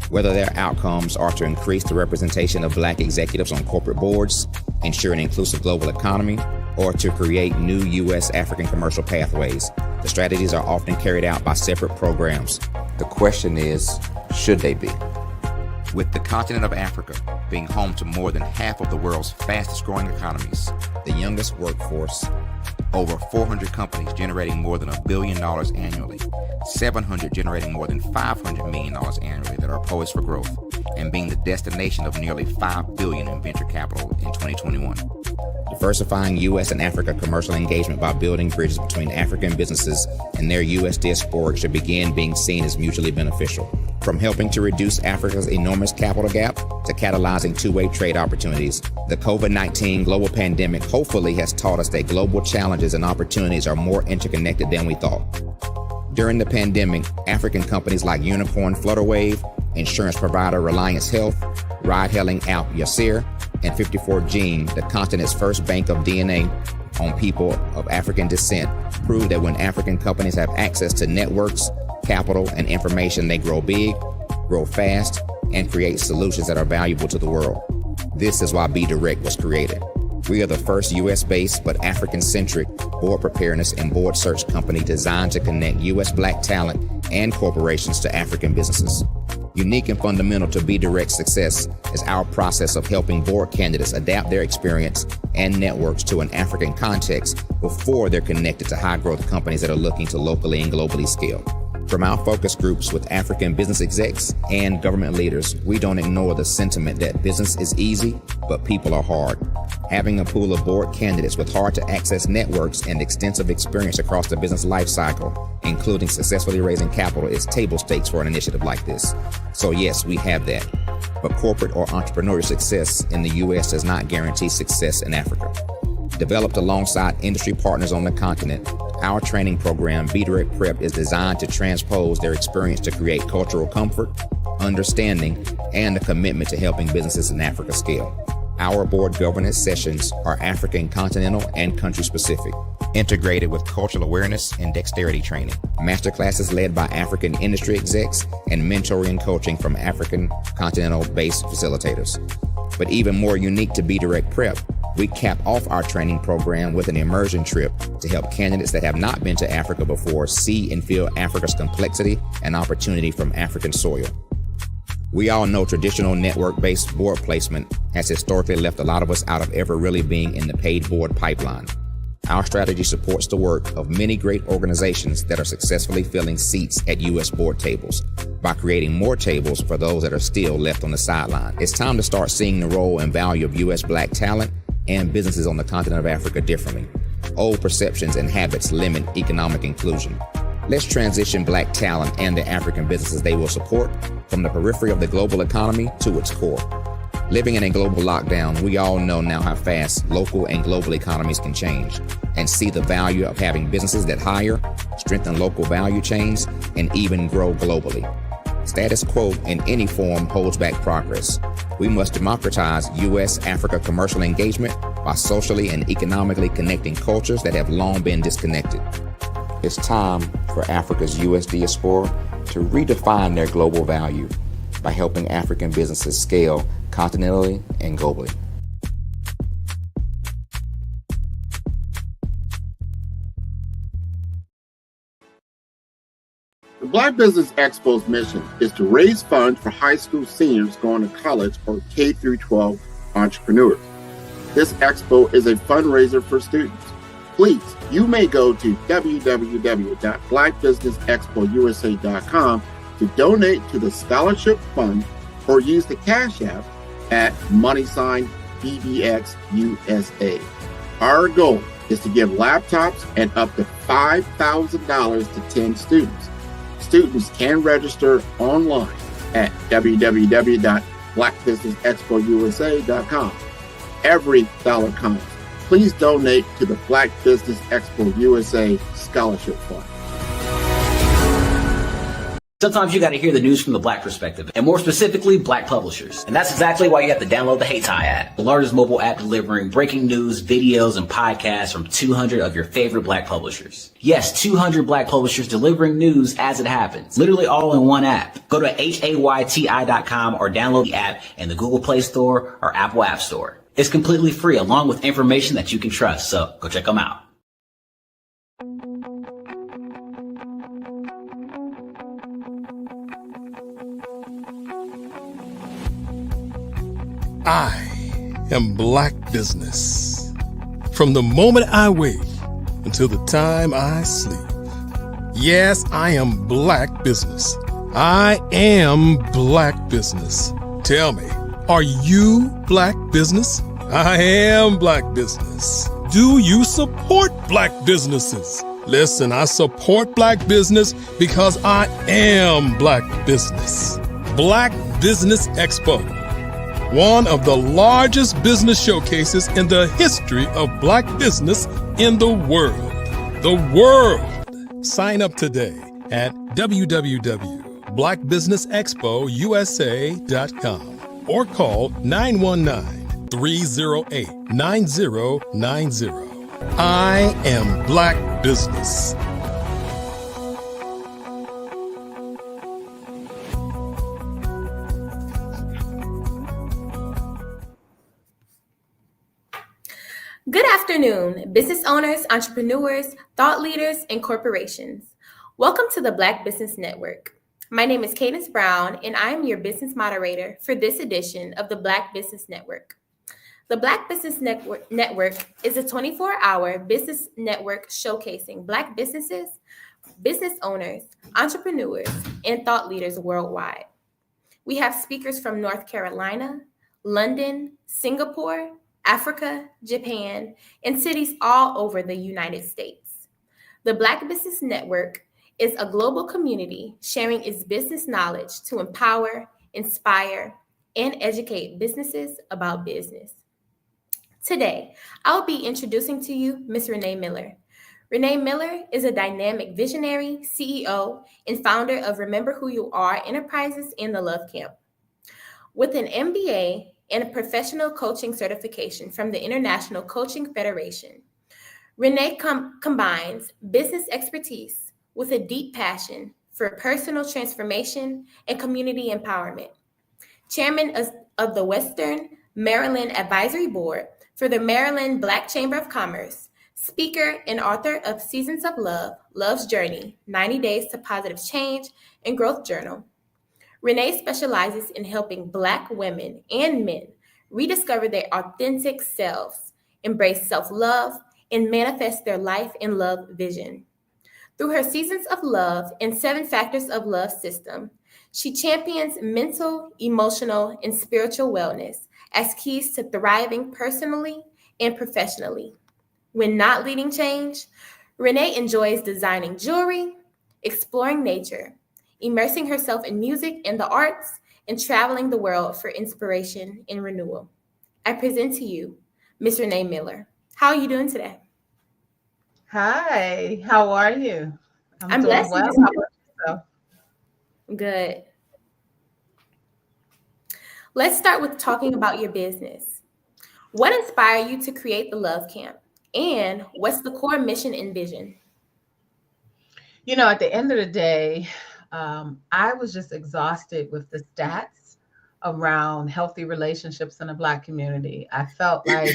Whether their outcomes are to increase the representation of Black executives on corporate boards, ensure an inclusive global economy, or to create new U.S. African commercial pathways, the strategies are often carried out by separate programs. The question is, should they be? With the continent of Africa being home to more than half of the world's fastest growing economies, the youngest workforce, over 400 companies generating more than $1 billion annually, 700 generating more than $500 million annually that are poised for growth, and being the destination of nearly $5 billion in venture capital in 2021. Diversifying U.S. and Africa commercial engagement by building bridges between African businesses and their U.S. diaspora should begin being seen as mutually beneficial. From helping to reduce Africa's enormous capital gap to catalyzing two-way trade opportunities, the COVID-19 global pandemic hopefully has taught us that global challenges and opportunities are more interconnected than we thought. During the pandemic, African companies like Unicorn Flutterwave, insurance provider Reliance Health, ride-hailing app Yasir, and 54Gene, the continent's first bank of DNA on people of African descent, proved that when African companies have access to networks, capital, and information, they grow big, grow fast, and create solutions that are valuable to the world. This is why BDirect was created. We are the first U.S.-based but African-centric board preparedness and board search company designed to connect U.S. Black talent and corporations to African businesses. Unique and fundamental to BDirect's success is our process of helping board candidates adapt their experience and networks to an African context before they're connected to high-growth companies that are looking to locally and globally scale. From our focus groups with African business execs and government leaders, we don't ignore the sentiment that business is easy, but people are hard. Having a pool of board candidates with hard-to-access networks and extensive experience across the business lifecycle, including successfully raising capital, is table stakes for an initiative like this. So yes, we have that. But corporate or entrepreneurial success in the U.S. does not guarantee success in Africa. Developed alongside industry partners on the continent, our training program, BDirect Prep, is designed to transpose their experience to create cultural comfort, understanding, and a commitment to helping businesses in Africa scale. Our board governance sessions are African continental and country specific, integrated with cultural awareness and dexterity training, masterclasses led by African industry execs, and mentoring and coaching from African continental-based facilitators. But even more unique to BDirect Prep, we cap off our training program with an immersion trip to help candidates that have not been to Africa before see and feel Africa's complexity and opportunity from African soil. We all know traditional network-based board placement has historically left a lot of us out of ever really being in the paid board pipeline. Our strategy supports the work of many great organizations that are successfully filling seats at U.S. board tables by creating more tables for those that are still left on the sideline. It's time to start seeing the role and value of U.S. Black talent and businesses on the continent of Africa differently. Old perceptions and habits limit economic inclusion. Let's transition Black talent and the African businesses they will support from the periphery of the global economy to its core. Living in a global lockdown, we all know now how fast local and global economies can change and see the value of having businesses that hire, strengthen local value chains, and even grow globally. Status quo in any form holds back progress. We must democratize U.S.-Africa commercial engagement by socially and economically connecting cultures that have long been disconnected. It's time for Africa's U.S. diaspora to redefine their global value by helping African businesses scale continentally and globally. The Black Business Expo's mission is to raise funds for high school seniors going to college or K-12 entrepreneurs. This expo is a fundraiser for students. Please, you may go to www.blackbusinessexpousa.com to donate to the scholarship fund or use the Cash App at $BBXUSA. Our goal is to give laptops and up to $5,000 to 10 students. Students can register online at www.blackbusinessexpousa.com. Every dollar counts. Please donate to the Black Business Expo USA Scholarship Fund. Sometimes you got to hear the news from the Black perspective, and more specifically, Black publishers. And that's exactly why you have to download the HeyTie app, the largest mobile app delivering breaking news, videos, and podcasts from 200 of your favorite Black publishers. Yes, 200 Black publishers delivering news as it happens, literally all in one app. Go to HAYTI.com or download the app in the Google Play Store or Apple App Store. It's completely free, along with information that you can trust, so go check them out. I am Black Business. From the moment I wake until the time I sleep. Yes, I am Black Business. I am Black Business. Tell me, are you Black Business? I am Black Business. Do you support Black businesses? Listen, I support Black business because I am Black Business. Black Business Expo, one of the largest business showcases in the history of Black business in the world. The world! Sign up today at www.blackbusinessexpousa.com or call 919-308-9090. I am Black Business. Good afternoon, business owners, entrepreneurs, thought leaders, and corporations. Welcome to the Black Business Network. My name is Cadence Brown, and I am your business moderator for this edition of the Black Business Network. The Black Business Network is a 24-hour business network showcasing Black businesses, business owners, entrepreneurs, and thought leaders worldwide. We have speakers from North Carolina, London, Singapore, Africa, Japan, and cities all over the United States. The Black Business Network is a global community sharing its business knowledge to empower, inspire, and educate businesses about business. Today, I'll be introducing to you Ms. Renee Miller. Renee Miller is a dynamic visionary, CEO, and founder of Remember Who You Are Enterprises and the Love Camp. With an MBA and a professional coaching certification from the International Coaching Federation, Renee combines business expertise with a deep passion for personal transformation and community empowerment. Chairman of the Western Maryland Advisory Board for the Maryland Black Chamber of Commerce, speaker and author of Seasons of Love, Love's Journey, 90 Days to Positive Change, and Growth Journal. Renee specializes in helping Black women and men rediscover their authentic selves, embrace self-love, and manifest their life and love vision. Through her Seasons of Love and 7 Factors of Love system, she champions mental, emotional, and spiritual wellness as keys to thriving personally and professionally. When not leading change, Renee enjoys designing jewelry, exploring nature, immersing herself in music and the arts, and traveling the world for inspiration and renewal. I present to you Ms. Renee Miller. How are you doing today? Hi, how are you? I'm doing blessed. well. You How about yourself? Good. Let's start with talking about your business. What inspired you to create the Love Camp? And what's the core mission and vision? At the end of the day, I was just exhausted with the stats around healthy relationships in the Black community. I felt like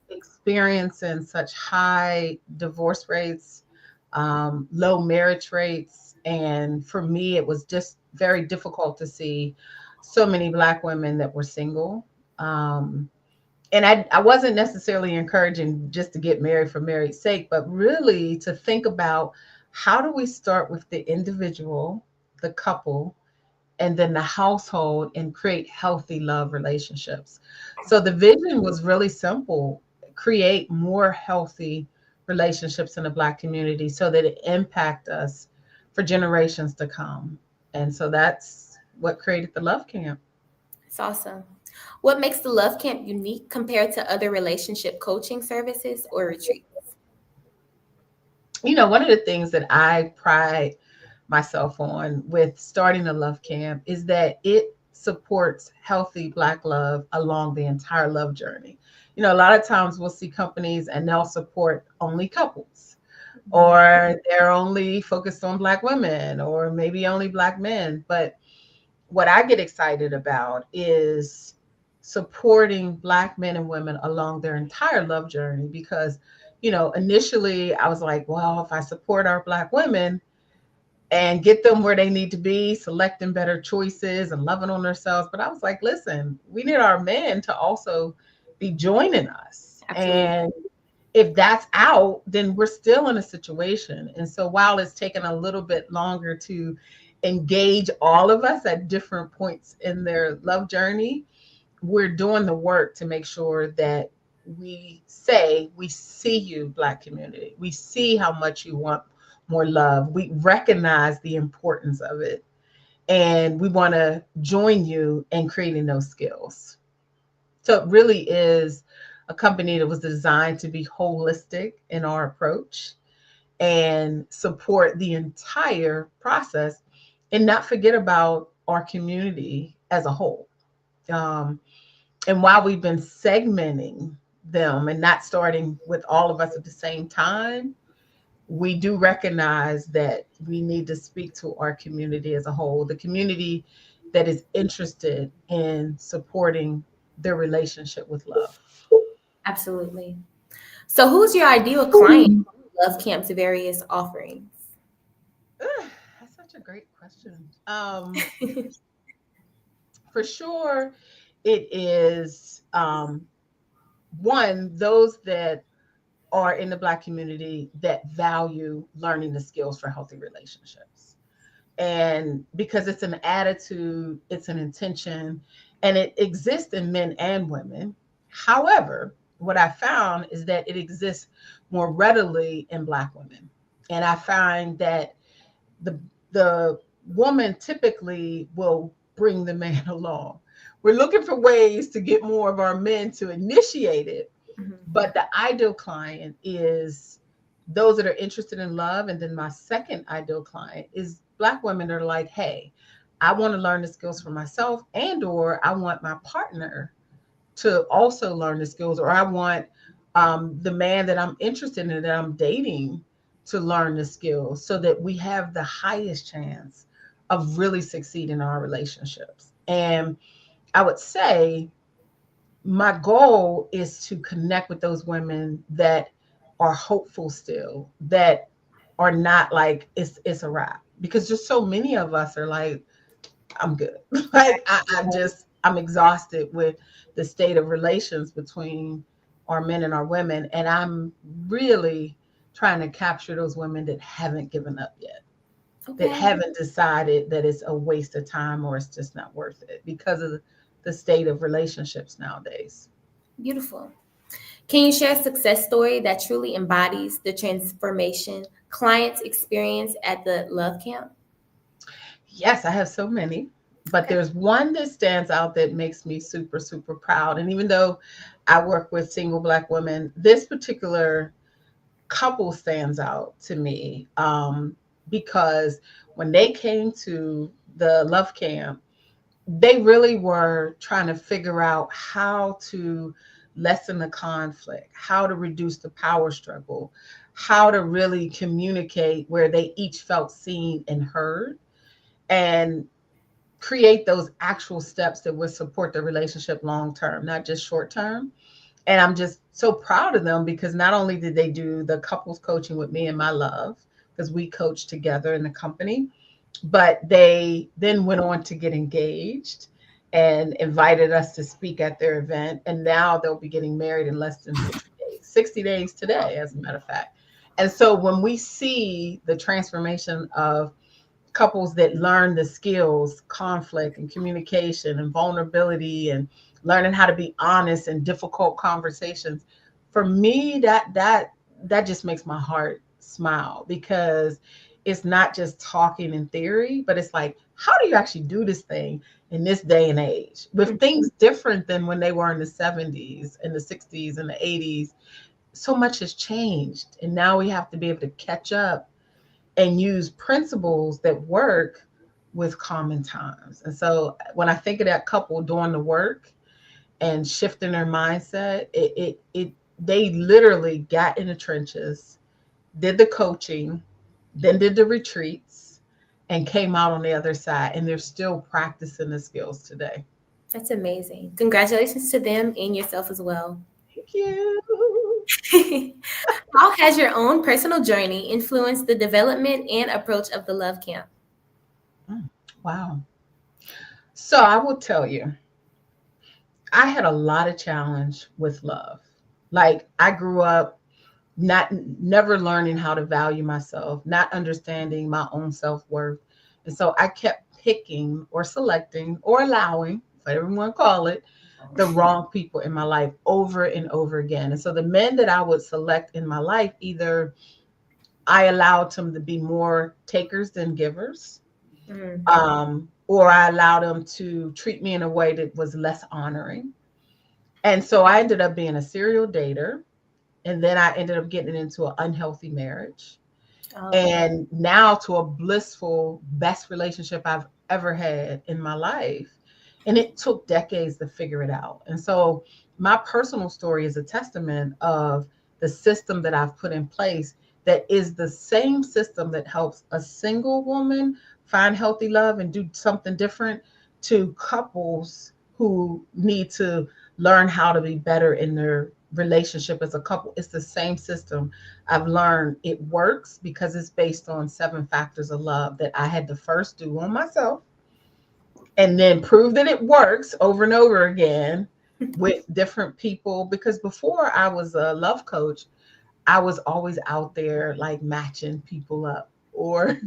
experiencing such high divorce rates, low marriage rates. And for me, it was just very difficult to see so many Black women that were single. And I wasn't necessarily encouraging just to get married for married's sake, but really to think about how do we start with the individual, the couple, and then the household and create healthy love relationships. So the vision was really simple: create more healthy relationships in the Black community so that it impact us for generations to come. And so that's what created the Love Camp. It's awesome. What makes the Love Camp unique compared to other relationship coaching services or retreats? One of the things that I pride myself on with starting the Love Camp is that it supports healthy Black love along the entire love journey. A lot of times we'll see companies and they'll support only couples, or they're only focused on Black women, or maybe only Black men. But what I get excited about is supporting Black men and women along their entire love journey, because initially I was like, well, if I support our Black women and get them where they need to be, selecting better choices and loving on themselves. But I was like, listen, we need our men to also be joining us. Absolutely. And if that's out, then we're still in a situation. And so while it's taken a little bit longer to engage all of us at different points in their love journey, we're doing the work to make sure that we say, we see you, Black community. We see how much you want more love. We recognize the importance of it. And we want to join you in creating those skills. So it really is a company that was designed to be holistic in our approach and support the entire process and not forget about our community as a whole. And while we've been segmenting them and not starting with all of us at the same time, we do recognize that we need to speak to our community as a whole, the community that is interested in supporting their relationship with love. Absolutely. So who's your ideal client for Love Camp's various offerings? That's such a great question. For sure, it is one, those that are in the Black community that value learning the skills for healthy relationships. And because it's an attitude, it's an intention, and it exists in men and women. However, what I found is that it exists more readily in Black women. And I find that the woman typically will bring the man along. We're looking for ways to get more of our men to initiate it. But the ideal client is those that are interested in love. And then my second ideal client is Black women that are like, hey, I want to learn the skills for myself, or I want my partner to also learn the skills, or I want the man that I'm interested in, that I'm dating, to learn the skills so that we have the highest chance of really succeeding in our relationships. And I would say my goal is to connect with those women that are hopeful still, that are not like, it's a wrap. Because just so many of us are like, I'm good. Like I'm exhausted with the state of relations between our men and our women. And I'm really trying to capture those women that haven't given up yet, that haven't decided that it's a waste of time or it's just not worth it because of the state of relationships nowadays. Beautiful. Can you share a success story that truly embodies the transformation clients experience at the Love Camp? Yes, I have so many. But there's one that stands out that makes me super, super proud. And even though I work with single Black women, this particular couple stands out to me because when they came to the Love Camp, they really were trying to figure out how to lessen the conflict, how to reduce the power struggle, how to really communicate where they each felt seen and heard, and create those actual steps that would support the relationship long term, not just short term. And I'm just so proud of them because not only did they do the couples coaching with me and my love, because we coached together in the company, but they then went on to get engaged and invited us to speak at their event. And now they'll be getting married in less than 60 days today, as a matter of fact. And so when we see the transformation of couples that learn the skills, conflict and communication and vulnerability and learning how to be honest in difficult conversations, for me, that just makes my heart smile, because it's not just talking in theory, but it's like, how do you actually do this thing in this day and age with things different than when they were in the 70s and the 60s and the 80s? So much has changed. And now we have to be able to catch up and use principles that work with common times. And so when I think of that couple doing the work and shifting their mindset, they literally got in the trenches, did the coaching, then did the retreats, and came out on the other side. And they're still practicing the skills today. That's amazing. Congratulations to them and yourself as well. Thank you. How has your own personal journey influenced the development and approach of the Love Camp? Wow. So I will tell you, I had a lot of challenge with love. Like, I grew up never learning how to value myself, not understanding my own self-worth. And so I kept picking or selecting or allowing, whatever you want to call it, the wrong people in my life over and over again. And so the men that I would select in my life, either I allowed them to be more takers than givers, or I allowed them to treat me in a way that was less honoring. And so I ended up being a serial dater. And then I ended up getting into an unhealthy marriage. And now to a blissful, best relationship I've ever had in my life. And it took decades to figure it out. And so my personal story is a testament of the system that I've put in place that is the same system that helps a single woman find healthy love and do something different, to couples who need to learn how to be better in their relationship as a couple. It's the same system. I've learned it works because it's based on 7 factors of love that I had to first do on myself, and then prove that it works over and over again with different people. Because before I was a love coach, I was always out there like matching people up or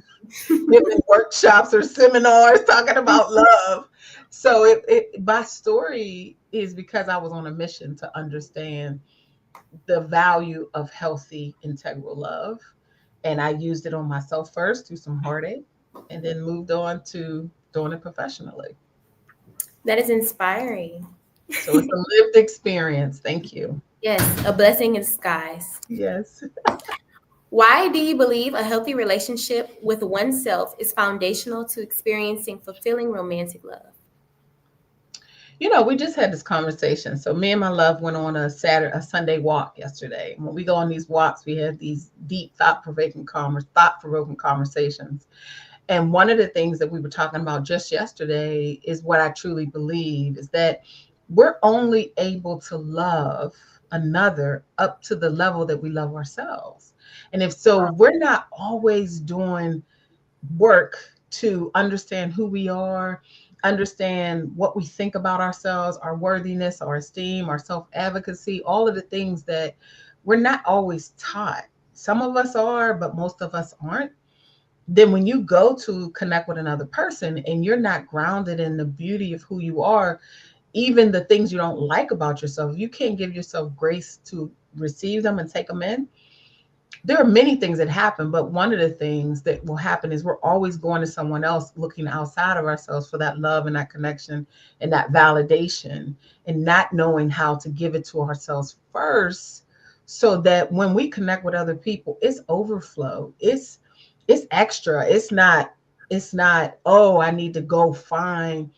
giving workshops or seminars talking about love. So my story is because I was on a mission to understand the value of healthy, integral love. And I used it on myself first through some heartache, and then moved on to doing it professionally. That is inspiring. So it's a lived experience. Thank you. Yes, a blessing in disguise. Yes. Why do you believe a healthy relationship with oneself is foundational to experiencing fulfilling romantic love? You know, we just had this conversation. So me and my love went on a Sunday walk yesterday. When we go on these walks, we have these deep, thought-provoking conversations. And one of the things that we were talking about just yesterday is what I truly believe is that we're only able to love another up to the level that we love ourselves. And if so, we're not always doing work to understand who we are, understand what we think about ourselves, our worthiness, our esteem, our self-advocacy, all of the things that we're not always taught. Some of us are, but most of us aren't. Then when you go to connect with another person and you're not grounded in the beauty of who you are, even the things you don't like about yourself, you can't give yourself grace to receive them and take them in, there are many things that happen, but one of the things that will happen is we're always going to someone else, looking outside of ourselves for that love and that connection and that validation, and not knowing how to give it to ourselves first, so that when we connect with other people, it's overflow. It's extra. It's not, oh, I need to go find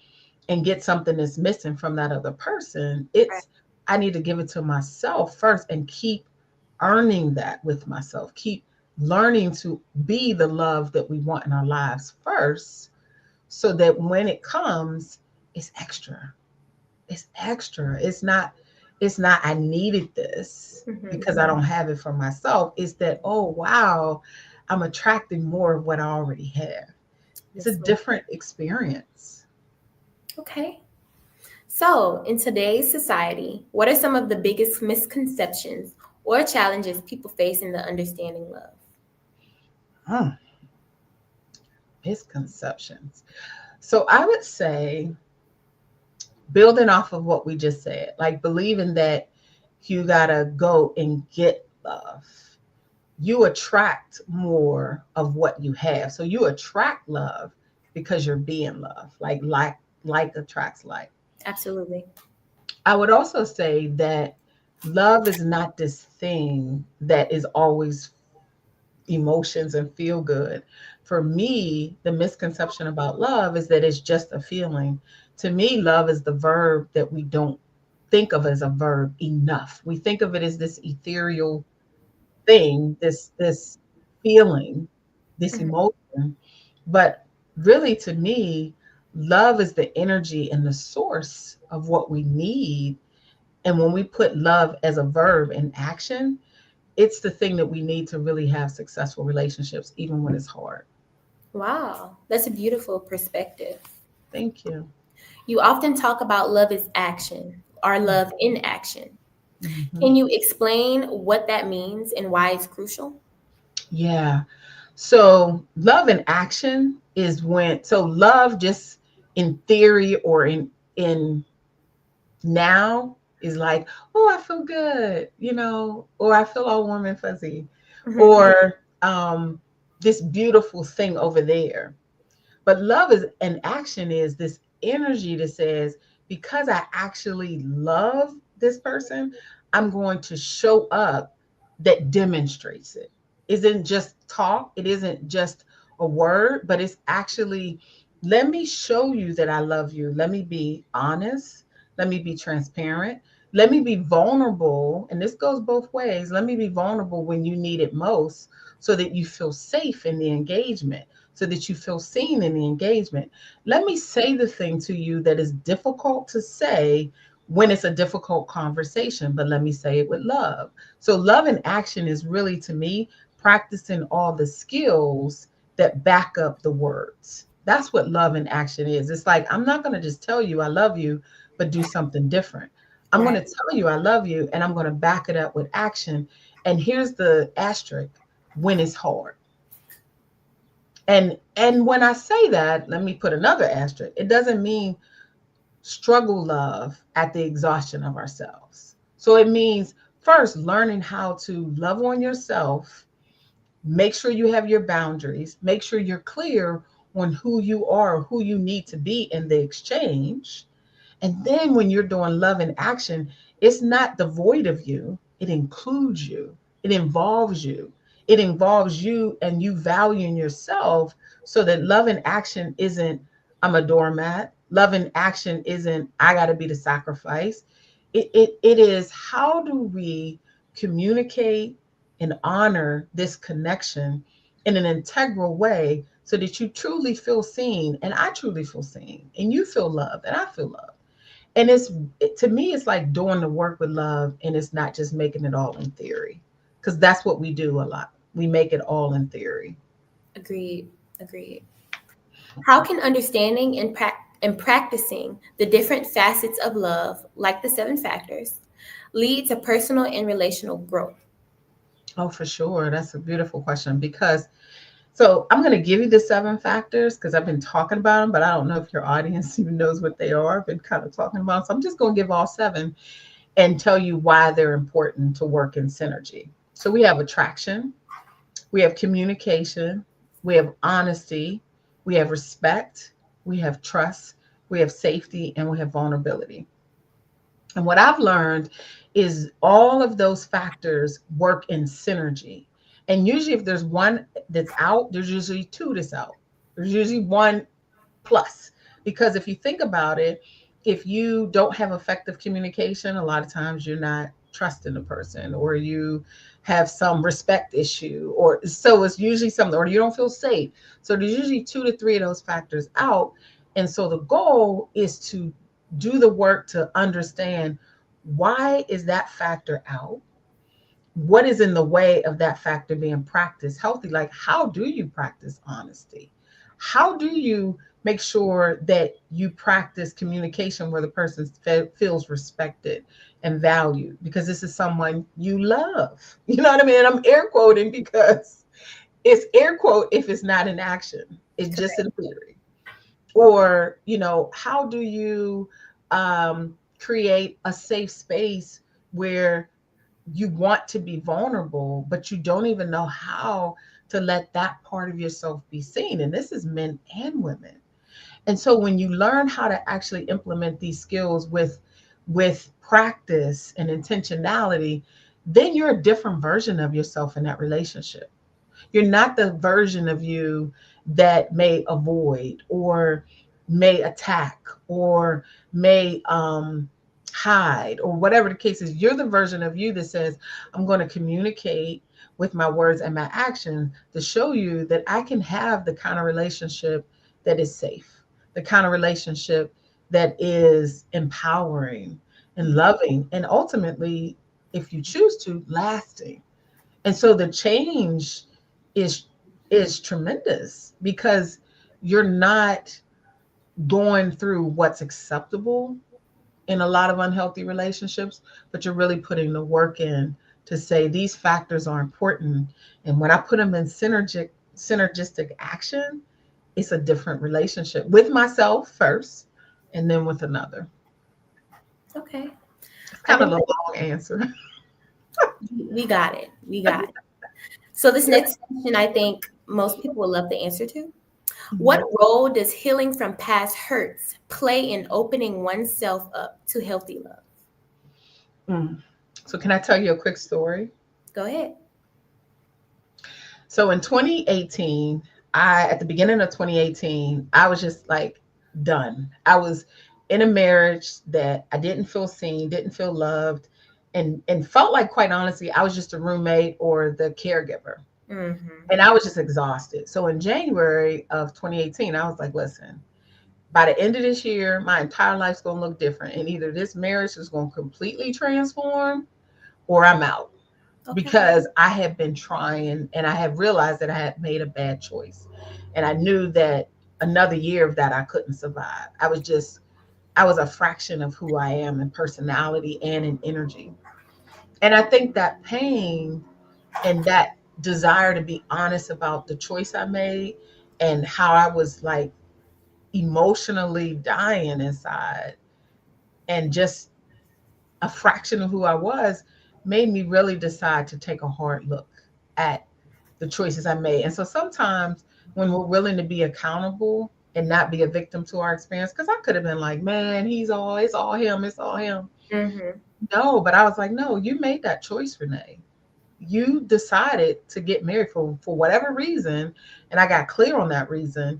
and get something that's missing from that other person. It's, I need to give it to myself first and keep earning that with myself. Keep learning to be the love that we want in our lives first, so that when it comes, it's extra. It's extra. It's not I needed this because I don't have it for myself. It's that, oh wow, I'm attracting more of what I already have. It's a different experience. Okay. So, in today's society, what are some of the biggest misconceptions or challenges people face in the understanding love? Misconceptions. So I would say, building off of what we just said, like believing that you gotta go and get love. You attract more of what you have. So you attract love because you're being loved. Like attracts like. Absolutely. I would also say that love is not this thing that is always emotions and feel good. For me, the misconception about love is that it's just a feeling. To me, love is the verb that we don't think of as a verb enough. We think of it as this ethereal thing, this feeling, this emotion. But really, to me, love is the energy and the source of what we need. And when we put love as a verb in action, it's the thing that we need to really have successful relationships, even when it's hard. Wow, that's a beautiful perspective. Thank you. You often talk about love is action or love in action. Can you explain what that means and why it's crucial? Yeah. So love in action is when, so love just in theory or in now is like, oh, I feel good, or I feel all warm and fuzzy, or this beautiful thing over there. But love is an action, is this energy that says, because I actually love this person, I'm going to show up that demonstrates it. Isn't just talk, it isn't just a word, but it's actually, let me show you that I love you. Let me be honest. Let me be transparent. Let me be vulnerable. And this goes both ways. Let me be vulnerable when you need it most, so that you feel safe in the engagement, so that you feel seen in the engagement. Let me say the thing to you that is difficult to say when it's a difficult conversation, but let me say it with love. So love in action is really, to me, practicing all the skills that back up the words. That's what love in action is. It's like, I'm not going to just tell you I love you, but do something different. I'm going to tell you I love you, and I'm going to back it up with action. And here's the asterisk: when it's hard. And when I say that, let me put another asterisk. It doesn't mean struggle love at the exhaustion of ourselves. So it means first learning how to love on yourself, make sure you have your boundaries, make sure you're clear on who you are, who you need to be in the exchange. And then when you're doing love in action, it's not devoid of you. It includes you. It involves you. It involves you and you valuing yourself, so that love in action isn't, I'm a doormat. Love in action isn't, I got to be the sacrifice. It is, how do we communicate and honor this connection in an integral way, so that you truly feel seen and I truly feel seen and you feel loved and I feel loved. And to me, it's like doing the work with love, and it's not just making it all in theory, because that's what we do a lot. We make it all in theory. Agreed. How can understanding and practicing the different facets of love, like the 7 factors, lead to personal and relational growth? Oh, for sure. That's a beautiful question, because so I'm going to give you the 7 factors because I've been talking about them, but I don't know if your audience even knows what they are. I've been kind of talking about them. So I'm just going to give all 7 and tell you why they're important to work in synergy. So we have attraction, We have communication, we have honesty, we have respect, we have trust, we have safety, and we have vulnerability. And what I've learned is all of those factors work in synergy. And usually, if there's one that's out, there's usually two that's out. There's usually one plus. Because if you think about it, if you don't have effective communication, a lot of times you're not trusting the person, or you have some respect issue, or so it's usually something, or you don't feel safe. So there's usually 2 to 3 of those factors out. And so the goal is to do the work to understand, why is that factor out? What is in the way of that factor being practiced healthy? Like, how do you practice honesty? How do you make sure that you practice communication where the person feels respected and valued? Because this is someone you love. You know what I mean? And I'm air quoting because it's air quote if it's not in action. It's just in theory. Or, how do you create a safe space where you want to be vulnerable, but you don't even know how to let that part of yourself be seen? And this is men and women. And so when you learn how to actually implement these skills with practice and intentionality, then you're a different version of yourself in that relationship. You're not the version of you that may avoid or may attack or may hide, or whatever the case is. You're the version of you that says, I'm going to communicate with my words and my actions to show you that I can have the kind of relationship that is safe, the kind of relationship that is empowering and loving, and ultimately, if you choose to, lasting. And so the change is tremendous, because you're not going through what's acceptable in a lot of unhealthy relationships, but you're really putting the work in to say these factors are important. And when I put them in synergistic action, it's a different relationship with myself first, and then with another. Okay. It's kind of a long answer. We got it. So this next question, I think most people would love the answer to. What role does healing from past hurts play in opening oneself up to healthy love? So can I tell you a quick story? Go ahead. So in 2018, at the beginning of 2018, I was just like done. I was in a marriage that I didn't feel seen, didn't feel loved, and felt like, quite honestly, I was just a roommate or the caregiver. And I was just exhausted. So in January of 2018, I was like, listen, by the end of this year, my entire life's going to look different. And either this marriage is going to completely transform, or I'm out. Okay. Because I have been trying, and I have realized that I had made a bad choice. And I knew that another year of that I couldn't survive. I was a fraction of who I am in personality and in energy. And I think that pain and that desire to be honest about the choice I made and how I was like emotionally dying inside, and just a fraction of who I was, made me really decide to take a hard look at the choices I made. And so sometimes when we're willing to be accountable and not be a victim to our experience, because I could have been like, man, it's all him. No, but I was like, no, you made that choice, Renee. You decided to get married for whatever reason, and I got clear on that reason.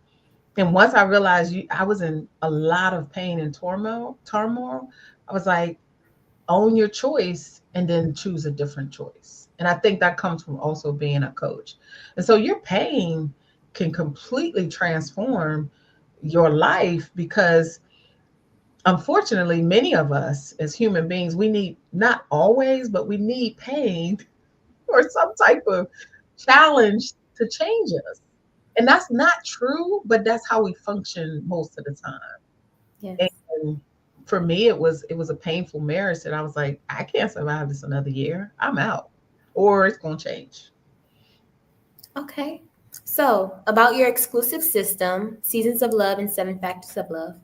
And once I realized I was in a lot of pain and turmoil, I was like, own your choice and then choose a different choice. And I think that comes from also being a coach. And so your pain can completely transform your life, because unfortunately, many of us as human beings, we need, not always, but we need pain or some type of challenge to change us. And that's not true, but that's how we function most of the time. Yes. And for me, it was a painful marriage that I was like, I can't survive this another year. I'm out, or it's going to change. Okay. So about your exclusive system, Seasons of Love and 7 Factors of Love,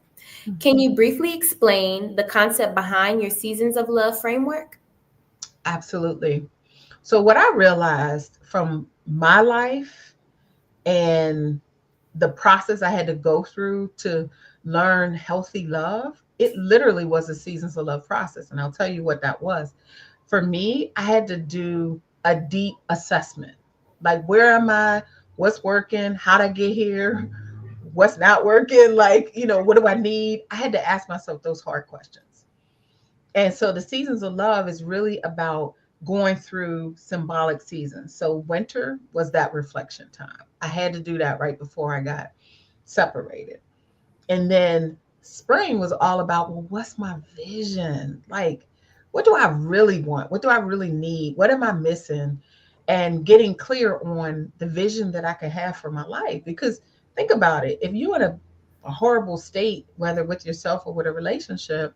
can you briefly explain the concept behind your Seasons of Love framework? Absolutely. So what I realized from my life and the process I had to go through to learn healthy love, it literally was a seasons of love process. And I'll tell you what that was. For me, I had to do a deep assessment. Like, where am I? What's working? How'd I get here? What's not working? Like, what do I need? I had to ask myself those hard questions. And so the seasons of love is really about going through symbolic seasons. So winter was that reflection time. I had to do that right before I got separated. And then spring was all about, well, what's my vision? Like, what do I really want? What do I really need? What am I missing? And getting clear on the vision that I could have for my life. Because think about it, if you're in a horrible state, whether with yourself or with a relationship,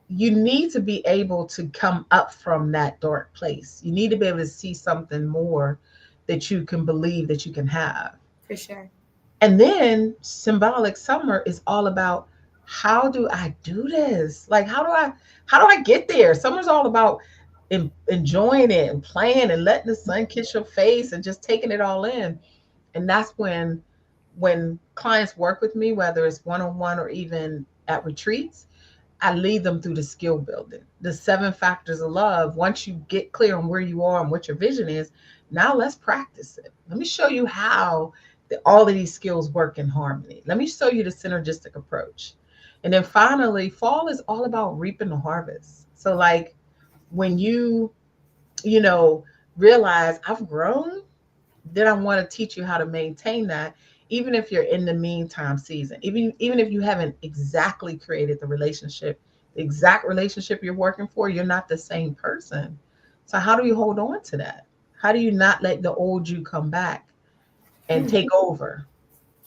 you need to be able to come up from that dark place. You need to be able to see something more that you can believe that you can have. For sure. And then symbolic summer is all about, how do I do this? Like, how do I get there? Summer's all about enjoying it and playing and letting the sun kiss your face and just taking it all in. And that's when clients work with me, whether it's one-on-one or even at retreats, I lead them through the skill building, the 7 factors of love. Once you get clear on where you are and what your vision is, now let's practice it. Let me show you how all of these skills work in harmony. Let me show you the synergistic approach. And then finally, fall is all about reaping the harvest. So like when you realize I've grown, then I want to teach you how to maintain that, even if you're in the meantime season, even if you haven't exactly created the exact relationship you're working for, you're not the same person. So how do you hold on to that? How do you not let the old you come back and take over?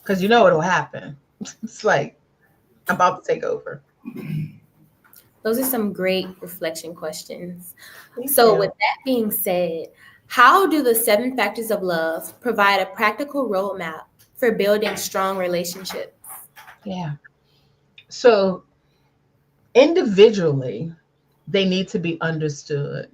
Because it'll happen. It's like, I'm about to take over. Those are some great reflection questions. So with that being said, how do the 7 factors of love provide a practical roadmap for building strong relationships? Yeah. So individually, they need to be understood.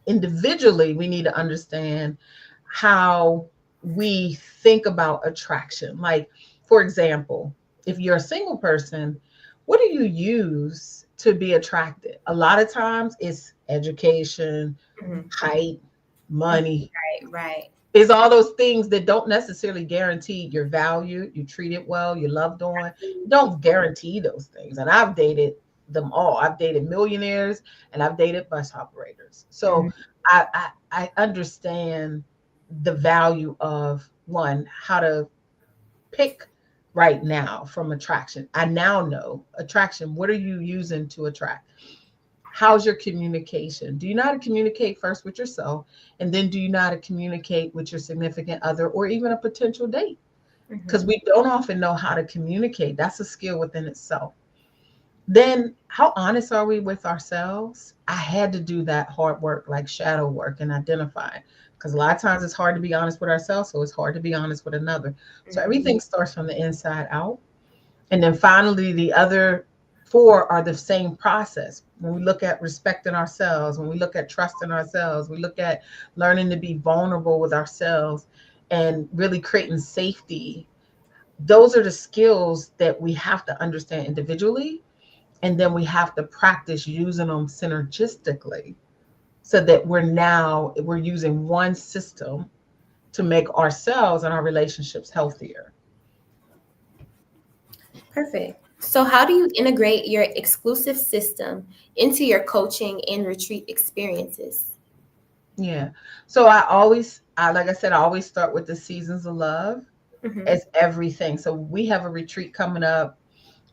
Individually, we need to understand how we think about attraction. Like, for example, if you're a single person, what do you use to be attracted? A lot of times it's education, height, money. Right. It's all those things that don't necessarily guarantee your value. You treat it well, you're loved on. Don't guarantee those things. And I've dated them all. I've dated millionaires and I've dated bus operators. So I understand the value of, one, how to pick right now from attraction. I now know attraction. What are you using to attract? How's your communication? Do you know how to communicate first with yourself? And then do you know how to communicate with your significant other or even a potential date? Because we don't often know how to communicate. That's a skill within itself. Then how honest are we with ourselves? I had to do that hard work, like shadow work, and identify. Because a lot of times it's hard to be honest with ourselves, so it's hard to be honest with another. So everything starts from the inside out. And then finally, the other 4 are the same process. When we look at respecting ourselves, when we look at trusting ourselves, we look at learning to be vulnerable with ourselves and really creating safety. Those are the skills that we have to understand individually. And then we have to practice using them synergistically so that we're using one system to make ourselves and our relationships healthier. Perfect. So how do you integrate your exclusive system into your coaching and retreat experiences? Yeah. So like I said, I always start with the seasons of love as everything. So we have a retreat coming up.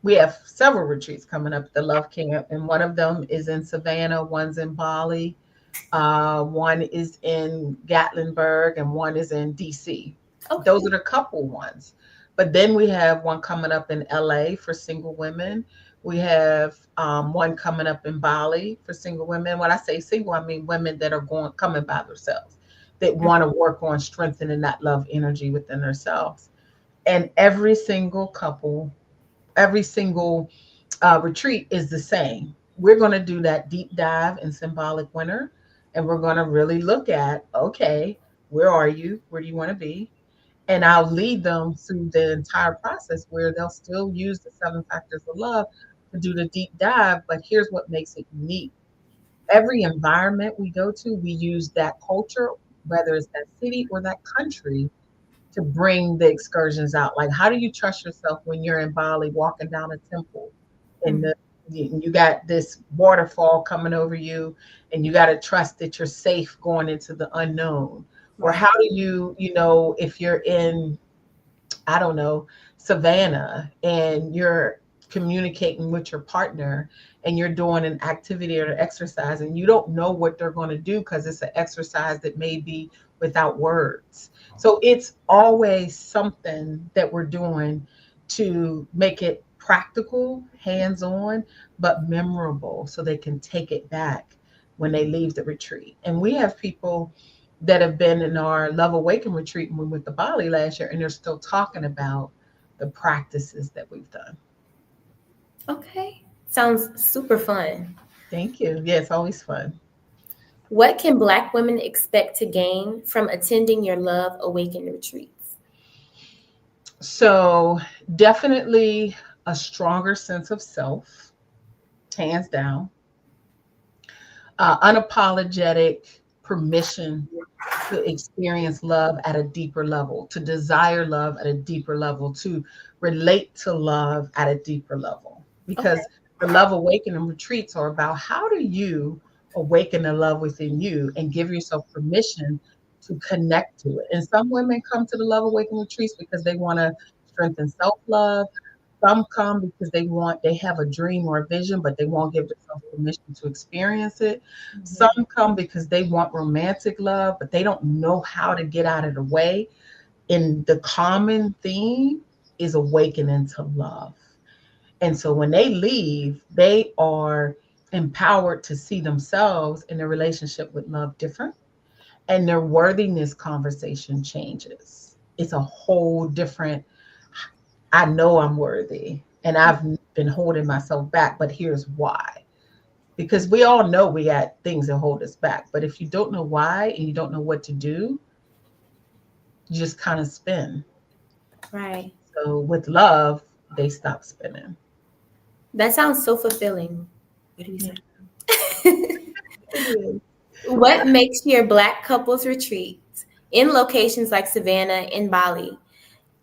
We have several retreats coming up at the Love Camp, and one of them is in Savannah, one's in Bali, one is in Gatlinburg, and one is in DC. Okay. Those are the couple ones. But then we have one coming up in LA for single women. We have one coming up in Bali for single women. When I say single, I mean women that are coming by themselves, that want to work on strengthening that love energy within themselves. And every single couple, every single retreat is the same. We're going to do that deep dive in symbolic winter, and we're going to really look at, okay, where are you? Where do you want to be? And I'll lead them through the entire process where they'll still use the 7 factors of love to do the deep dive. But here's what makes it unique. Every environment we go to, we use that culture, whether it's that city or that country, to bring the excursions out. Like, how do you trust yourself when you're in Bali walking down a temple and you got this waterfall coming over you, and you got to trust that you're safe going into the unknown? Or how do you know, if you're in, I don't know, Savannah, and you're communicating with your partner and you're doing an activity or an exercise and you don't know what they're going to do because it's an exercise that may be without words. So it's always something that we're doing to make it practical, hands-on, but memorable so they can take it back when they leave the retreat. And we have people that have been in our Love Awaken retreat when we went to Bali last year, and they're still talking about the practices that we've done. Okay. Sounds super fun. Thank you. Yeah, it's always fun. What can Black women expect to gain from attending your Love Awaken retreats? So definitely a stronger sense of self, hands down. Unapologetic permission to experience love at a deeper level, to desire love at a deeper level, to relate to love at a deeper level. Because the Love Awakening retreats are about how do you awaken the love within you and give yourself permission to connect to it. And some women come to the Love Awakening retreats because they want to strengthen self-love. Some come because they have a dream or a vision, but they won't give themselves permission to experience it. Some come because they want romantic love, but they don't know how to get out of the way. And the common theme is awakening to love. And so when they leave, they are empowered to see themselves in their relationship with love different, and their worthiness conversation changes. It's a whole different, I know I'm worthy and I've been holding myself back, but here's why. Because we all know we got things that hold us back. But if you don't know why and you don't know what to do, you just kind of spin. Right. So with love, they stop spinning. That sounds so fulfilling. What do you say? What makes your Black couples retreats in locations like Savannah and Bali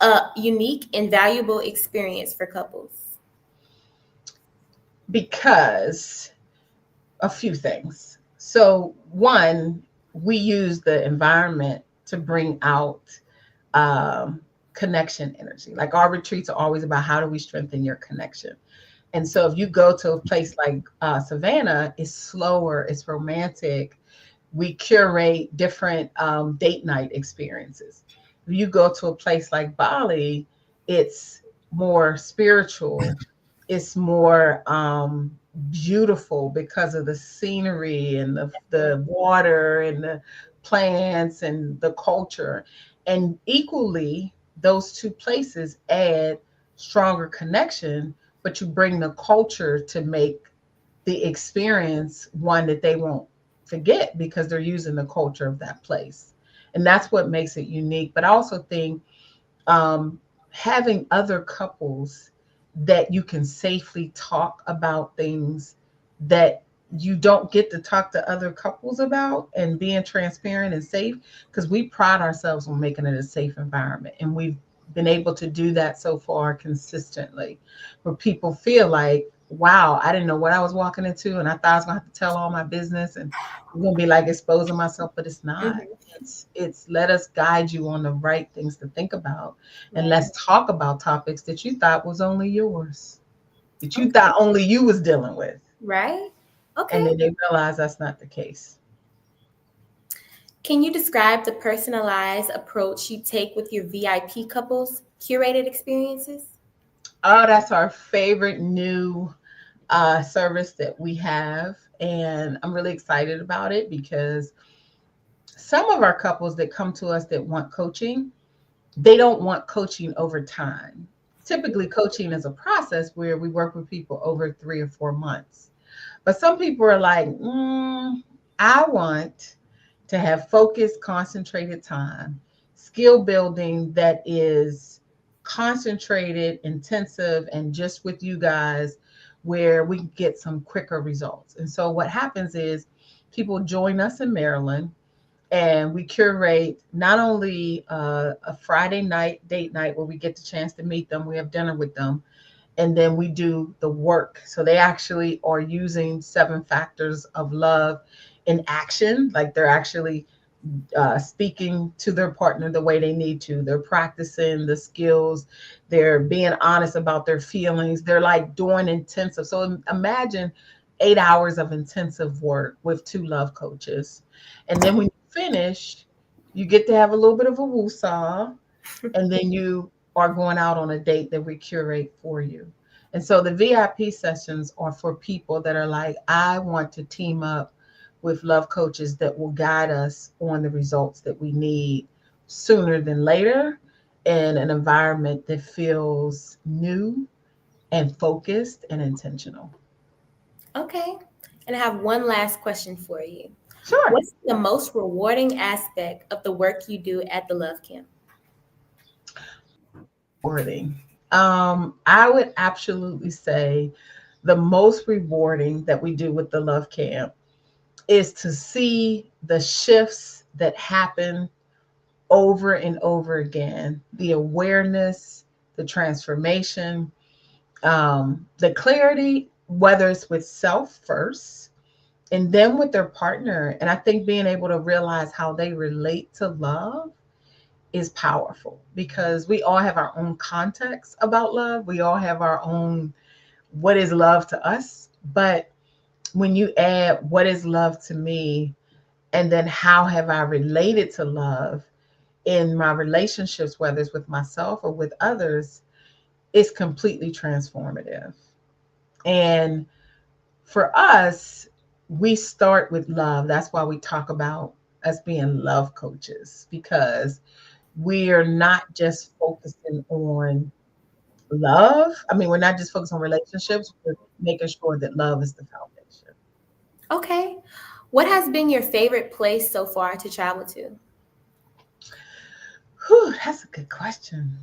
a unique and valuable experience for couples? Because a few things. So one, we use the environment to bring out connection energy. Like our retreats are always about how do we strengthen your connection. And so if you go to a place like Savannah, it's slower, it's romantic. We curate different date night experiences. If you go to a place like Bali, it's more spiritual. It's more beautiful because of the scenery and the water and the plants and the culture. And equally, those two places add stronger connection, but you bring the culture to make the experience one that they won't forget because they're using the culture of that place. And that's what makes it unique. But I also think having other couples that you can safely talk about things that you don't get to talk to other couples about, and being transparent and safe, because we pride ourselves on making it a safe environment. And we've been able to do that so far consistently, where people feel like, wow, I didn't know what I was walking into, and I thought I was gonna have to tell all my business and I'm gonna be like exposing myself, but it's not. It's let us guide you on the right things to think about, and let's talk about topics that you thought was only yours, that you thought only you was dealing with. Right. Okay. And then they realize that's not the case. Can you describe the personalized approach you take with your VIP couples curated experiences? Oh, that's our favorite new service that we have. And I'm really excited about it because some of our couples that come to us that want coaching, they don't want coaching over time. Typically, coaching is a process where we work with people over 3 or 4 months. But some people are like, I want to have focused, concentrated time, skill building that is concentrated, intensive, and just with you guys where we can get some quicker results. And so what happens is people join us in Maryland and we curate not only a Friday night date night where we get the chance to meet them, we have dinner with them, and then we do the work. So they actually are using 7 factors of love in action, like they're actually speaking to their partner the way they need to. They're practicing the skills. They're being honest about their feelings. They're like doing intensive. So imagine 8 hours of intensive work with 2 love coaches. And then when you finish, you get to have a little bit of a woosah, and then you are going out on a date that we curate for you. And so the VIP sessions are for people that are like, I want to team up with love coaches that will guide us on the results that we need sooner than later in an environment that feels new and focused and intentional. Okay. And I have one last question for you. Sure. What's the most rewarding aspect of the work you do at the Love Camp? Rewarding. I would absolutely say the most rewarding that we do with the Love Camp is to see the shifts that happen over and over again, the awareness, the transformation, the clarity, whether it's with self first and then with their partner. And I think being able to realize how they relate to love is powerful because we all have our own context about love. We all have our own, what is love to us? But when you add what is love to me, and then how have I related to love in my relationships, whether it's with myself or with others, it's completely transformative. And for us, we start with love. That's why we talk about us being love coaches, because we are not just focusing on love. I mean, we're not just focused on relationships, we're making sure that love is the foundation. Okay. What has been your favorite place so far to travel to? Whew, that's a good question.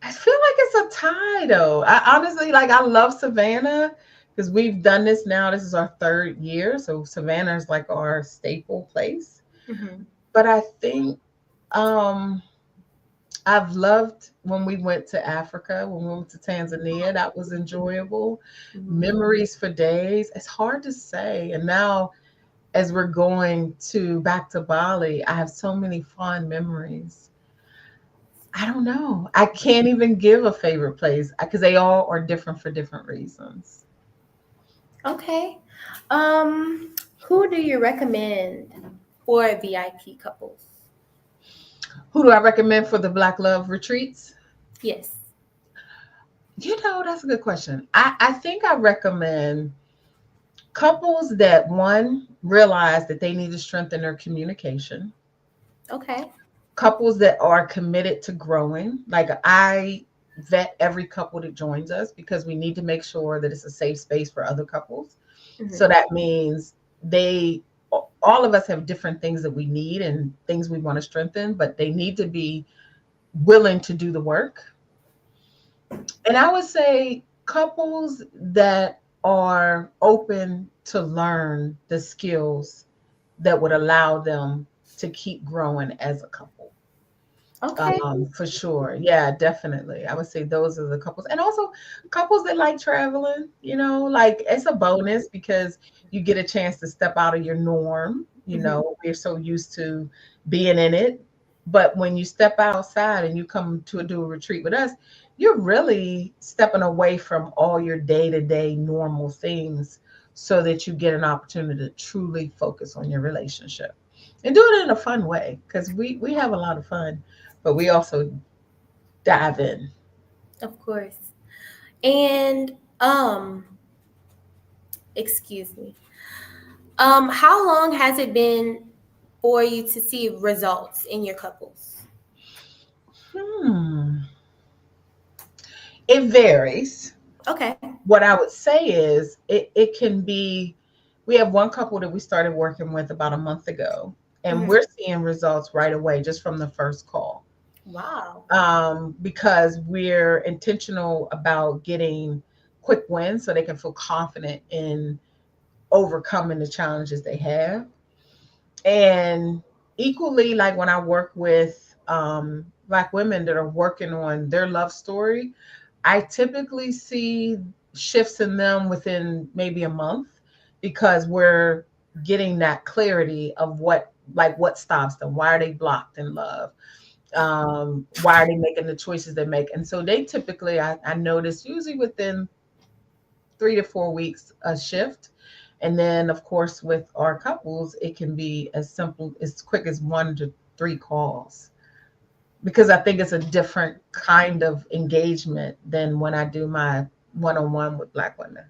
I feel like it's a tie though. I honestly, like, I love Savannah because we've done this now. This is our 3rd year. So Savannah is like our staple place. Mm-hmm. But I think I've loved when we went to Africa, when we went to Tanzania. That was enjoyable. Mm-hmm. Memories for days. It's hard to say. And now as we're going back to Bali, I have so many fond memories. I don't know. I can't even give a favorite place because they all are different for different reasons. Okay. Who do you recommend for VIP couples? Who do I recommend for the Black Love retreats? Yes. That's a good question. I think I recommend couples that, one, realize that they need to strengthen their communication. Okay. Couples that are committed to growing. Like, I vet every couple that joins us because we need to make sure that it's a safe space for other couples. Mm-hmm. So that means all of us have different things that we need and things we want to strengthen, but they need to be willing to do the work. And I would say couples that are open to learn the skills that would allow them to keep growing as a couple. Okay. For sure. Yeah, definitely. I would say those are the couples. And also couples that like traveling, like, it's a bonus because you get a chance to step out of your norm. We're so used to being in it. But when you step outside and you come to do a retreat with us, you're really stepping away from all your day-to-day normal things so that you get an opportunity to truly focus on your relationship and do it in a fun way, because we have a lot of fun, but we also dive in. Of course. And excuse me. How long has it been for you to see results in your couples? It varies. Okay. What I would say is it can be We have one couple that we started working with about a month ago, and we're seeing results right away just from the first call. Wow. Because we're intentional about getting quick wins so they can feel confident in overcoming the challenges they have. And equally, like when I work with Black women that are working on their love story, I typically see shifts in them within maybe a month because we're getting that clarity of what stops them. Why are they blocked in love? Why are they making the choices they make? And so they typically, I notice usually within 3 to 4 weeks a shift. And then of course with our couples, it can be as quick as 1 to 3 calls, because I think it's a different kind of engagement than when I do my one-on-one with Black women.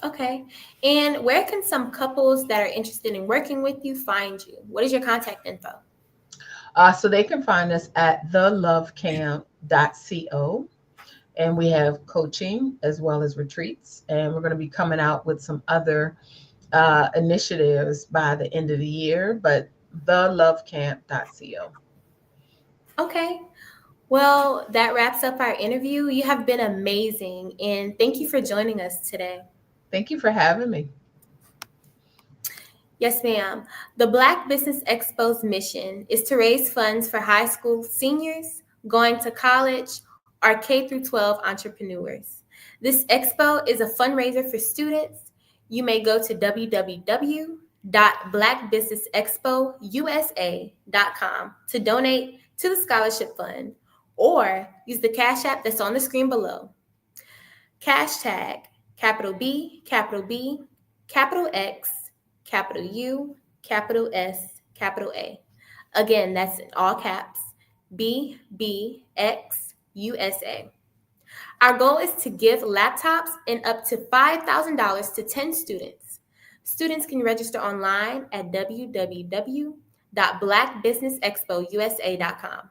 Okay. And where can some couples that are interested in working with you find you? What is your contact info? So they can find us at thelovecamp.co. And we have coaching as well as retreats. And we're going to be coming out with some other initiatives by the end of the year, but thelovecamp.co. Okay. Well, that wraps up our interview. You have been amazing. And thank you for joining us today. Thank you for having me. Yes, ma'am. The Black Business Expo's mission is to raise funds for high school seniors, going to college, or K-12 entrepreneurs. This expo is a fundraiser for students. You may go to www.blackbusinessexpousa.com to donate to the scholarship fund, or use the Cash App that's on the screen below. Hashtag capital B, capital X, capital U, capital S, capital A. Again, that's in all caps, BBXUSA. Our goal is to give laptops and up to $5,000 to 10 students. Students can register online at www.blackbusinessexpousa.com.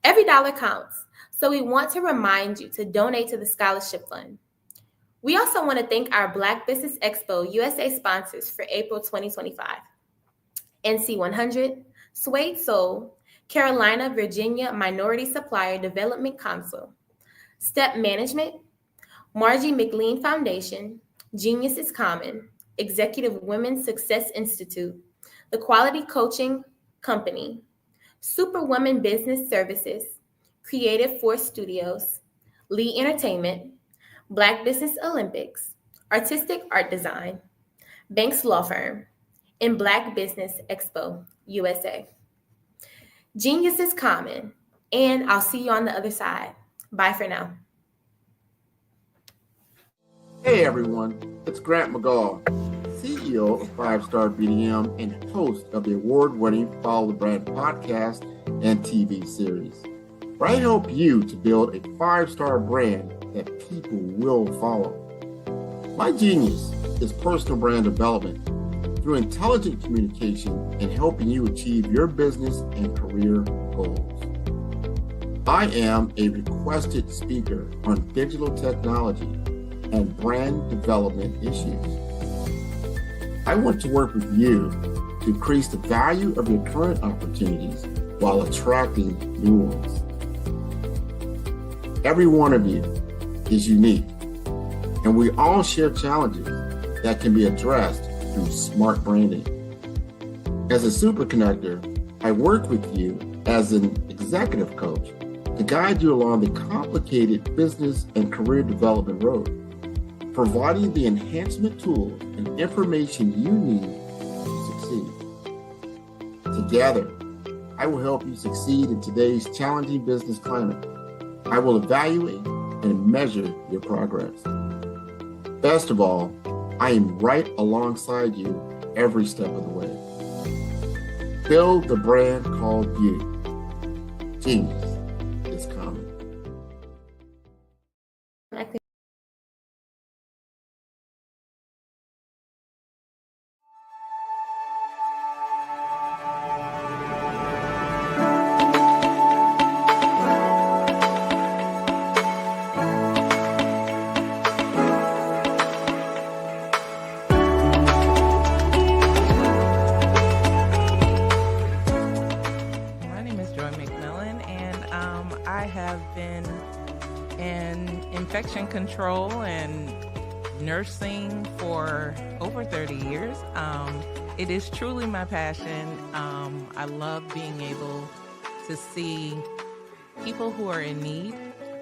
Every dollar counts, so we want to remind you to donate to the scholarship fund. We also want to thank our Black Business Expo USA sponsors for April 2025. NC100, Suede Soul, Carolina, Virginia Minority Supplier Development Council, Step Management, Margie McLean Foundation, Genius is Common, Executive Women's Success Institute, The Quality Coaching Company, Superwoman Business Services, Creative Force Studios, Lee Entertainment, Black Business Olympics, Artistic Art Design, Banks Law Firm, and Black Business Expo USA. Genius is common, and I'll see you on the other side. Bye for now. Hey everyone, it's Grant McGaw, CEO of 5-Star BDM and host of the award-winning Follow the Brand podcast and TV series, where I help you to build a 5-star brand that people will follow. My genius is personal brand development through intelligent communication and helping you achieve your business and career goals. I am a requested speaker on digital technology and brand development issues. I want to work with you to increase the value of your current opportunities while attracting new ones. Every one of you is unique, and we all share challenges that can be addressed through smart branding. As a super connector, I work with you as an executive coach to guide you along the complicated business and career development road, providing the enhancement tools and information you need to succeed. Together, I will help you succeed in today's challenging business climate. I will evaluate and measure your progress. Best of all, I am right alongside you every step of the way. Build the brand called you. Genius is common. control and nursing for over 30 years. It is truly my passion. I love being able to see people who are in need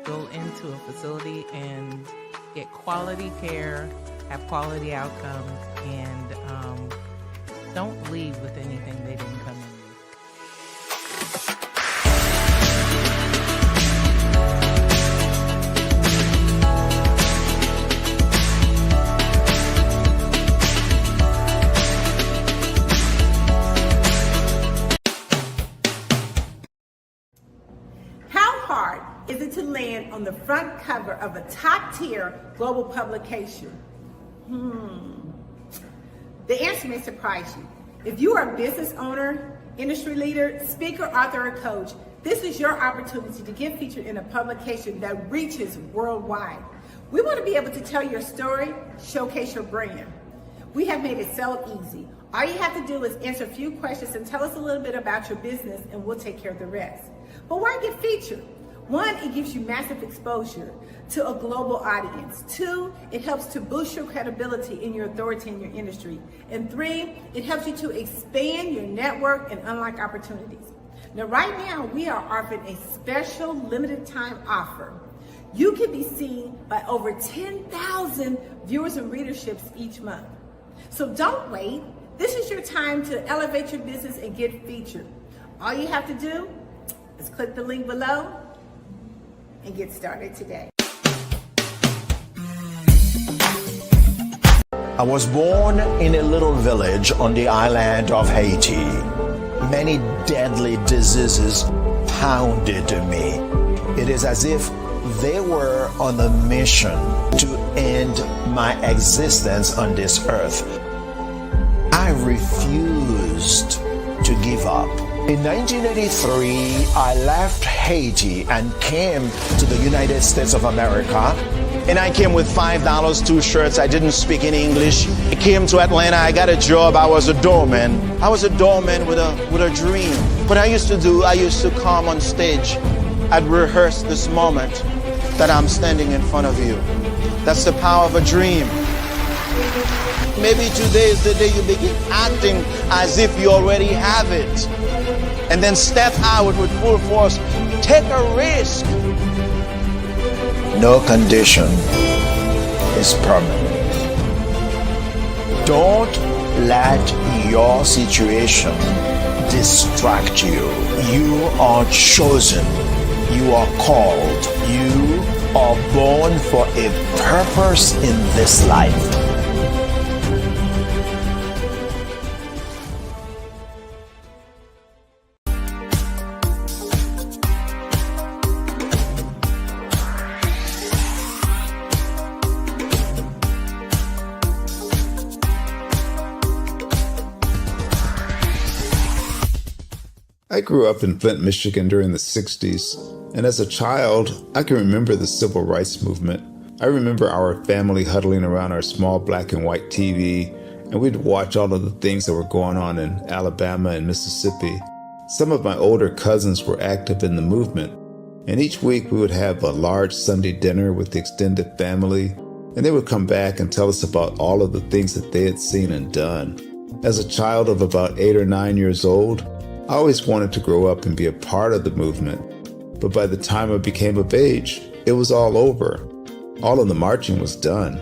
go into a facility and get quality care, have quality outcomes, and don't leave with anything they didn't come in with. Is it to land on the front cover of a top-tier global publication? The answer may surprise you. If you are a business owner, industry leader, speaker, author, or coach, this is your opportunity to get featured in a publication that reaches worldwide. We want to be able to tell your story, showcase your brand. We have made it so easy. All you have to do is answer a few questions and tell us a little bit about your business, and we'll take care of the rest. But why get featured? One, it gives you massive exposure to a global audience. Two, it helps to boost your credibility and your authority in your industry. And three, it helps you to expand your network and unlock opportunities. Now, right now, we are offering a special limited time offer. You can be seen by over 10,000 viewers and readerships each month. So don't wait. This is your time to elevate your business and get featured. All you have to do is click the link below and get started today. I was born in a little village on the island of Haiti. Many deadly diseases pounded me. It is as if they were on a mission to end my existence on this earth. I refused to give up. In 1983, I left Haiti and came to the United States of America. And I came with $5, 2 shirts. I didn't speak any English. I came to Atlanta. I got a job. I was a doorman. I was a doorman with a dream. What I used to come on stage. I'd rehearse this moment that I'm standing in front of you. That's the power of a dream. Maybe today is the day you begin acting as if you already have it. And then step out with full force. Take a risk. No condition is permanent. Don't let your situation distract you. You are chosen. You are called. You are born for a purpose in this life. I grew up in Flint, Michigan during the 60s, and as a child, I can remember the civil rights movement. I remember our family huddling around our small black and white TV, and we'd watch all of the things that were going on in Alabama and Mississippi. Some of my older cousins were active in the movement, and each week we would have a large Sunday dinner with the extended family, and they would come back and tell us about all of the things that they had seen and done. As a child of about 8 or 9 years old, I always wanted to grow up and be a part of the movement, but by the time I became of age, it was all over. All of the marching was done.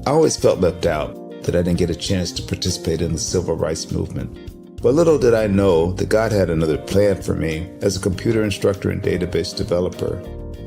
I always felt left out, that I didn't get a chance to participate in the civil rights movement. But little did I know that God had another plan for me as a computer instructor and database developer.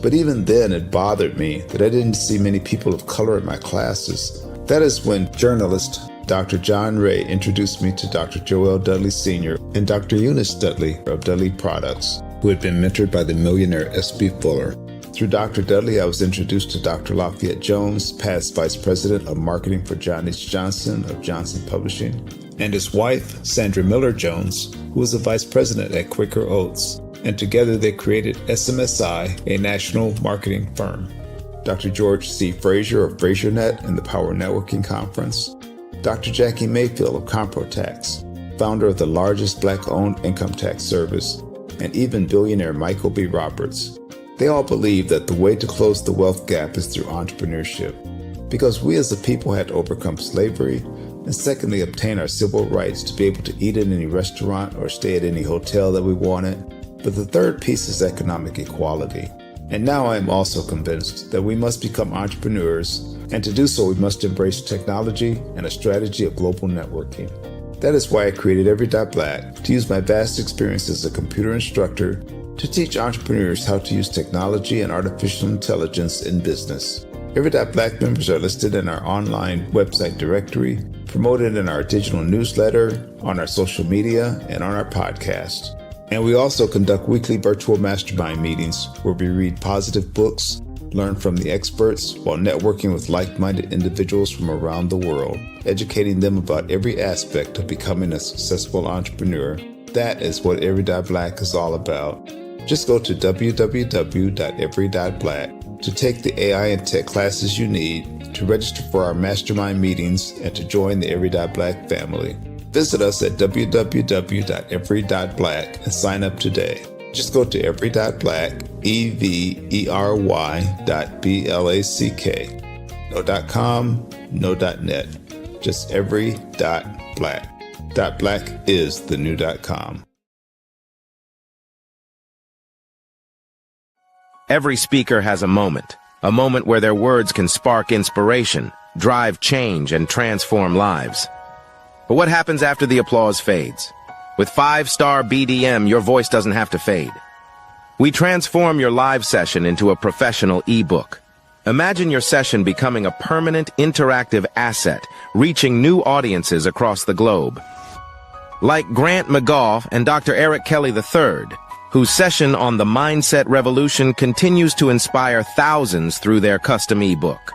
But even then, it bothered me that I didn't see many people of color in my classes. That is when journalist Dr. John Ray introduced me to Dr. Joel Dudley Sr. and Dr. Eunice Dudley of Dudley Products, who had been mentored by the millionaire S.B. Fuller. Through Dr. Dudley, I was introduced to Dr. Lafayette Jones, past Vice President of Marketing for John H. Johnson of Johnson Publishing, and his wife, Sandra Miller Jones, who was the Vice President at Quaker Oats, and together they created SMSI, a national marketing firm. Dr. George C. Frazier of FrazierNet and the Power Networking Conference, Dr. Jackie Mayfield of ComproTax, founder of the largest Black-owned income tax service, and even billionaire Michael B. Roberts. They all believe that the way to close the wealth gap is through entrepreneurship, because we as a people had to overcome slavery and secondly, obtain our civil rights to be able to eat in any restaurant or stay at any hotel that we wanted. But the third piece is economic equality. And now I am also convinced that we must become entrepreneurs, and to do so we must embrace technology and a strategy of global networking. That is why I created Every.Black, to use my vast experience as a computer instructor to teach entrepreneurs how to use technology and artificial intelligence in business. Every.Black members are listed in our online website directory, promoted in our digital newsletter, on our social media, and on our podcast. And we also conduct weekly virtual mastermind meetings where we read positive books, learn from the experts, while networking with like-minded individuals from around the world, educating them about every aspect of becoming a successful entrepreneur. That is what Every.Black is all about. Just go to www.every.black to take the AI and tech classes you need, to register for our mastermind meetings, and to join the Every.Black family. Visit us at www.every.black and sign up today. Just go to every.black, every.black. No .com, no .net. Just every.black. .black is the new .com. Every speaker has a moment where their words can spark inspiration, drive change, and transform lives. But what happens after the applause fades? With 5-star BDM, your voice doesn't have to fade. We transform your live session into a professional ebook. Imagine your session becoming a permanent, interactive asset, reaching new audiences across the globe. Like Grant McGough and Dr. Eric Kelly III, whose session on the Mindset Revolution continues to inspire thousands through their custom ebook.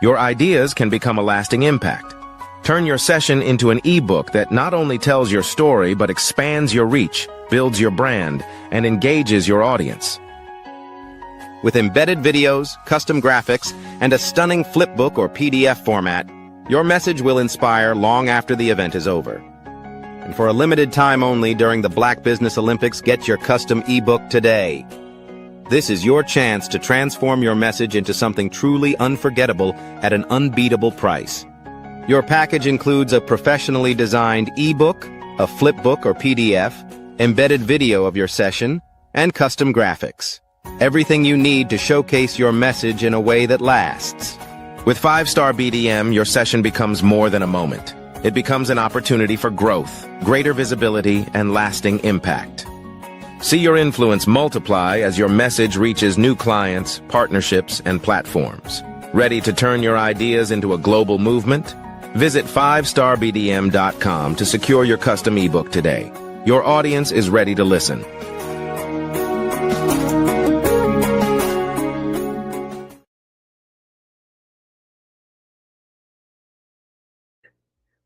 Your ideas can become a lasting impact. Turn your session into an ebook that not only tells your story, but expands your reach, builds your brand, and engages your audience. With embedded videos, custom graphics, and a stunning flipbook or PDF format, your message will inspire long after the event is over. And for a limited time only during the Black Business Olympics, get your custom ebook today. This is your chance to transform your message into something truly unforgettable at an unbeatable price. Your package includes a professionally designed ebook, a flipbook or PDF, embedded video of your session, and custom graphics. Everything you need to showcase your message in a way that lasts. With 5-star BDM, your session becomes more than a moment. It becomes an opportunity for growth, greater visibility, and lasting impact. See your influence multiply as your message reaches new clients, partnerships, and platforms. Ready to turn your ideas into a global movement? Visit 5starbdm.com to secure your custom ebook today. Your audience is ready to listen.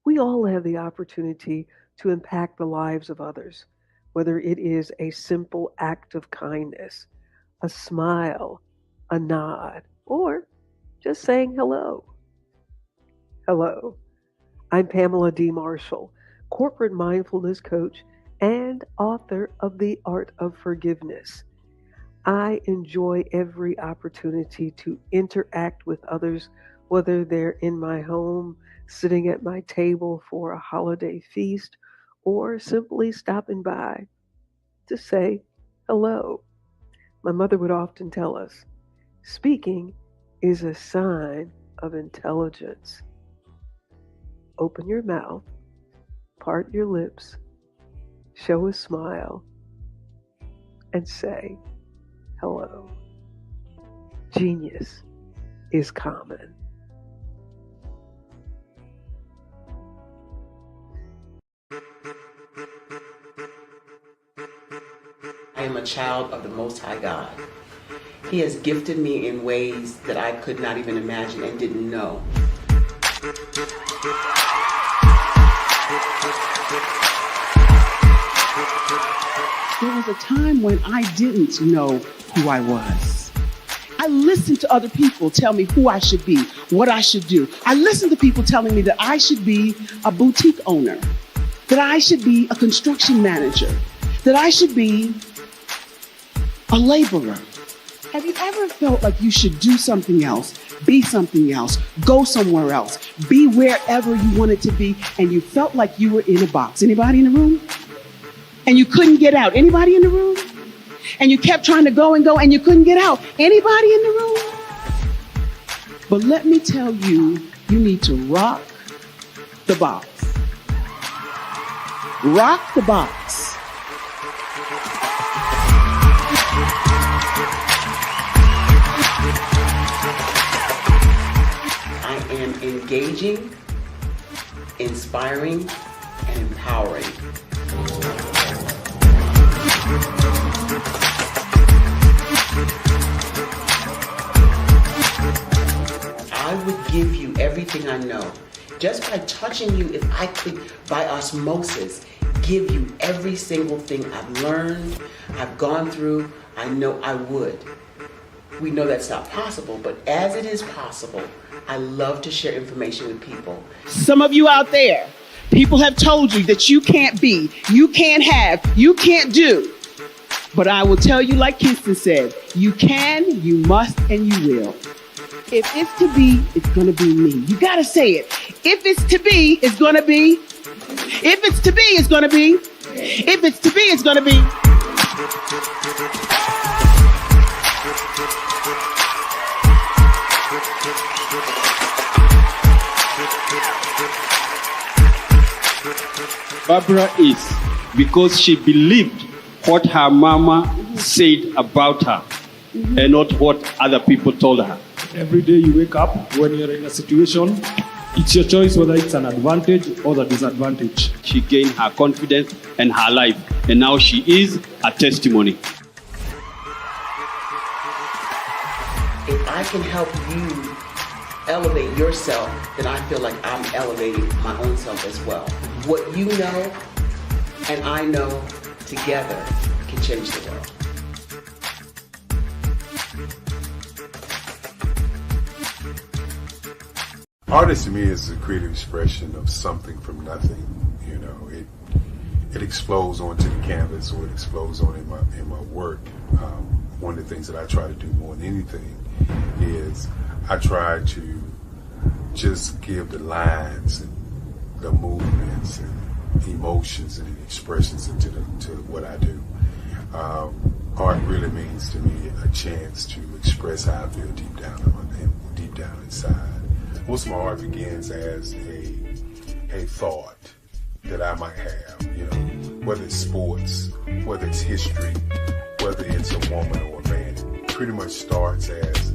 We all have the opportunity to impact the lives of others, whether it is a simple act of kindness, a smile, a nod, or just saying hello. Hello, I'm Pamela D. Marshall, corporate mindfulness coach and author of The Art of Forgiveness. I enjoy every opportunity to interact with others, whether they're in my home, sitting at my table for a holiday feast, or simply stopping by to say hello. My mother would often tell us, speaking is a sign of intelligence. Open your mouth, part your lips, show a smile, and say hello. Genius is common. I am a child of the Most High God. He has gifted me in ways that I could not even imagine and didn't know. There was a time when I didn't know who I was. I listened to other people tell me who I should be, what I should do. I listened to people telling me that I should be a boutique owner, that I should be a construction manager, that I should be a laborer. Have you ever felt like you should do something else, be something else, go somewhere else, be wherever you wanted to be, and you felt like you were in a box? Anybody in the room? And you couldn't get out? Anybody in the room? And you kept trying to go and you couldn't get out? Anybody in the room? But let me tell you, you need to rock the box. Rock the box. I am engaging, inspiring, and empowering. I would give you everything I know. Just by touching you, if I could, by osmosis, give you every single thing I've learned, I've gone through, I know I would. We know that's not possible, but as it is possible, I love to share information with people. Some of you out there, people have told you that you can't be, you can't have, you can't do. But I will tell you, like Kinston said, you can, you must, and you will. If it's to be, it's going to be me. You got to say it. If it's to be, it's going to be. If it's to be, it's going to be. If it's to be, it's going to be. Barbara is because she believed what her mama said about her and not what other people told her. Every day you wake up, when you're in a situation, it's your choice whether it's an advantage or the disadvantage. She gained her confidence and her life, and now she is a testimony. If I can help you elevate yourself, then I feel like I'm elevating my own self as well. What you know and I know together can change the world. Artist to me is a creative expression of something from nothing. You know, it explodes onto the canvas, or it explodes on in my work. One of the things that I try to do more than anything is I try to just give the lines and the movements and emotions and expressions into what I do. Art really means to me a chance to express how I feel deep down inside. Most of my art begins as a thought that I might have, you know, whether it's sports, whether it's history, whether it's a woman or a man. It pretty much starts as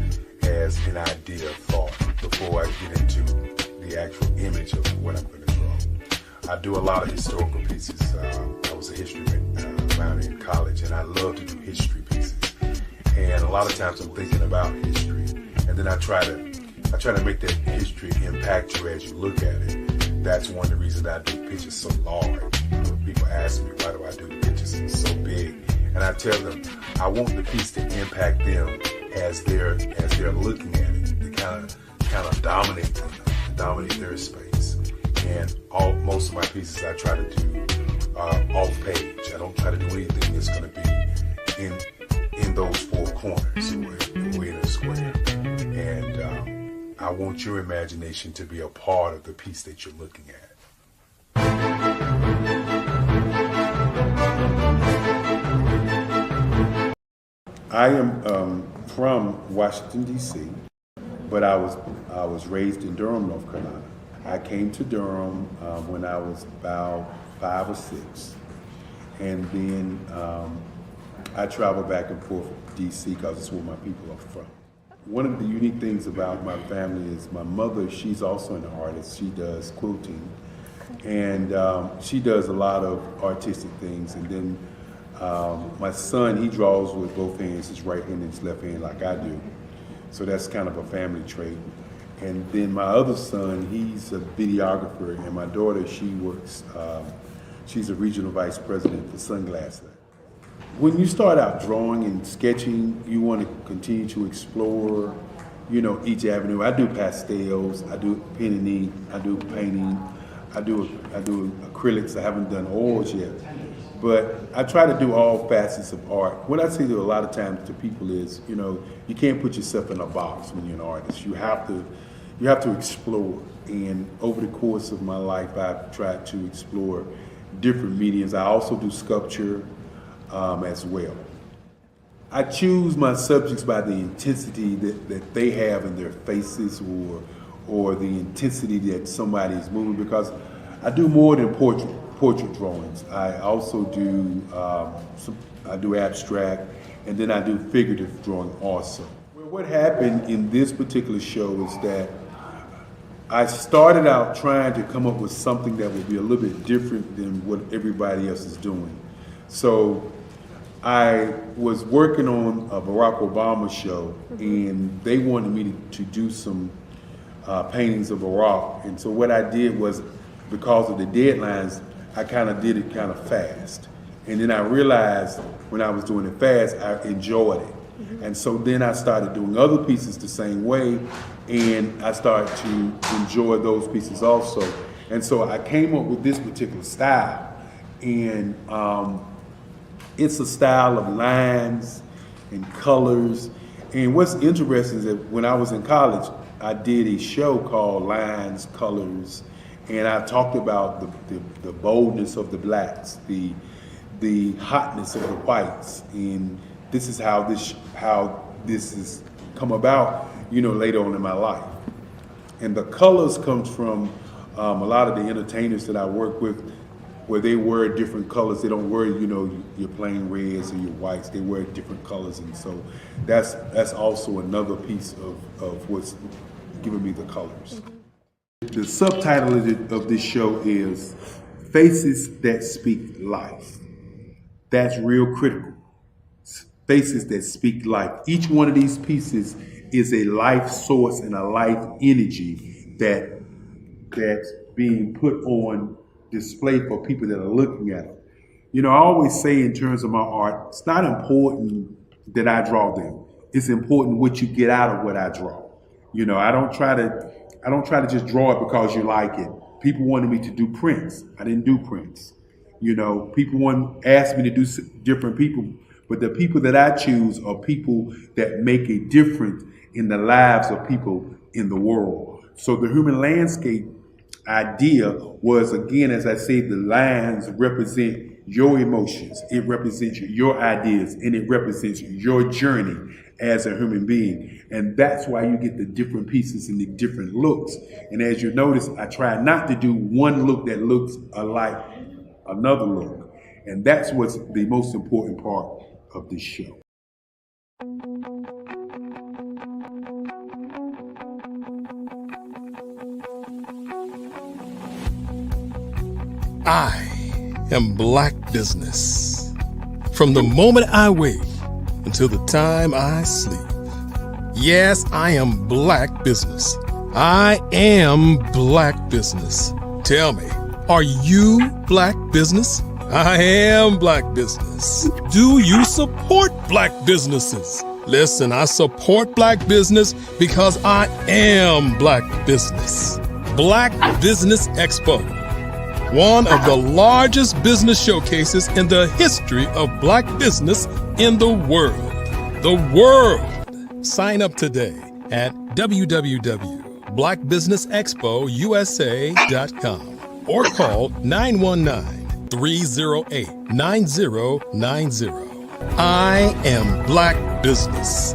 an idea of thought before I get into the actual image of what I'm going to draw. I do a lot of historical pieces. I was a history minor in college, and I love to do history pieces. And a lot of times I'm thinking about history, and then I try to make that history impact you as you look at it. That's one of the reasons I do pictures so large. People ask me, why do I do the pictures so big? And I tell them, I want the piece to impact them as they're looking at it. To kind of dominate their space. And most of my pieces I try to do off page. I don't try to do anything that's going to be in those four corners or in a square. And I want your imagination to be a part of the piece that you're looking at. I am from Washington, D.C., but I was raised in Durham, North Carolina. I came to Durham when I was about 5 or 6, and then I traveled back and forth to D.C. because it's where my people are from. One of the unique things about my family is my mother, she's also an artist. She does quilting, and she does a lot of artistic things. And then my son, he draws with both hands, his right hand and his left hand like I do. So that's kind of a family trait. And then my other son, he's a videographer, and my daughter, she works, she's a regional vice president for Sunglasses. When you start out drawing and sketching, you want to continue to explore, you know, each avenue. I do pastels, I do pen and ink, I do painting, I do acrylics. I haven't done oils yet, But I try to do all facets of art. What I say to a lot of times to people is, you can't put yourself in a box when you're an artist. You have to explore. And over the course of my life, I've tried to explore different mediums. I also do sculpture as well. I choose my subjects by the intensity that they have in their faces or the intensity that somebody is moving, because I do more than portrait drawings. I also do I do abstract, and then I do figurative drawing also. Well, what happened in this particular show is that I started out trying to come up with something that would be a little bit different than what everybody else is doing. So I was working on a Barack Obama show, and they wanted me to do some paintings of Barack. And so what I did was, because of the deadlines, I kind of did it kind of fast. And then I realized when I was doing it fast, I enjoyed it. And so then I started doing other pieces the same way, and I started to enjoy those pieces also. And so I came up with this particular style, and it's a style of lines and colors. And what's interesting is that when I was in college, I did a show called Lines, Colors, and I talked about the boldness of the blacks, the hotness of the whites, and this is how this has come about, later on in my life. And the colors comes from a lot of the entertainers that I work with, where they wear different colors. They don't wear, your plain reds or your whites. They wear different colors, and so that's also another piece of what's giving me the colors. The subtitle of this show is Faces That Speak Life. That's real critical. Faces that speak life. Each one of these pieces is a life source and a life energy that's being put on display for people that are looking at it. I always say in terms of my art, it's not important that I draw them. It's important what you get out of what I draw. I don't try to just draw it because you like it. People wanted me to do prints. I didn't do prints. People asked me to do different people, but the people that I choose are people that make a difference in the lives of people in the world. So the human landscape idea was, again, as I say, the lines represent your emotions, it represents your ideas, and it represents your journey as a human being. And that's why you get the different pieces and the different looks. And as you notice, I try not to do one look that looks alike another look. And that's what's the most important part of this show. I am Black Business. From the moment I wake until the time I sleep. Yes, I am Black Business. I am Black Business. Tell me, are you Black Business? I am Black Business. Do you support Black businesses? Listen, I support Black business because I am Black Business. Black Business Expo, one of the largest business showcases in the history of Black business in the world. The world! Sign up today at www.blackbusinessexpousa.com or call 919-308-9090. I am Black Business.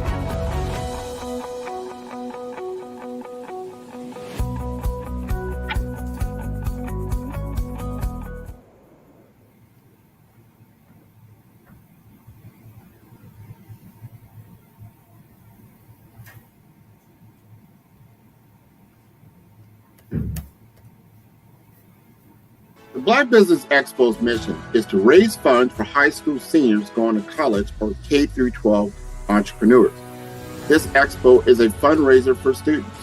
The Black Business Expo's mission is to raise funds for high school seniors going to college or K-12 entrepreneurs. This expo is a fundraiser for students.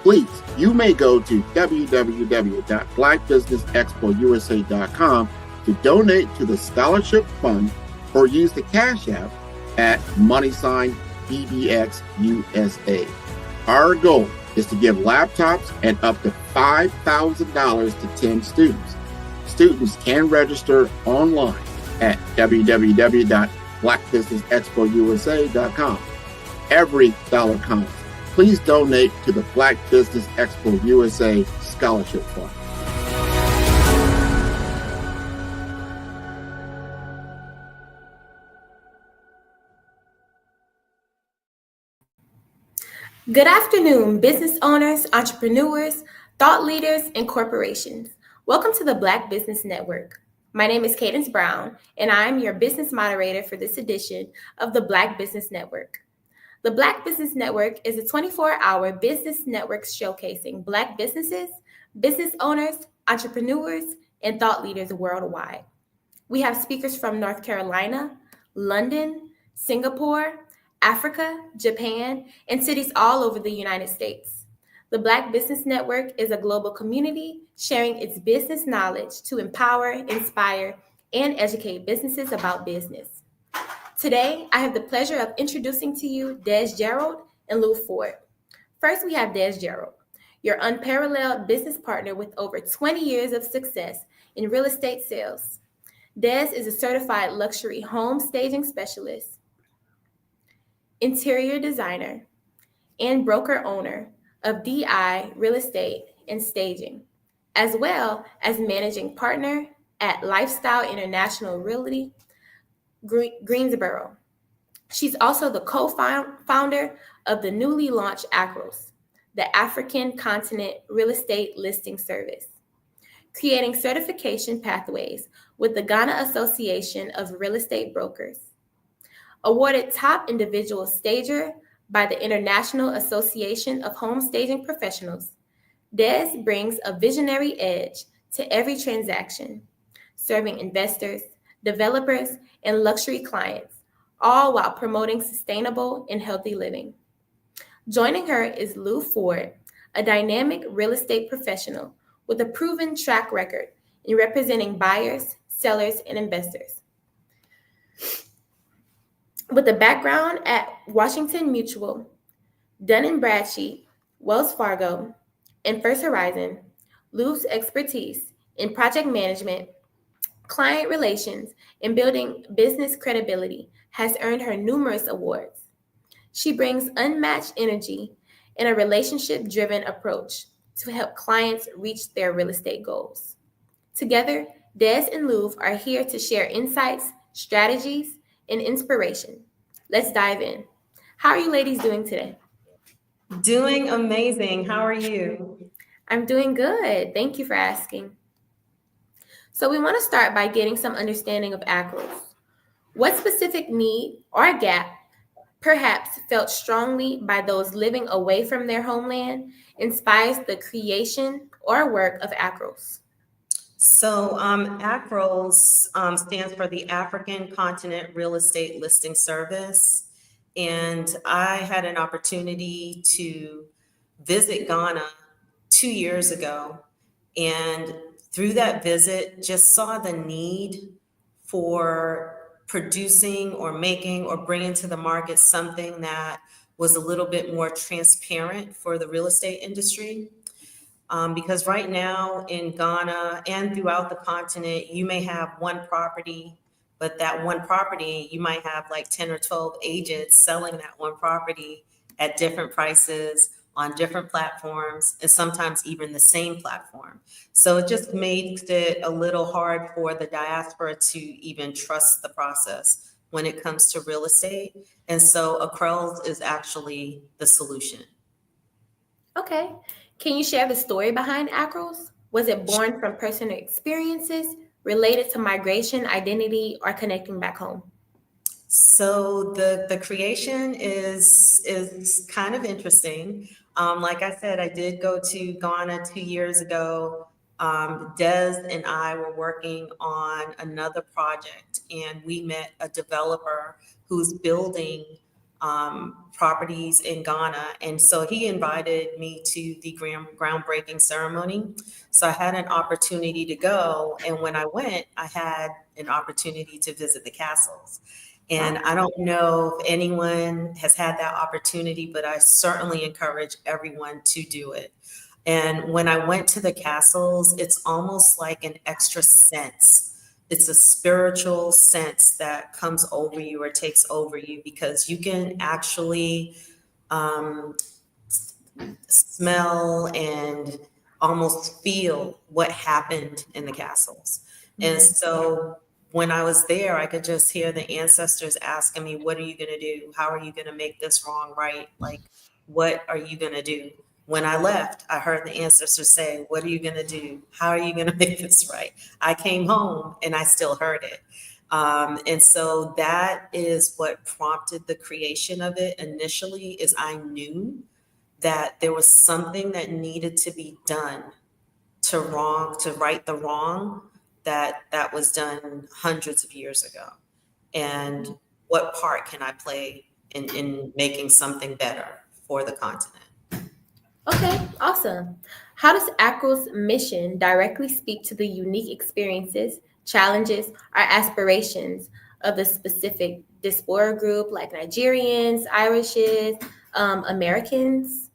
Please, you may go to www.blackbusinessexpousa.com to donate to the scholarship fund or use the Cash App at $BBXUSA. Our goal is to give laptops and up to $5,000 to 10 students. Students can register online at www.blackbusinessexpousa.com. Every dollar counts. Please donate to the Black Business Expo USA Scholarship Fund. Good afternoon, business owners, entrepreneurs, thought leaders, and corporations. Welcome to the Black Business Network. My name is Cadence Brown, and I am your business moderator for this edition of the Black Business Network. The Black Business Network is a 24-hour business network showcasing Black businesses, business owners, entrepreneurs, and thought leaders worldwide. We have speakers from North Carolina, London, Singapore, Africa, Japan, and cities all over the United States. The Black Business Network is a global community sharing its business knowledge to empower, inspire, and educate businesses about business. Today, I have the pleasure of introducing to you Des Gerald and Lou Ford. First, we have Des Gerald, your unparalleled business partner with over 20 years of success in real estate sales. Des is a certified luxury home staging specialist, interior designer, and broker owner of DI Real Estate and Staging, as well as managing partner at Lifestyle International Realty, Greensboro. She's also the co-founder of the newly launched ACROS, the African Continent Real Estate Listing Service, creating certification pathways with the Ghana Association of Real Estate Brokers. Awarded top individual stager by the International Association of Home Staging Professionals, Des brings a visionary edge to every transaction, serving investors, developers, and luxury clients, all while promoting sustainable and healthy living. Joining her is Lou Ford, a dynamic real estate professional with a proven track record in representing buyers, sellers, and investors. With a background at Washington Mutual, Dun & Bradstreet, Wells Fargo, and First Horizon, Lou's expertise in project management, client relations, and building business credibility has earned her numerous awards. She brings unmatched energy and a relationship-driven approach to help clients reach their real estate goals. Together, Des and Lou are here to share insights, strategies, and inspiration. Let's dive in. How are you ladies doing today? Doing amazing. How are you? I'm doing good. Thank you for asking. So we want to start by getting some understanding of ACROS. What specific need or gap, perhaps felt strongly by those living away from their homeland, inspires the creation or work of ACROS? So ACROS stands for the African Continent Real Estate Listing Service. And I had an opportunity to visit Ghana 2 years ago. And through that visit, just saw the need for producing or making or bringing to the market something that was a little bit more transparent for the real estate industry. Because right now in Ghana and throughout the continent, you may have one property, but that one property, you might have like 10 or 12 agents selling that one property at different prices on different platforms, and sometimes even the same platform. So it just makes it a little hard for the diaspora to even trust the process when it comes to real estate. And so ACROS is actually the solution. Okay. Can you share the story behind ACROS? Was it born from personal experiences related to migration, identity, or connecting back home? So the creation is kind of interesting. Like I said, I did go to Ghana 2 years ago. Des and I were working on another project, and we met a developer who's building properties in Ghana. And so he invited me to the groundbreaking ceremony. So I had an opportunity to go. And when I went, I had an opportunity to visit the castles. And I don't know if anyone has had that opportunity, but I certainly encourage everyone to do it. And when I went to the castles, it's almost like an extra sense it's a spiritual sense that comes over you or takes over you, because you can actually smell and almost feel what happened in the castles. And so when I was there, I could just hear the ancestors asking me, what are you going to do? How are you going to make this wrong right? Like, what are you going to do? When I left, I heard the ancestors say, what are you going to do? How are you going to make this right? I came home and I still heard it. And so that is what prompted the creation of it initially, is I knew that there was something that needed to be done to right the wrong that was done hundreds of years ago. And what part can I play in making something better for the continent? Okay, awesome. How does ACRO's mission directly speak to the unique experiences, challenges, or aspirations of the specific diaspora group, like Nigerians, Irishes, Americans?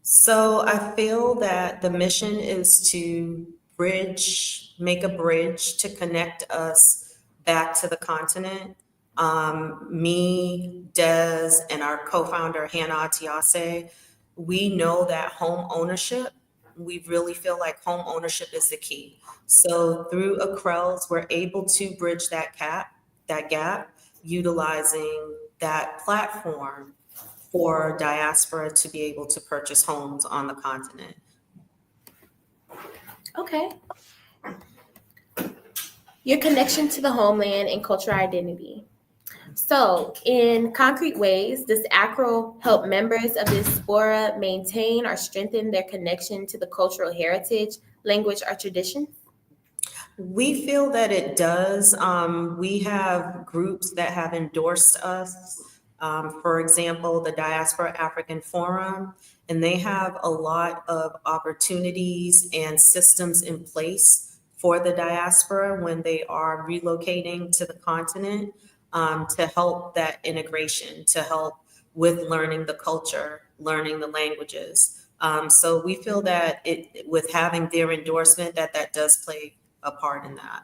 So I feel that the mission is to make a bridge to connect us back to the continent. Me, Des, and our co-founder, Hannah Atiase, we know that home ownership, we really feel like home ownership is the key. So through Accrels, we're able to bridge that gap, utilizing that platform for diaspora to be able to purchase homes on the continent. Okay. Your connection to the homeland and cultural identity. So, in concrete ways, does ACRO help members of the diaspora maintain or strengthen their connection to the cultural heritage, language, or traditions? We feel that it does. We have groups that have endorsed us. For example, the Diaspora African Forum, and they have a lot of opportunities and systems in place for the diaspora when they are relocating to the continent, to help that integration, to help with learning the culture, learning the languages. So we feel that with having their endorsement, that does play a part in that.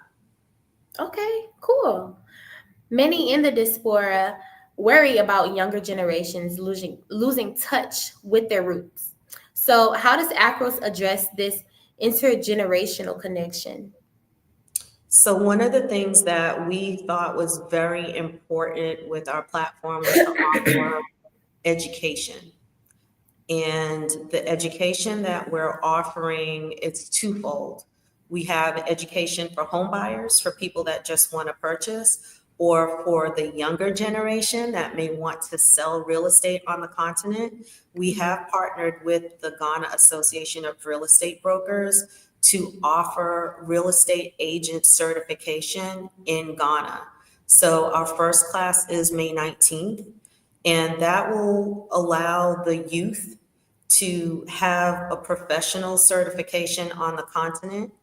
Okay, cool. Many in the diaspora worry about younger generations losing touch with their roots. So, how does ACROS address this intergenerational connection? So one of the things that we thought was very important with our platform was to offer education. And the education that we're offering, it's twofold. We have education for home buyers, for people that just want to purchase, or for the younger generation that may want to sell real estate on the continent. We have partnered with the Ghana Association of Real Estate Brokers to offer real estate agent certification in Ghana. So our first class is May 19th, and that will allow the youth to have a professional certification on the continent.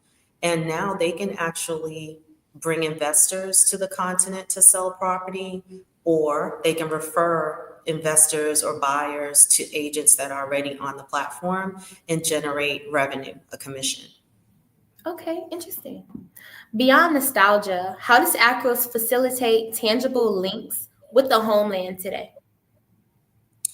And now they can actually bring investors to the continent to sell property, or they can refer investors or buyers to agents that are already on the platform and generate revenue, a commission. Okay, interesting. Beyond nostalgia, how does ACROS facilitate tangible links with the homeland today?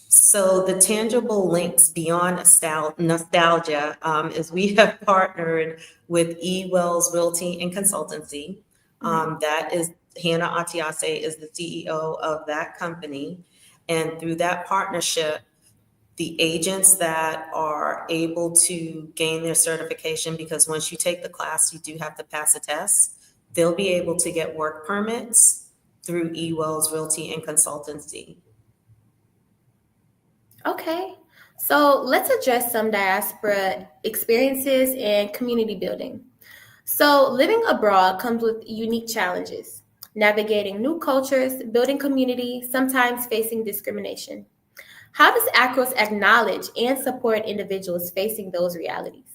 So the tangible links beyond nostalgia is we have partnered with E. Wells Realty and Consultancy. That is Hannah Atiase is the CEO of that company. And through that partnership, the agents that are able to gain their certification, because once you take the class, you do have to pass a test, they'll be able to get work permits through E. Wells Realty and Consultancy. Okay, so let's address some diaspora experiences and community building. So living abroad comes with unique challenges, navigating new cultures, building community, sometimes facing discrimination. How does ACROS acknowledge and support individuals facing those realities?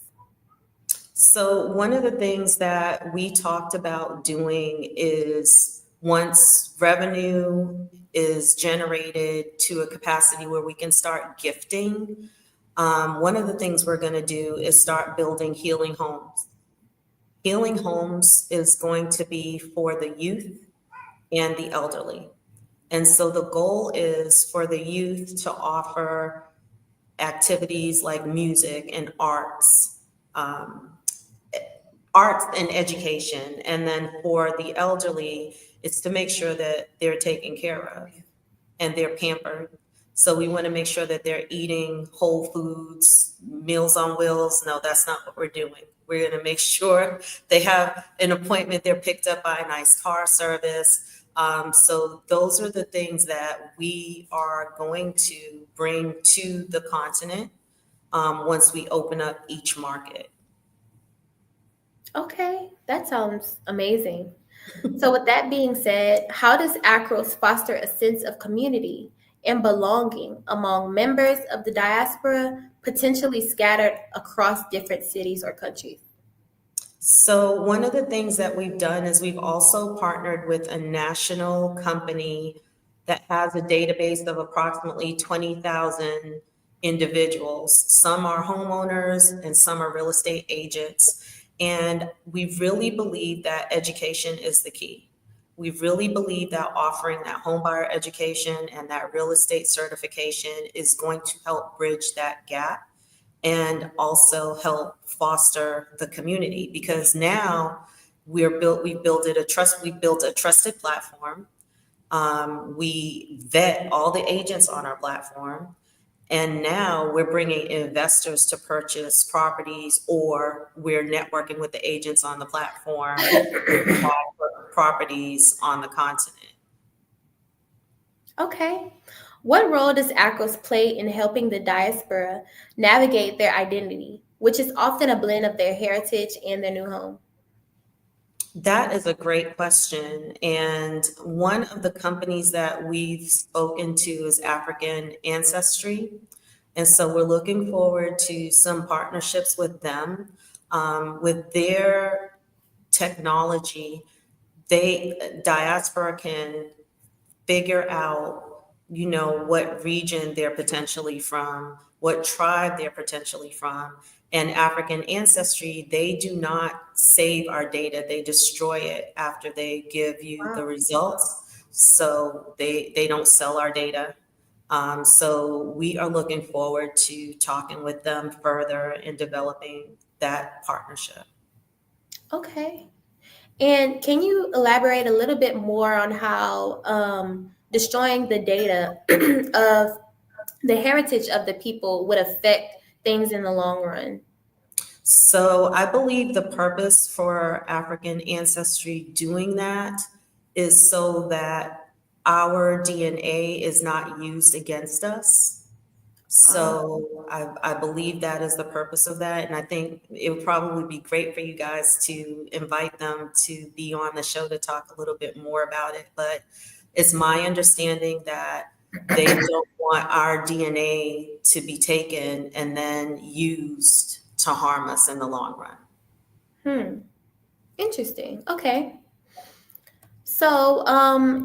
So one of the things that we talked about doing is, once revenue is generated to a capacity where we can start gifting, one of the things we're going to do is start building healing homes. Healing Homes is going to be for the youth and the elderly. And so the goal is for the youth to offer activities like music and um, arts and education. And then for the elderly, it's to make sure that they're taken care of and they're pampered. So we want to make sure that they're eating whole foods, Meals on Wheels. No, that's not what we're doing. We're going to make sure they have an appointment, they're picked up by a nice car service. So those are the things that we are going to bring to the continent once we open up each market. Okay, that sounds amazing. So with that being said, how does Acros foster a sense of community and belonging among members of the diaspora, potentially scattered across different cities or countries? So one of the things that we've done is we've also partnered with a national company that has a database of approximately 20,000 individuals. Some are homeowners and some are real estate agents. And we really believe that education is the key. We really believe that offering that homebuyer education and that real estate certification is going to help bridge that gap and also help foster the community, because now we built a trusted platform. We vet all the agents on our platform. And now we're bringing investors to purchase properties, or we're networking with the agents on the platform to buy properties on the continent. Okay. What role does Acros play in helping the diaspora navigate their identity, which is often a blend of their heritage and their new home? That is a great question. And one of the companies that we've spoken to is African Ancestry. And so we're looking forward to some partnerships with them. With their technology, diaspora can figure out, what region they're potentially from, what tribe they're potentially from. And African Ancestry, they do not save our data, they destroy it after they give you the results. So they don't sell our data. So we are looking forward to talking with them further and developing that partnership. Okay. And can you elaborate a little bit more on how destroying the data of the heritage of the people would affect things in the long run? So I believe the purpose for African Ancestry doing that is so that our DNA is not used against us. So I believe that is the purpose of that. And I think it would probably be great for you guys to invite them to be on the show to talk a little bit more about it. But it's my understanding that they don't want our DNA to be taken and then used to harm us in the long run. Interesting. Okay. So,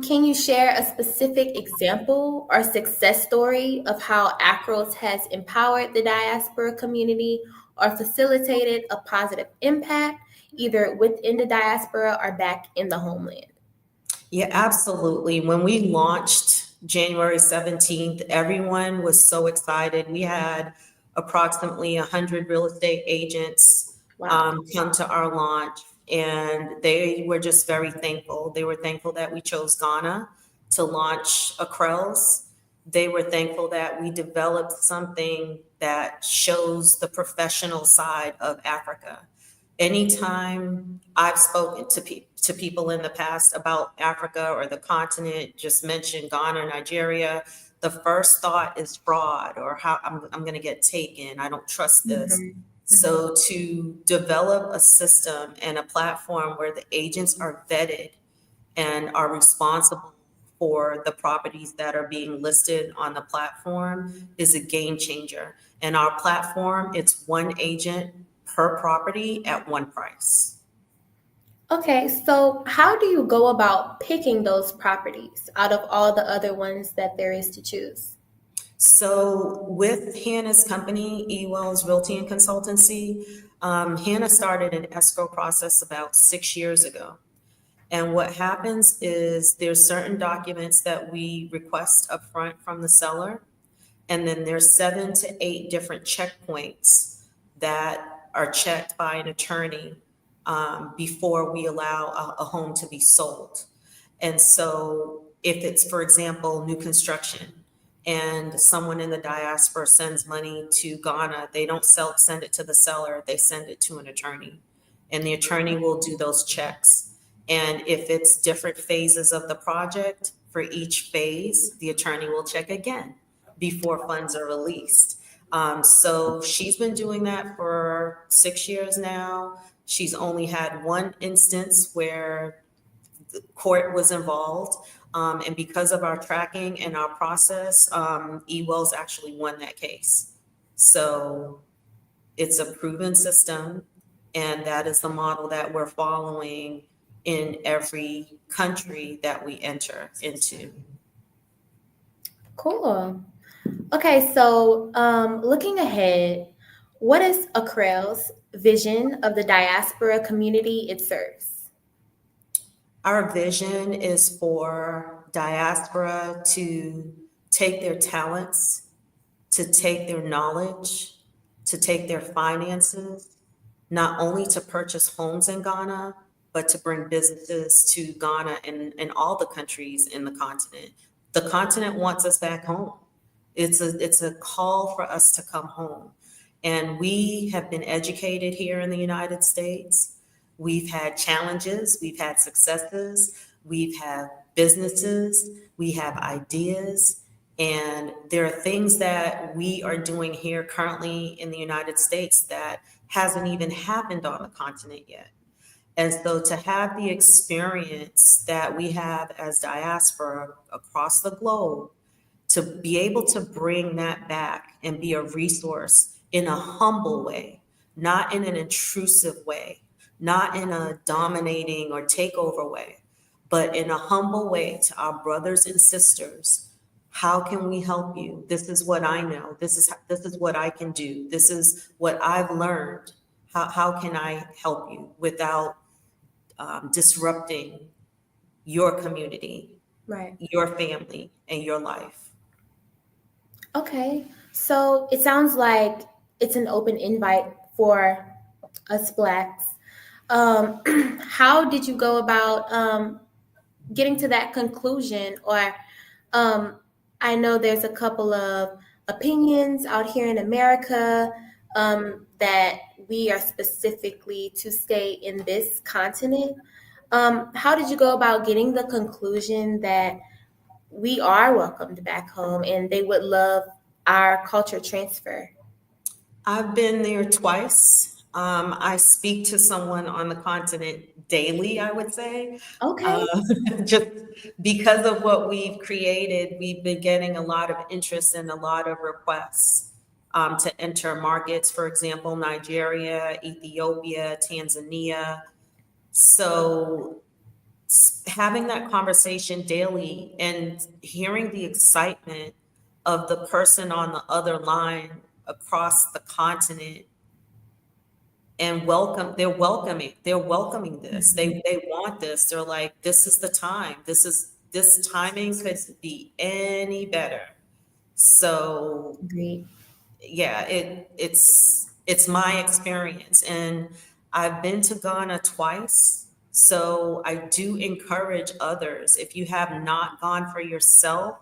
can you share a specific example or success story of how Acros has empowered the diaspora community or facilitated a positive impact, either within the diaspora or back in the homeland? Yeah, absolutely. When we launched January 17th, everyone was so excited. We had approximately 100 real estate agents come to our launch, and they were just very thankful. They were thankful that we chose Ghana to launch Acros. They were thankful that we developed something that shows the professional side of Africa. Anytime I've spoken to people in the past about Africa or the continent, just mention Ghana, Nigeria, the first thought is fraud or how I'm going to get taken. I don't trust this. So to develop a system and a platform where the agents are vetted and are responsible for the properties that are being listed on the platform is a game changer. And our platform, it's one agent per property at one price. Okay, so how do you go about picking those properties out of all the other ones that there is to choose? So with Hannah's company, Ewell's Realty and Consultancy, Hannah started an escrow process about 6 years ago. And what happens is there's certain documents that we request upfront from the seller, and then there's 7 to 8 different checkpoints that are checked by an attorney before we allow a home to be sold. And so if it's, for example, new construction, and someone in the diaspora sends money to Ghana, they don't send it to the seller, they send it to an attorney. And the attorney will do those checks. And if it's different phases of the project, for each phase, the attorney will check again before funds are released. So she's been doing that for 6 years now. She's only had one instance where the court was involved. And because of our tracking and our process, eWells actually won that case. So it's a proven system, and that is the model that we're following in every country that we enter into. Cool. Okay, so looking ahead, what is Acrel's vision of the diaspora community it serves? Our vision is for diaspora to take their talents, to take their knowledge, to take their finances, not only to purchase homes in Ghana, but to bring businesses to Ghana and all the countries in the continent. The continent wants us back home. It's a call for us to come home. And we have been educated here in the United States. We've had challenges, we've had successes, we've had businesses, we have ideas, and there are things that we are doing here currently in the United States that hasn't even happened on the continent yet. And so to have the experience that we have as diaspora across the globe, to be able to bring that back and be a resource in a humble way, not in an intrusive way, not in a dominating or takeover way, but in a humble way to our brothers and sisters. How can we help you? This is what I know. This is what I can do. This is what I've learned. How can I help you without disrupting your community, right, your family, and your life? Okay, so it sounds like it's an open invite for us Blacks. How did you go about getting to that conclusion? Or I know there's a couple of opinions out here in America that we are specifically to stay in this continent. How did you go about getting the conclusion that we are welcomed back home and they would love our culture transfer? I've been there twice. I speak to someone on the continent daily, I would say. Okay. Just because of what we've created, we've been getting a lot of interest and a lot of requests to enter markets, for example, Nigeria, Ethiopia, Tanzania. So having that conversation daily and hearing the excitement of the person on the other line across the continent, and they're welcoming this. They want this. They're like, this is the time. This timing could be any better. So Agreed. Yeah, it's my experience, and I've been to Ghana twice. So I do encourage others, if you have not gone for yourself,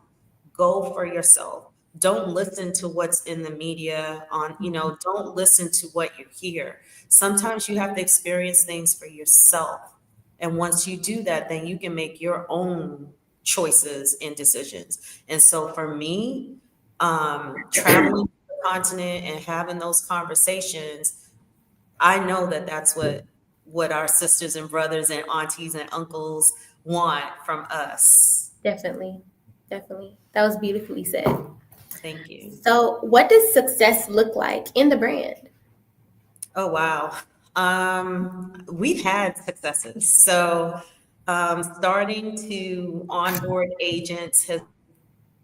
go for yourself. Don't listen to what's in the media don't listen to what you hear. Sometimes you have to experience things for yourself. And once you do that, then you can make your own choices and decisions. And so for me, traveling to the continent and having those conversations, I know that that's what our sisters and brothers and aunties and uncles want from us. Definitely. That was beautifully said. Thank you. So what does success look like in the brand? Oh, wow. We've had successes. So starting to onboard agents has been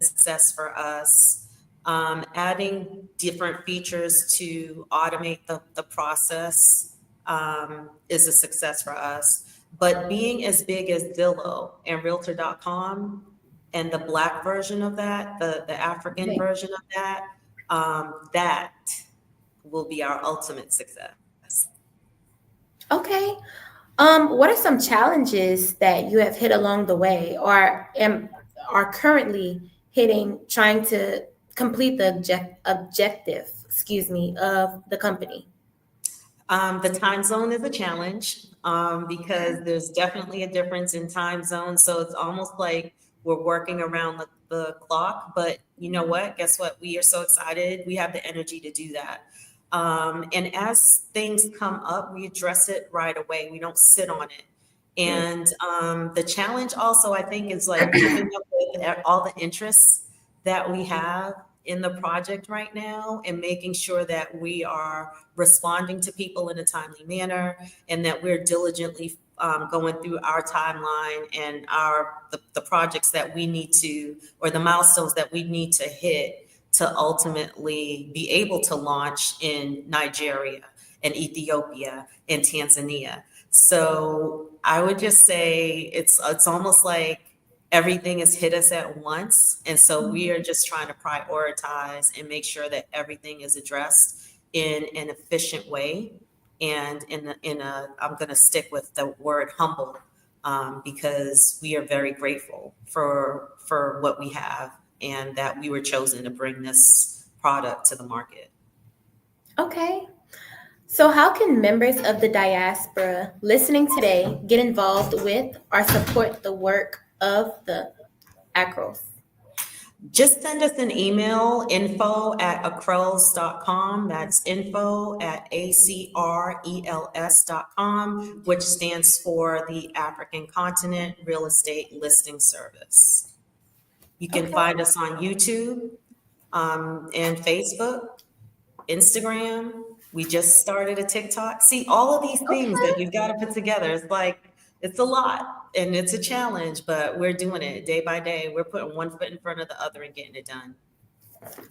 a success for us. Adding different features to automate the process is a success for us. But being as big as Zillow and Realtor.com and the Black version of that, the African version of that, that will be our ultimate success. Okay. What are some challenges that you have hit along the way, or are currently hitting, trying to complete the objective, of the company? The time zone is a challenge because there's definitely a difference in time zone. So it's almost like we're working around the clock. But you know what? Guess what? We are so excited. We have the energy to do that. And as things come up, we address it right away. We don't sit on it. And the challenge also, I think, is like keeping up with all the interests that we have in the project right now and making sure that we are responding to people in a timely manner and that we're diligently going through our timeline and the projects that we need to, or the milestones that we need to hit to ultimately be able to launch in Nigeria and Ethiopia and Tanzania. So I would just say it's almost like everything has hit us at once. And so we are just trying to prioritize and make sure that everything is addressed in an efficient way. And I'm going to stick with the word humble because we are very grateful for what we have and that we were chosen to bring this product to the market. Okay. So how can members of the diaspora listening today get involved with or support the work of the Acros? Just send us an email, info@acrels.com. That's info@acrels.com, which stands for the African Continent Real Estate Listing Service. You can find us on YouTube and Facebook, Instagram. We just started a TikTok. See, all of these things that we've got to put together. It's a lot and it's a challenge, but we're doing it day by day. We're putting one foot in front of the other and getting it done.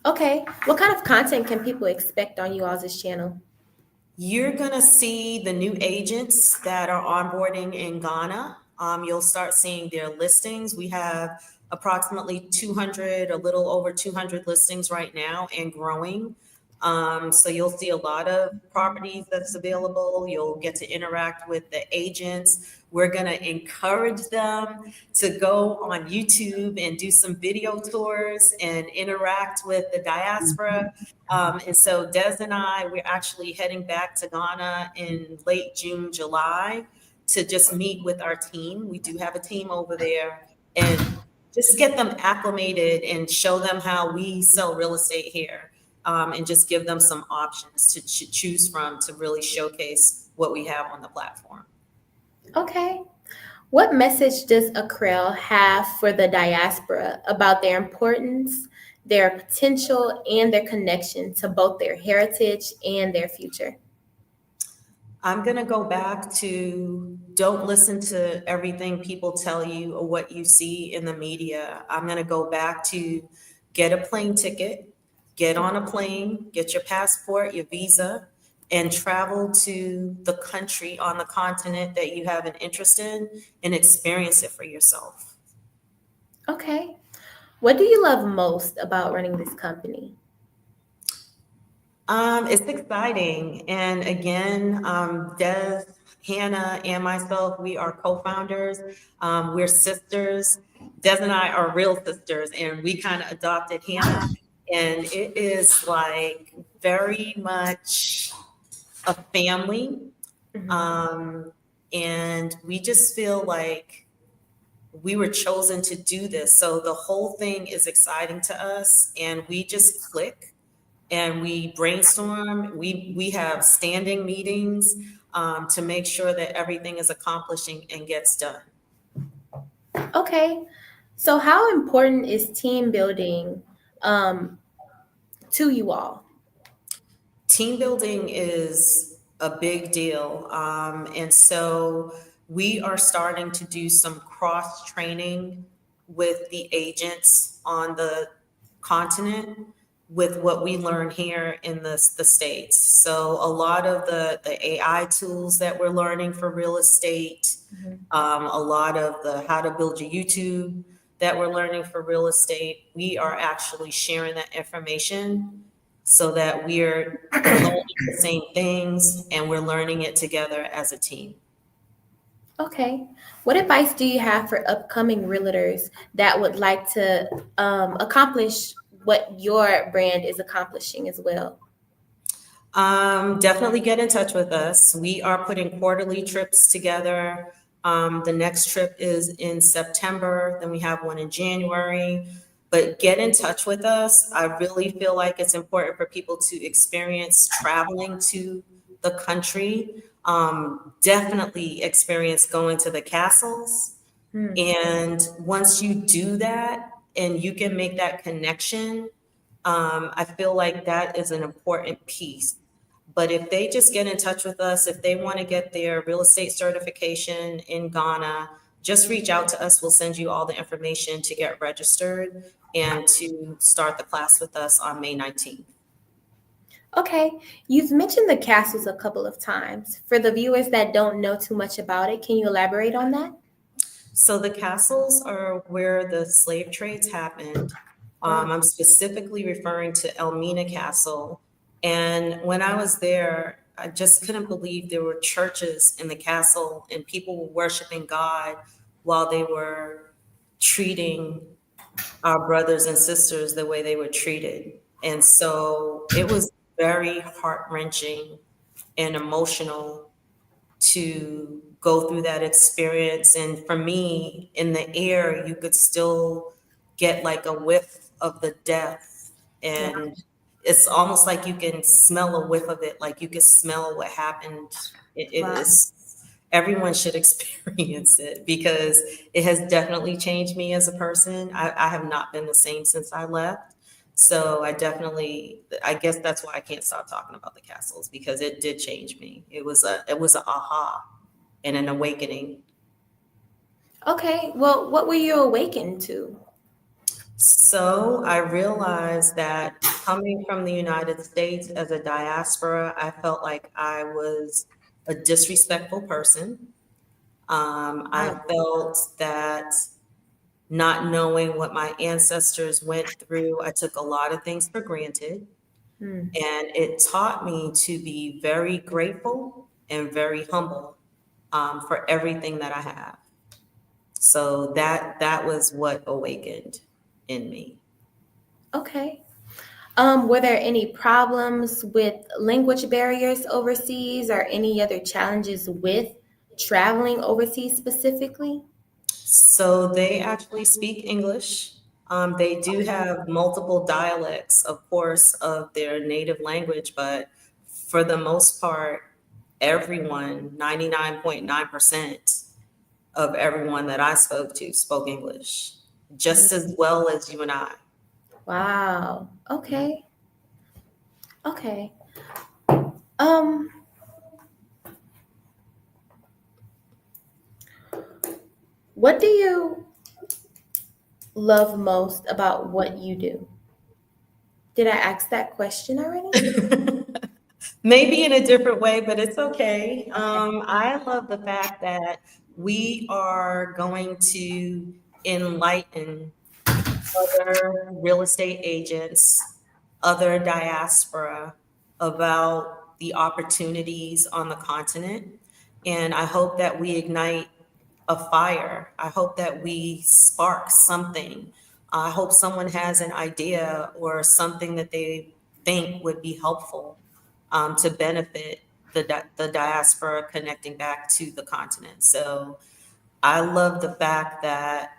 Okay. What kind of content can people expect on you all's channel? You're going to see the new agents that are onboarding in Ghana. You'll start seeing their listings. We have approximately 200, a little over 200 listings right now and growing. So you'll see a lot of properties that's available. You'll get to interact with the agents. We're going to encourage them to go on YouTube and do some video tours and interact with the diaspora. And so Des and we're actually heading back to Ghana in late June, July to just meet with our team. We do have a team over there and just get them acclimated and show them how we sell real estate here. And just give them some options to choose from to really showcase what we have on the platform. Okay. What message does Acrel have for the diaspora about their importance, their potential, and their connection to both their heritage and their future? I'm going to go back to don't listen to everything people tell you or what you see in the media. I'm going to go back to get a plane ticket. Get on a plane, get your passport, your visa, and travel to the country on the continent that you have an interest in and experience it for yourself. Okay. What do you love most about running this company? It's exciting. And again, Des, Hannah, and myself, we are co-founders. We're sisters. Des and I are real sisters, and we kind of adopted Hannah. And it is like very much a family. And we just feel like we were chosen to do this. So the whole thing is exciting to us. And we just click and we brainstorm. We have standing meetings to make sure that everything is accomplishing and gets done. Okay. So how important is team building to you all? Team building is a big deal. And so we are starting to do some cross training with the agents on the continent with what we learn here in the States. So a lot of the AI tools that we're learning for real estate, a lot of the how to build your YouTube that we're learning for real estate, we are actually sharing that information so that we're learning the same things and we're learning it together as a team. Okay. What advice do you have for upcoming realtors that would like to accomplish what your brand is accomplishing as well? Definitely get in touch with us. We are putting quarterly trips together. The next trip is in September, then we have one in January. But get in touch with us. I really feel like it's important for people to experience traveling to the country. Definitely experience going to the castles. And once you do that and you can make that connection, I feel like that is an important piece. But if they just get in touch with us, if they want to get their real estate certification in Ghana, just reach out to us. We'll send you all the information to get registered and to start the class with us on May 19th. Okay, you've mentioned the castles a couple of times. For the viewers that don't know too much about it, can you elaborate on that? So the castles are where the slave trades happened. I'm specifically referring to Elmina Castle. And when I was there, I just couldn't believe there were churches in the castle and people were worshiping God while they were treating our brothers and sisters the way they were treated. And so it was very heart-wrenching and emotional to go through that experience. And for me, in the air, you could still get like a whiff of the death. And it's almost like you can smell a whiff of it, like you can smell what happened. It is, everyone should experience it because it has definitely changed me as a person. I have not been the same since I left. So I guess that's why I can't stop talking about the castles, because it did change me. It was a aha and an awakening. Okay, well, what were you awakened to? So I realized that coming from the United States as a diaspora, I felt like I was a disrespectful person. I felt that not knowing what my ancestors went through, I took a lot of things for granted. And it taught me to be very grateful and very humble for everything that I have. So that was what awakened in me. Okay. Were there any problems with language barriers overseas or any other challenges with traveling overseas specifically? So they actually speak English. They do have multiple dialects, of course, of their native language, but for the most part, everyone, 99.9% of everyone that I spoke to spoke English, just as well as you and I. Wow. Okay. Okay. What do you love most about what you do? Did I ask that question already? Maybe in a different way, but it's okay. I love the fact that we are going to enlighten other real estate agents, other diaspora about the opportunities on the continent. And I hope that we ignite a fire. I hope that we spark something. I hope someone has an idea or something that they think would be helpful to benefit the diaspora connecting back to the continent. So I love the fact that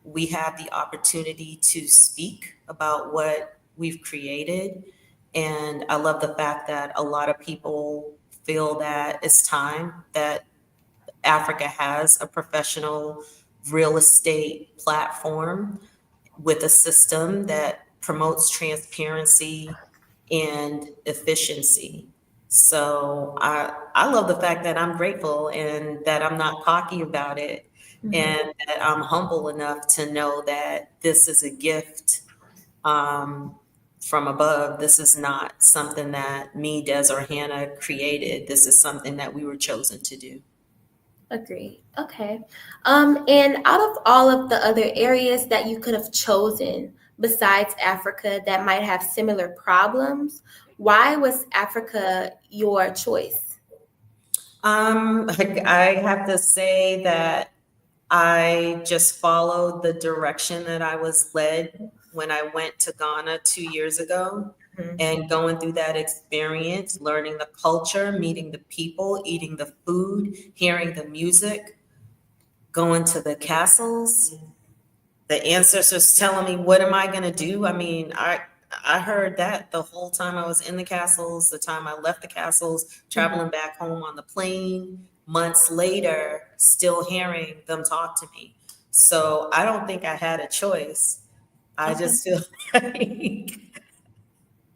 we have the opportunity to speak about what we've created. And I love the fact that a lot of people feel that it's time that Africa has a professional real estate platform with a system that promotes transparency and efficiency. So I love the fact that I'm grateful and that I'm not cocky about it, and that I'm humble enough to know that this is a gift from above. This is not something that me, Des, or Hannah created. This is something that we were chosen to do. Agree. Okay. And out of all of the other areas that you could have chosen besides Africa that might have similar problems, why was Africa your choice? I have to say that I just followed the direction that I was led when I went to Ghana 2 years ago. And going through that experience, learning the culture, meeting the people, eating the food, hearing the music, going to the castles, the ancestors telling me, what am I going to do? I mean, I heard that the whole time I was in the castles, the time I left the castles, traveling back home on the plane, months later, still hearing them talk to me. So I don't think I had a choice. I just feel like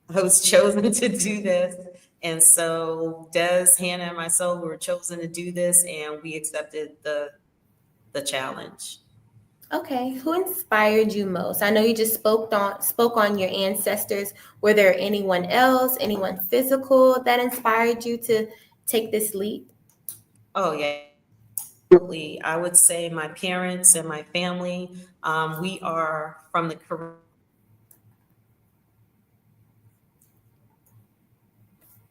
I was chosen to do this. And so Des, Hannah, and myself were chosen to do this, and we accepted the challenge. Okay, who inspired you most? I know you just spoke on your ancestors. Were there anyone else, anyone physical that inspired you to take this leap? Oh, yeah. Absolutely. I would say my parents and my family. We are from the Caribbean.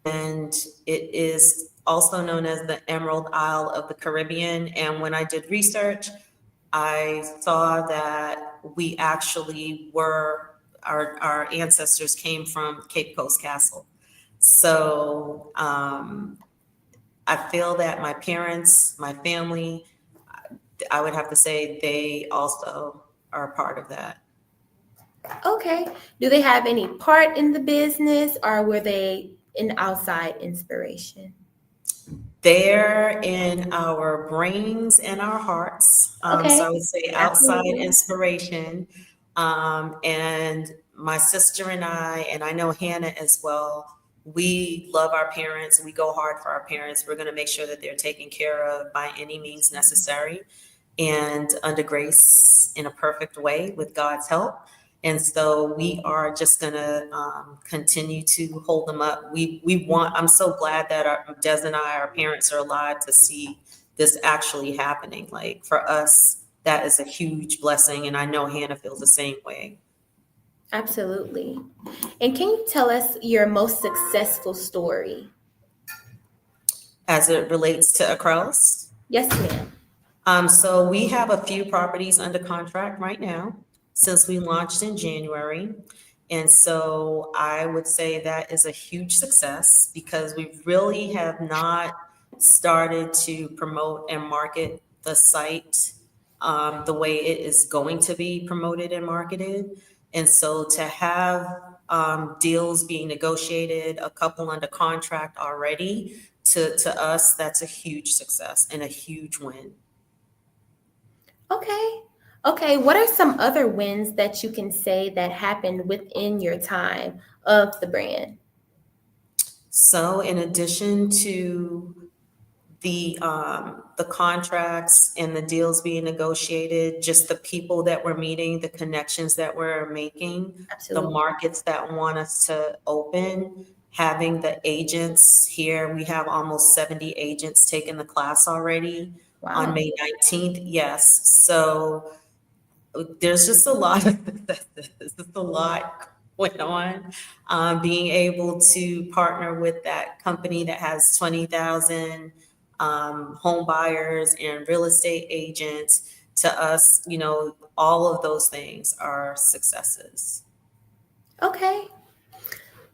And it is also known as the Emerald Isle of the Caribbean. And when I did research, I saw that we actually were, our ancestors came from Cape Coast Castle. So I feel that my parents, my family, I would have to say they also are a part of that. Okay. Do they have any part in the business, or were they an outside inspiration? They're in our brains and our hearts. Okay. So I would say outside Absolutely. inspiration. And my sister and I know Hannah as well, we love our parents. We go hard for our parents. We're going to make sure that they're taken care of by any means necessary and under grace in a perfect way with God's help. And so we are just going to continue to hold them up. I'm so glad that Des and I, our parents, are alive to see this actually happening. Like, for us, that is a huge blessing. And I know Hannah feels the same way. Absolutely. And can you tell us your most successful story? As it relates to Acrellis? Yes, ma'am. So we have a few properties under contract right now since we launched in January. And so I would say that is a huge success because we really have not started to promote and market the site the way it is going to be promoted and marketed. And so to have deals being negotiated, a couple under contract already, to us, that's a huge success and a huge win. Okay. Okay. What are some other wins that you can say that happened within your time of the brand? So in addition to the contracts and the deals being negotiated, just the people that we're meeting, the connections that we're making, Absolutely. the markets that want us to open, having the agents here. We have almost 70 agents taking the class already. Wow. On May 19th. Yes. So there's just a lot going on. Being able to partner with that company that has 20,000 home buyers and real estate agents, to us, all of those things are successes. Okay.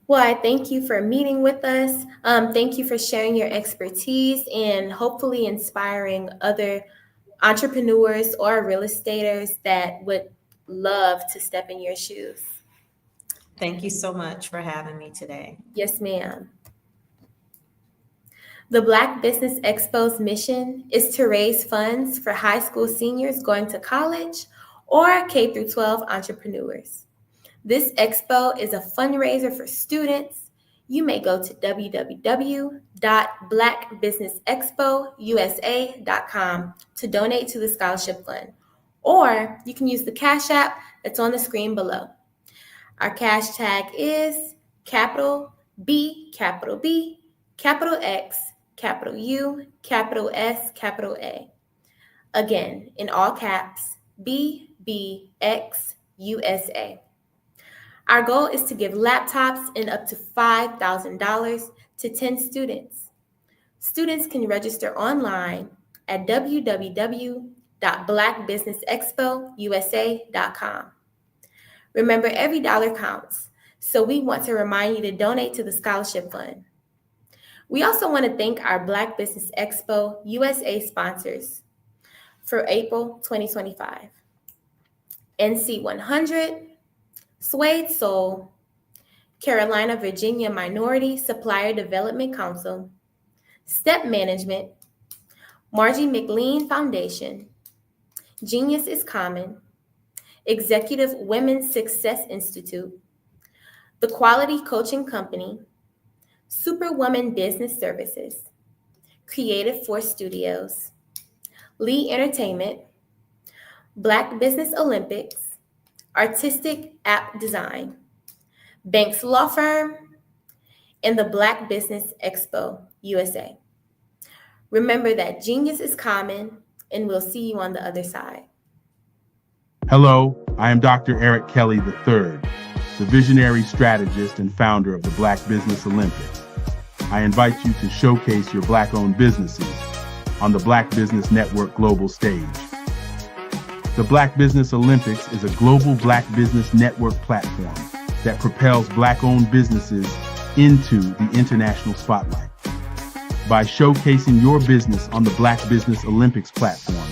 Well, I thank you for meeting with us. Thank you for sharing your expertise and hopefully inspiring other entrepreneurs or real estaters that would love to step in your shoes. Thank you so much for having me today. Yes, ma'am. The Black Business Expo's mission is to raise funds for high school seniors going to college or K-12 entrepreneurs. This expo is a fundraiser for students. You may go to www.blackbusinessexpousa.com to donate to the scholarship fund, or you can use the Cash App that's on the screen below. Our cash tag is capital B, capital B, capital X, capital U, capital S, capital A. Again, in all caps, BBX USA. Our goal is to give laptops and up to $5,000 to 10 students. Students can register online at www.blackbusinessexpousa.com. Remember, every dollar counts, so we want to remind you to donate to the scholarship fund. We also want to thank our Black Business Expo USA sponsors for April 2025. NC 100, Suede Soul, Carolina Virginia Minority Supplier Development Council, Step Management, Margie McLean Foundation, Genius is Common, Executive Women's Success Institute, The Quality Coaching Company, Superwoman Business Services, Creative Force Studios, Lee Entertainment, Black Business Olympics, Artistic App Design, Banks Law Firm, and the Black Business Expo USA. Remember that genius is common, and we'll see you on the other side. Hello, I am Dr. Eric Kelly III, the visionary strategist and founder of the Black Business Olympics. I invite you to showcase your Black-owned businesses on the Black Business Network global stage. The Black Business Olympics is a global Black Business Network platform that propels Black-owned businesses into the international spotlight. By showcasing your business on the Black Business Olympics platform,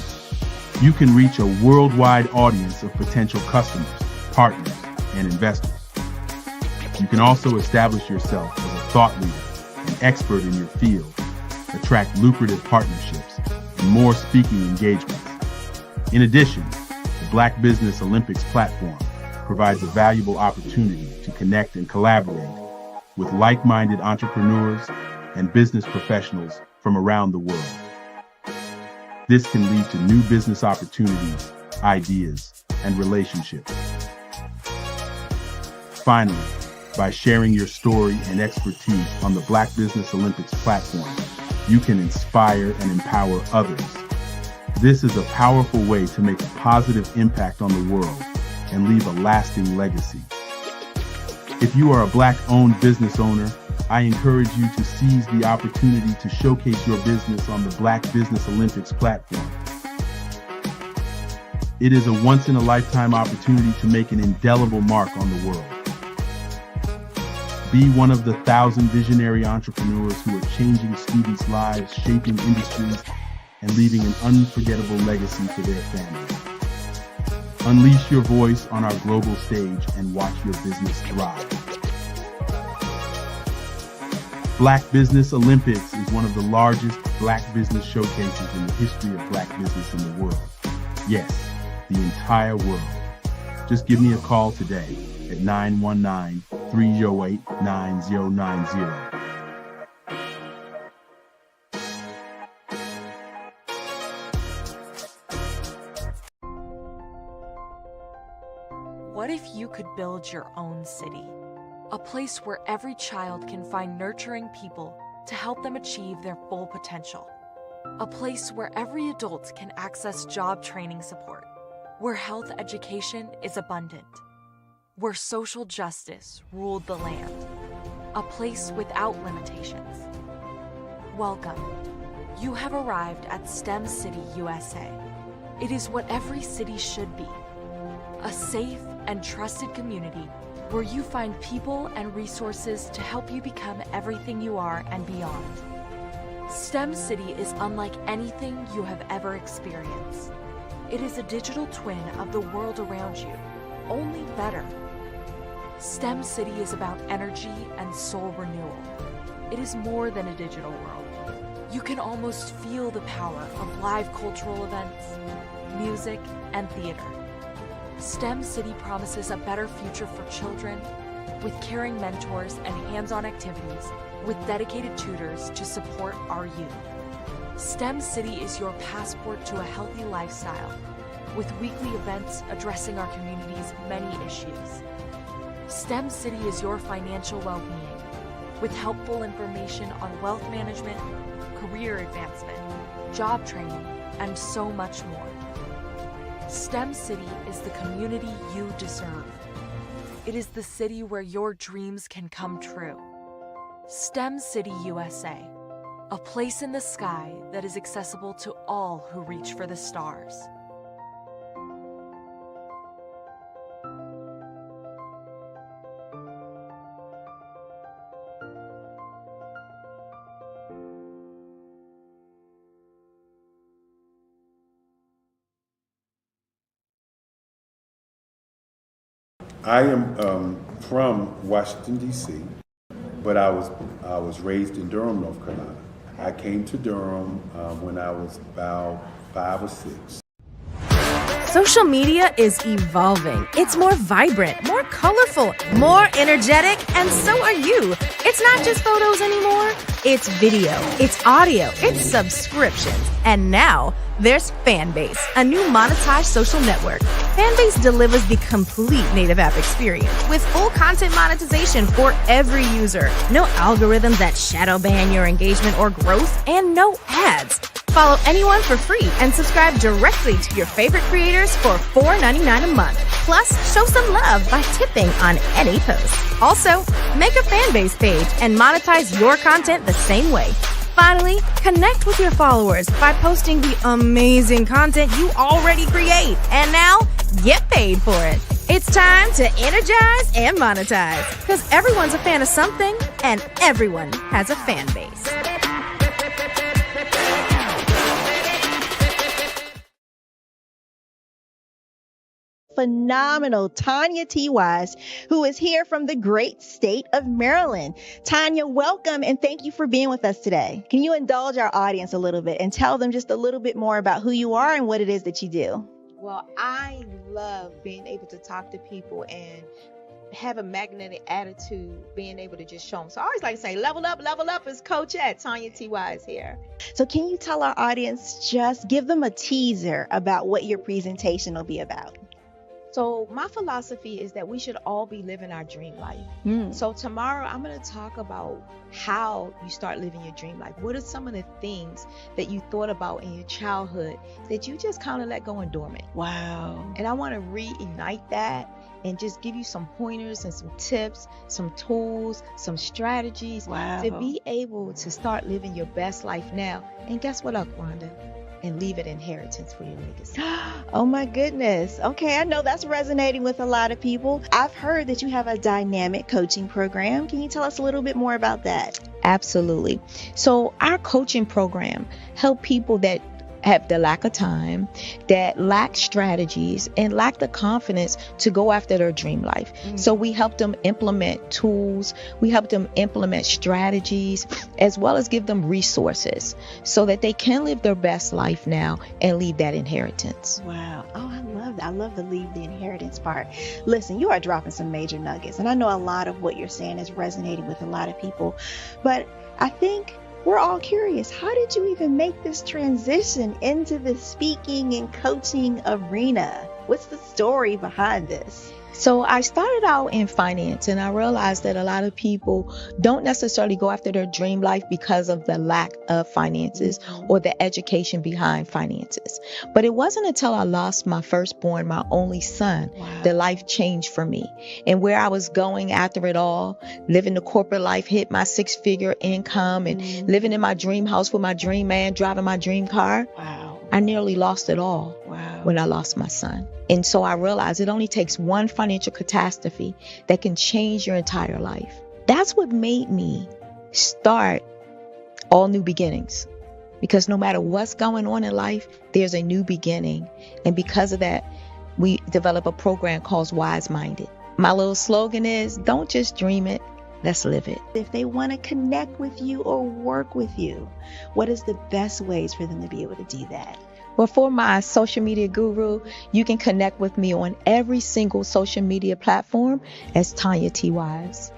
you can reach a worldwide audience of potential customers, partners, and investors. You can also establish yourself as a thought leader and expert in your field, attract lucrative partnerships, and more speaking engagements. In addition, the Black Business Olympics platform provides a valuable opportunity to connect and collaborate with like-minded entrepreneurs and business professionals from around the world. This can lead to new business opportunities, ideas, and relationships. Finally, by sharing your story and expertise on the Black Business Olympics platform, you can inspire and empower others. This is a powerful way to make a positive impact on the world and leave a lasting legacy. If you are a Black-owned business owner, I encourage you to seize the opportunity to showcase your business on the Black Business Olympics platform. It is a once-in-a-lifetime opportunity to make an indelible mark on the world. Be one of the 1,000 visionary entrepreneurs who are changing students' lives, shaping industries, and leaving an unforgettable legacy for their families. Unleash your voice on our global stage and watch your business thrive. Black Business Olympics is one of the largest Black business showcases in the history of Black business in the world. Yes, the entire world. Just give me a call today at 919-308-9090. What if you could build your own city? A place where every child can find nurturing people to help them achieve their full potential. A place where every adult can access job training support, where health education is abundant, where social justice ruled the land. A place without limitations. Welcome. You have arrived at STEM City USA. It is what every city should be. A safe and trusted community where you find people and resources to help you become everything you are and beyond. STEM City is unlike anything you have ever experienced. It is a digital twin of the world around you, only better. STEM City is about energy and soul renewal. It is more than a digital world. You can almost feel the power of live cultural events, music, and theater. STEM City promises a better future for children with caring mentors and hands-on activities with dedicated tutors to support our youth. STEM City is your passport to a healthy lifestyle with weekly events addressing our community's many issues. STEM City is your financial well-being, with helpful information on wealth management, career advancement, job training, and so much more. STEM City is the community you deserve. It is the city where your dreams can come true. STEM City USA, a place in the sky that is accessible to all who reach for the stars. I am from Washington, D.C., but I was raised in Durham, North Carolina. I came to Durham when I was about 5 or 6. Social media is evolving. It's more vibrant, more colorful, more energetic, and so are you. It's not just photos anymore. It's video, it's audio, it's subscriptions. And now there's Fanbase, a new monetized social network. Fanbase delivers the complete native app experience with full content monetization for every user. No algorithms that shadow ban your engagement or growth, and no ads. Follow anyone for free and subscribe directly to your favorite creators for $4.99 a month. Plus, show some love by tipping on any post. Also, make a Fanbase page and monetize your content the same way. Finally, connect with your followers by posting the amazing content you already create. And now, get paid for it. It's time to energize and monetize, because everyone's a fan of something and everyone has a fan base. Phenomenal Tanya T. Wise, who is here from the great state of Maryland. Tanya, welcome and thank you for being with us today. Can you indulge our audience a little bit and tell them just a little bit more about who you are and what it is that you do? Well, I love being able to talk to people and have a magnetic attitude, being able to just show them. So I always like to say, level up is Coach at Tanya T. Wise here. So can you tell our audience, just give them a teaser about what your presentation will be about? So my philosophy is that we should all be living our dream life. So tomorrow I'm going to talk about how you start living your dream life. What are some of the things that you thought about in your childhood that you just kind of let go and dormant? Wow. And I want to reignite that and just give you some pointers and some tips, some tools, some strategies to be able to start living your best life now. And guess what, Wanda? And leave an inheritance for your legacy. Oh my goodness. Okay, I know that's resonating with a lot of people. I've heard that you have a dynamic coaching program. Can you tell us a little bit more about that? Absolutely. So our coaching program help people that have the lack of time, that lack strategies, and lack the confidence to go after their dream life. So we help them implement tools, we help them implement strategies, as well as give them resources so that they can live their best life now and leave that inheritance. Wow. Oh, I love that. I love the leave the inheritance part. Listen, you are dropping some major nuggets, and I know a lot of what you're saying is resonating with a lot of people, but I think we're all curious. How did you even make this transition into the speaking and coaching arena? What's the story behind this? So I started out in finance, and I realized that a lot of people don't necessarily go after their dream life because of the lack of finances or the education behind finances. But it wasn't until I lost my firstborn, my only son, that life changed for me. And where I was going after it all, living the corporate life, hit my 6-figure income and living in my dream house with my dream man, driving my dream car. I nearly lost it all when I lost my son. And so I realized it only takes one financial catastrophe that can change your entire life. That's what made me start All New Beginnings. Because no matter what's going on in life, there's a new beginning. And because of that, we develop a program called Wise Minded. My little slogan is, don't just dream it, let's live it. If they want to connect with you or work with you, what is the best ways for them to be able to do that? Well, for my social media guru, you can connect with me on every single social media platform as Tanya T. Wise.